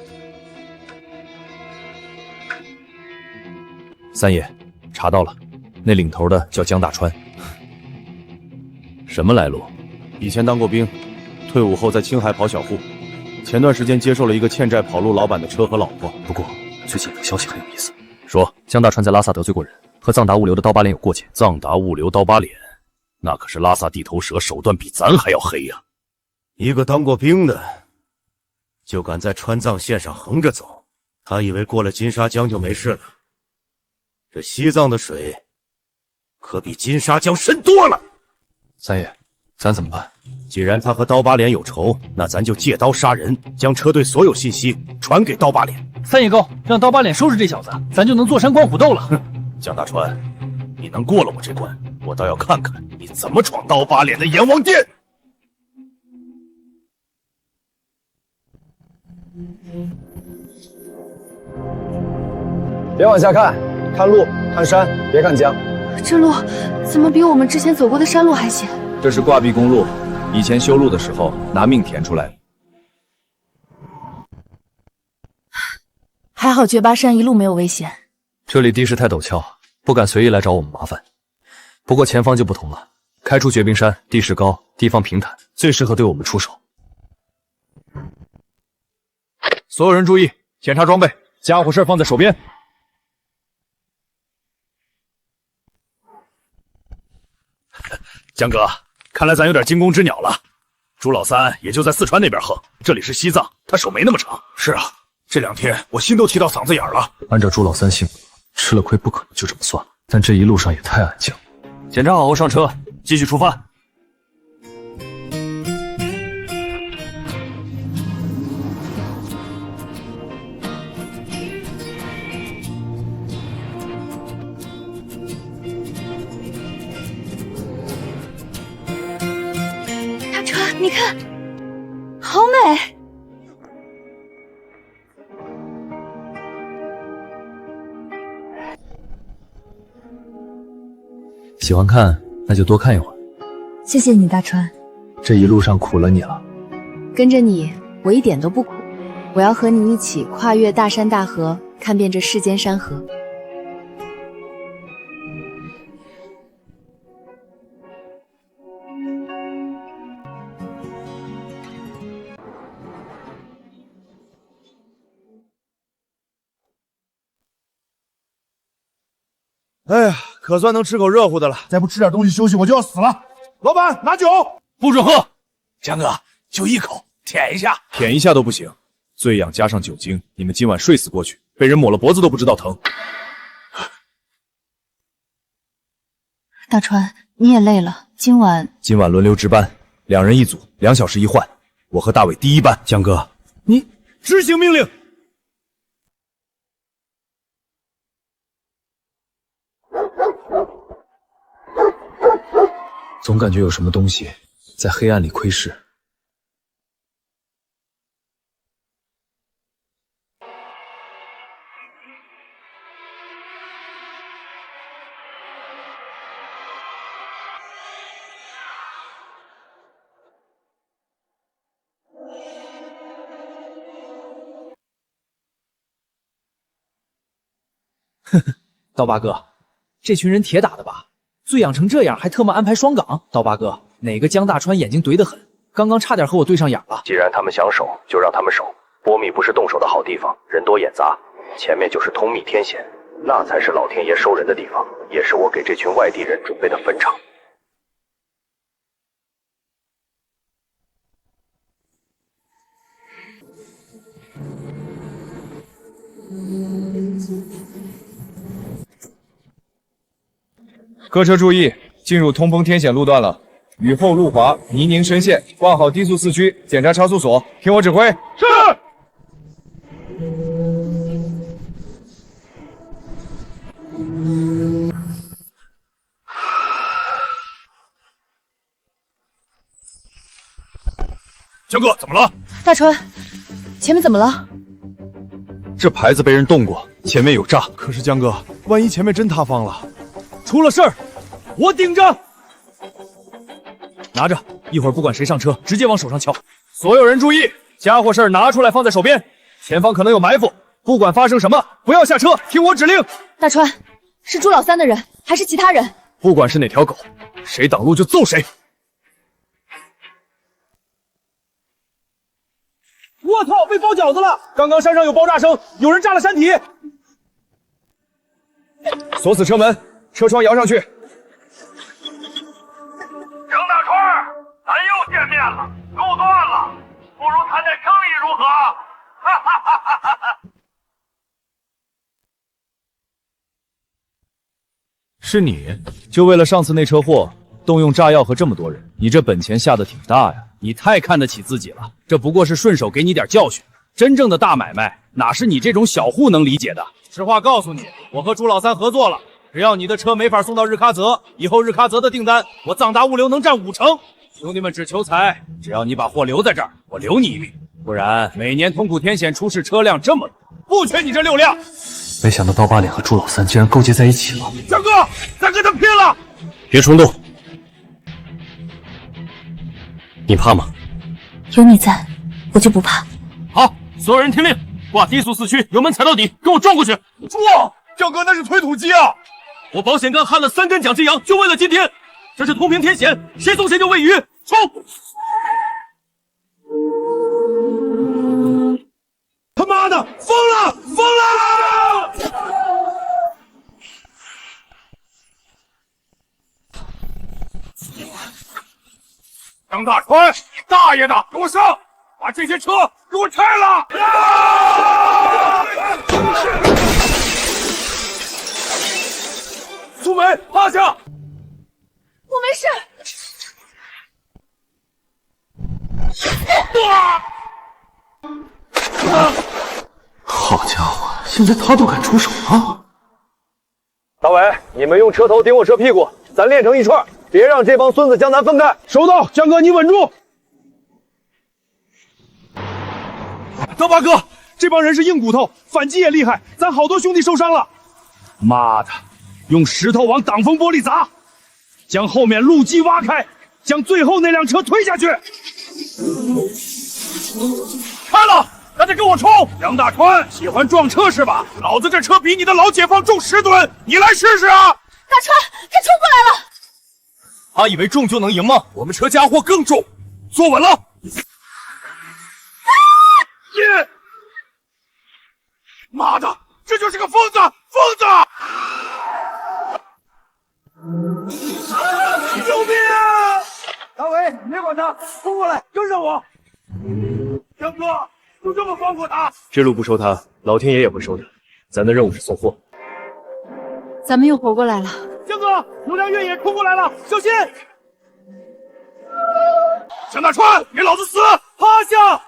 三爷，查到了，那领头的叫江大川。
什么来路？
以前当过兵，退伍后在青海跑小户，前段时间接受了一个欠债跑路老板的车和老婆。
不过最近有个消息很有意思，
说
江大川在拉萨得罪过人，和藏达物流的刀疤脸有过节。
藏达物流刀疤脸，那可是拉萨地头蛇，手段比咱还要黑呀！一个当过兵的，就敢在川藏线上横着走，他以为过了金沙江就没事了。这西藏的水可比金沙江深多了。
三爷，咱怎么办？
既然他和刀疤脸有仇，那咱就借刀杀人，将车队所有信息传给刀疤脸。
三爷高，让刀疤脸收拾这小子，咱就能坐山观虎斗了。
江大川，你能过了我这关，我倒要看看你怎么闯刀疤脸的阎王殿。
别往下看，看路，看山，别看江。
这路怎么比我们之前走过的山路还险？
这是挂壁公路，以前修路的时候拿命填出来的。
还好绝巴山一路没有危险。
这里地势太陡峭，不敢随意来找我们麻烦。不过前方就不同了，开出绝冰山，地势高，地方平坦，最适合对我们出手。
所有人注意，检查装备，家伙事放在手边。
江哥，看来咱有点惊弓之鸟了。朱老三也就在四川那边横，这里是西藏，他手没那么长。是啊，这2天我心都提到嗓子眼了。
按照朱老三性格，吃了亏不可能就这么算了，但这一路上也太安静了。检查好后上车，继续出发。
你看，好美！
喜欢看，那就多看一会儿。
谢谢你，大川。
这一路上苦了你了。
跟着你，我一点都不苦。我要和你一起跨越大山大河，看遍这世间山河。
哎呀，可算能吃口热乎的了，再不吃点东西休息，我就要死了。老板，拿酒，
不准喝。
江哥，就一口，舔一下。
舔一下都不行，醉氧加上酒精，你们今晚睡死过去，被人抹了脖子都不知道疼。
大川，你也累了，今晚
轮流值班，2人一组，2小时一换。我和大伟第一班。
江哥，
你执行命令。
总感觉有什么东西在黑暗里窥视。
呵呵，刀疤哥，这群人铁打的吧？醉养成这样，还特么安排双岗。刀疤哥，哪个江大川眼睛怼得很，刚刚差点和我对上眼了。
既然他们想守，就让他们守。波密不是动手的好地方，人多眼杂，前面就是通密天险，那才是老天爷收人的地方，也是我给这群外地人准备的坟场。
各车注意，进入通风天险路段了。雨后路滑，泥泞深陷，挂好低速4区，检查差速锁，听我指挥。
是。
江哥，怎么了？
大川，前面怎么了？
这牌子被人动过，前面有诈。可是江哥，万一前面真塌方了，出了事儿，我顶着。拿着，一会儿不管谁上车，直接往手上敲。所有人注意，家伙事儿拿出来放在手边，前方可能有埋伏，不管发生什么，不要下车，听我指令。
大川，是朱老三的人，还是其他人？
不管是哪条狗，谁挡路就揍谁。我操！被包饺子了！刚刚山上有爆炸声，有人炸了山体。锁死车门，车窗摇上去。
杨大川，咱又见面了，路断了，不如谈点生意如何？哈哈哈哈哈哈！
是你，就为了上次那车祸，动用炸药和这么多人，你这本钱下得挺大呀！你太看得起自己了，这不过是顺手给你点教训。真正的大买卖，哪是你这种小户能理解的？
实话告诉你，我和朱老三合作了，只要你的车没法送到日喀则，以后日喀则的订单，我藏达物流能占50%。兄弟们只求财，只要你把货留在这儿，我留你一命。不然每年通古天险出事车辆这么多，不缺你这6辆。
没想到刀疤脸和朱老三竟然勾结在一起了。
江哥，咱跟他拼了！
别冲动。你怕吗？
有你在，我就不怕。
好，所有人听令，挂低速4区，油门踩到底，给我撞过去！
撞！江哥那是推土机啊！
我保险杠焊了3根奖金羊，就为了今天。这是通平天险，谁送谁就喂鱼。冲！
他妈的，疯了！疯了！张大川，你大爷的，给我上！把这些车给我拆了！苏梅，趴下！
我没事。
好家伙，现在他都敢出手了！
大伟，你们用车头顶我车屁股，咱练成一串，别让这帮孙子将咱分开。
收到，江哥你稳住。刀疤哥，这帮人是硬骨头，反击也厉害，咱好多兄弟受伤了。妈的，用石头往挡风玻璃砸，将后面路基挖开，将最后那辆车推下去。
开了！大家跟我冲！杨大川喜欢撞车是吧？老子这车比你的老解放重10吨，你来试试啊！
大川，他冲过来了！
他以为重就能赢吗？
我们车家伙更重，坐稳了！耶！妈的，这就是个疯子！疯子！救命啊！
大伟，别管他，冲过来，跟上我！
江哥，就这么放过他？
这路不收他，老天爷也会收他。咱的任务是送货。
咱们又活过来了。
江哥，有辆越野冲过来了，小心！江大川，给老子死！趴下！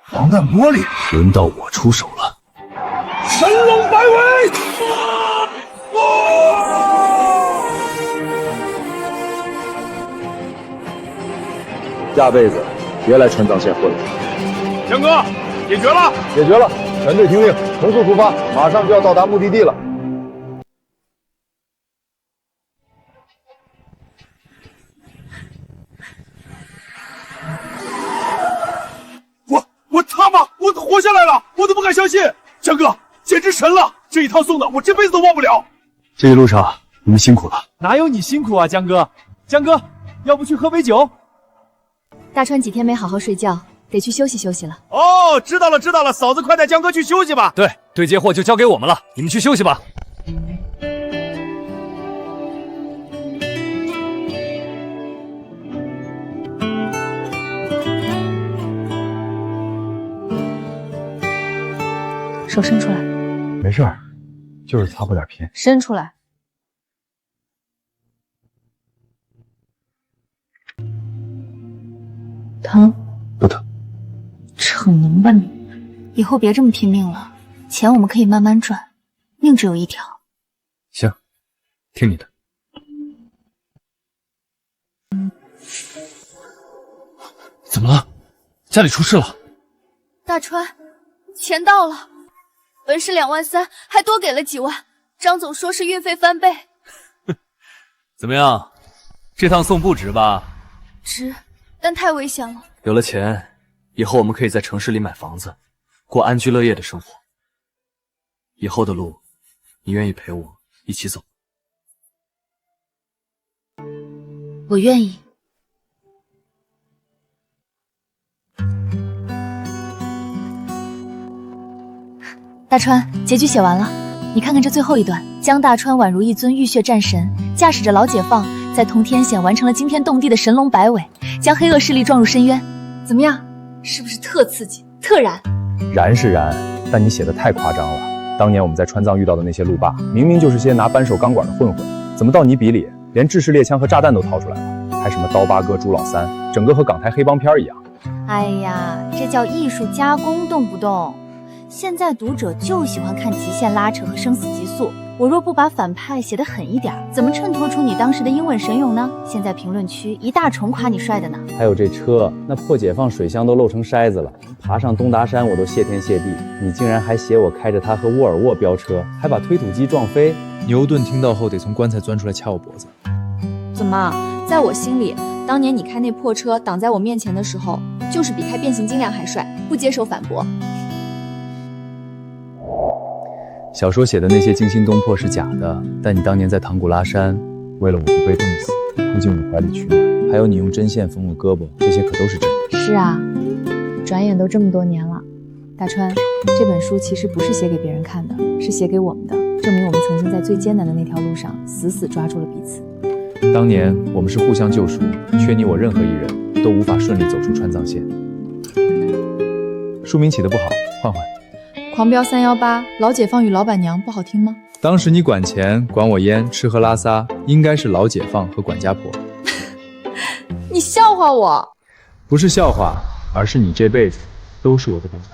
防弹玻璃，
轮到我出手了。
神龙摆尾！
下辈子别来川藏线混了。
江哥，解决了，
解决了，全队听令，从速出发，马上就要到达目的地了。
我他妈，我活下来了，我都不敢相信！江哥，简直神了！这一趟送的，我这辈子都忘不了。
这一路上你们辛苦了。
哪有你辛苦啊，江哥？江哥，要不去喝杯酒？
大川几天没好好睡觉，得去休息休息了。
哦，知道了，嫂子快带江哥去休息吧。
对，对接货就交给我们了，你们去休息吧。
手伸出来。
没事儿。
就是擦破点偏。
伸出来。
疼？
不疼。
逞能吧你！以后别这么拼命了，钱我们可以慢慢赚，命只有一条。
行，听你的。怎么了？家里出事了？
大川，钱到了，本是2万3，还多给了几万。张总说是运费翻倍。
怎么样？这趟送不值吧？
值，但太危险了。
有了钱，以后我们可以在城市里买房子，过安居乐业的生活。以后的路，你愿意陪我一起走？
我愿意。大川，结局写完了，你看看这最后一段，江大川宛如一尊浴血战神，驾驶着老解放，在通天险完成了惊天动地的神龙摆尾，将黑恶势力撞入深渊。怎么样？是不是特刺激、特燃？
燃是燃，但你写的太夸张了。当年我们在川藏遇到的那些路霸，明明就是些拿扳手钢管的混混，怎么到你笔里，连制式猎枪和炸弹都掏出来了，还什么刀疤哥、朱老三，整个和港台黑帮片一样。
哎呀，这叫艺术加工，动不动。现在读者就喜欢看极限拉扯和生死极速，我若不把反派写得狠一点，怎么衬托出你当时的英吻神勇呢？现在评论区一大重夸你帅的呢。
还有这车，那破解放水箱都漏成筛子了，爬上东达山我都谢天谢地，你竟然还写我开着它和沃尔沃飙车，还把推土机撞飞。
牛顿听到后得从棺材钻出来掐我脖子。
怎么，在我心里，当年你开那破车挡在我面前的时候，就是比开变形金刚还帅，不接受反驳。
小说写的那些惊心动魄是假的，但你当年在唐古拉山，为了我不被冻死，扑进我怀里取暖，还有你用针线缝我胳膊，这些可都是真的。
是啊，转眼都这么多年了。大川，这本书其实不是写给别人看的，是写给我们的，证明我们曾经在最艰难的那条路上死死抓住了彼此。
当年我们是互相救赎，缺你我任何一人都无法顺利走出川藏线。书名起得不好，换换。
狂飙318，老解放与老板娘，不好听吗？
当时你管钱管我烟，吃喝拉撒，应该是老解放和管家婆。
你笑话我？
不是笑话，而是你这辈子都是我的榜样。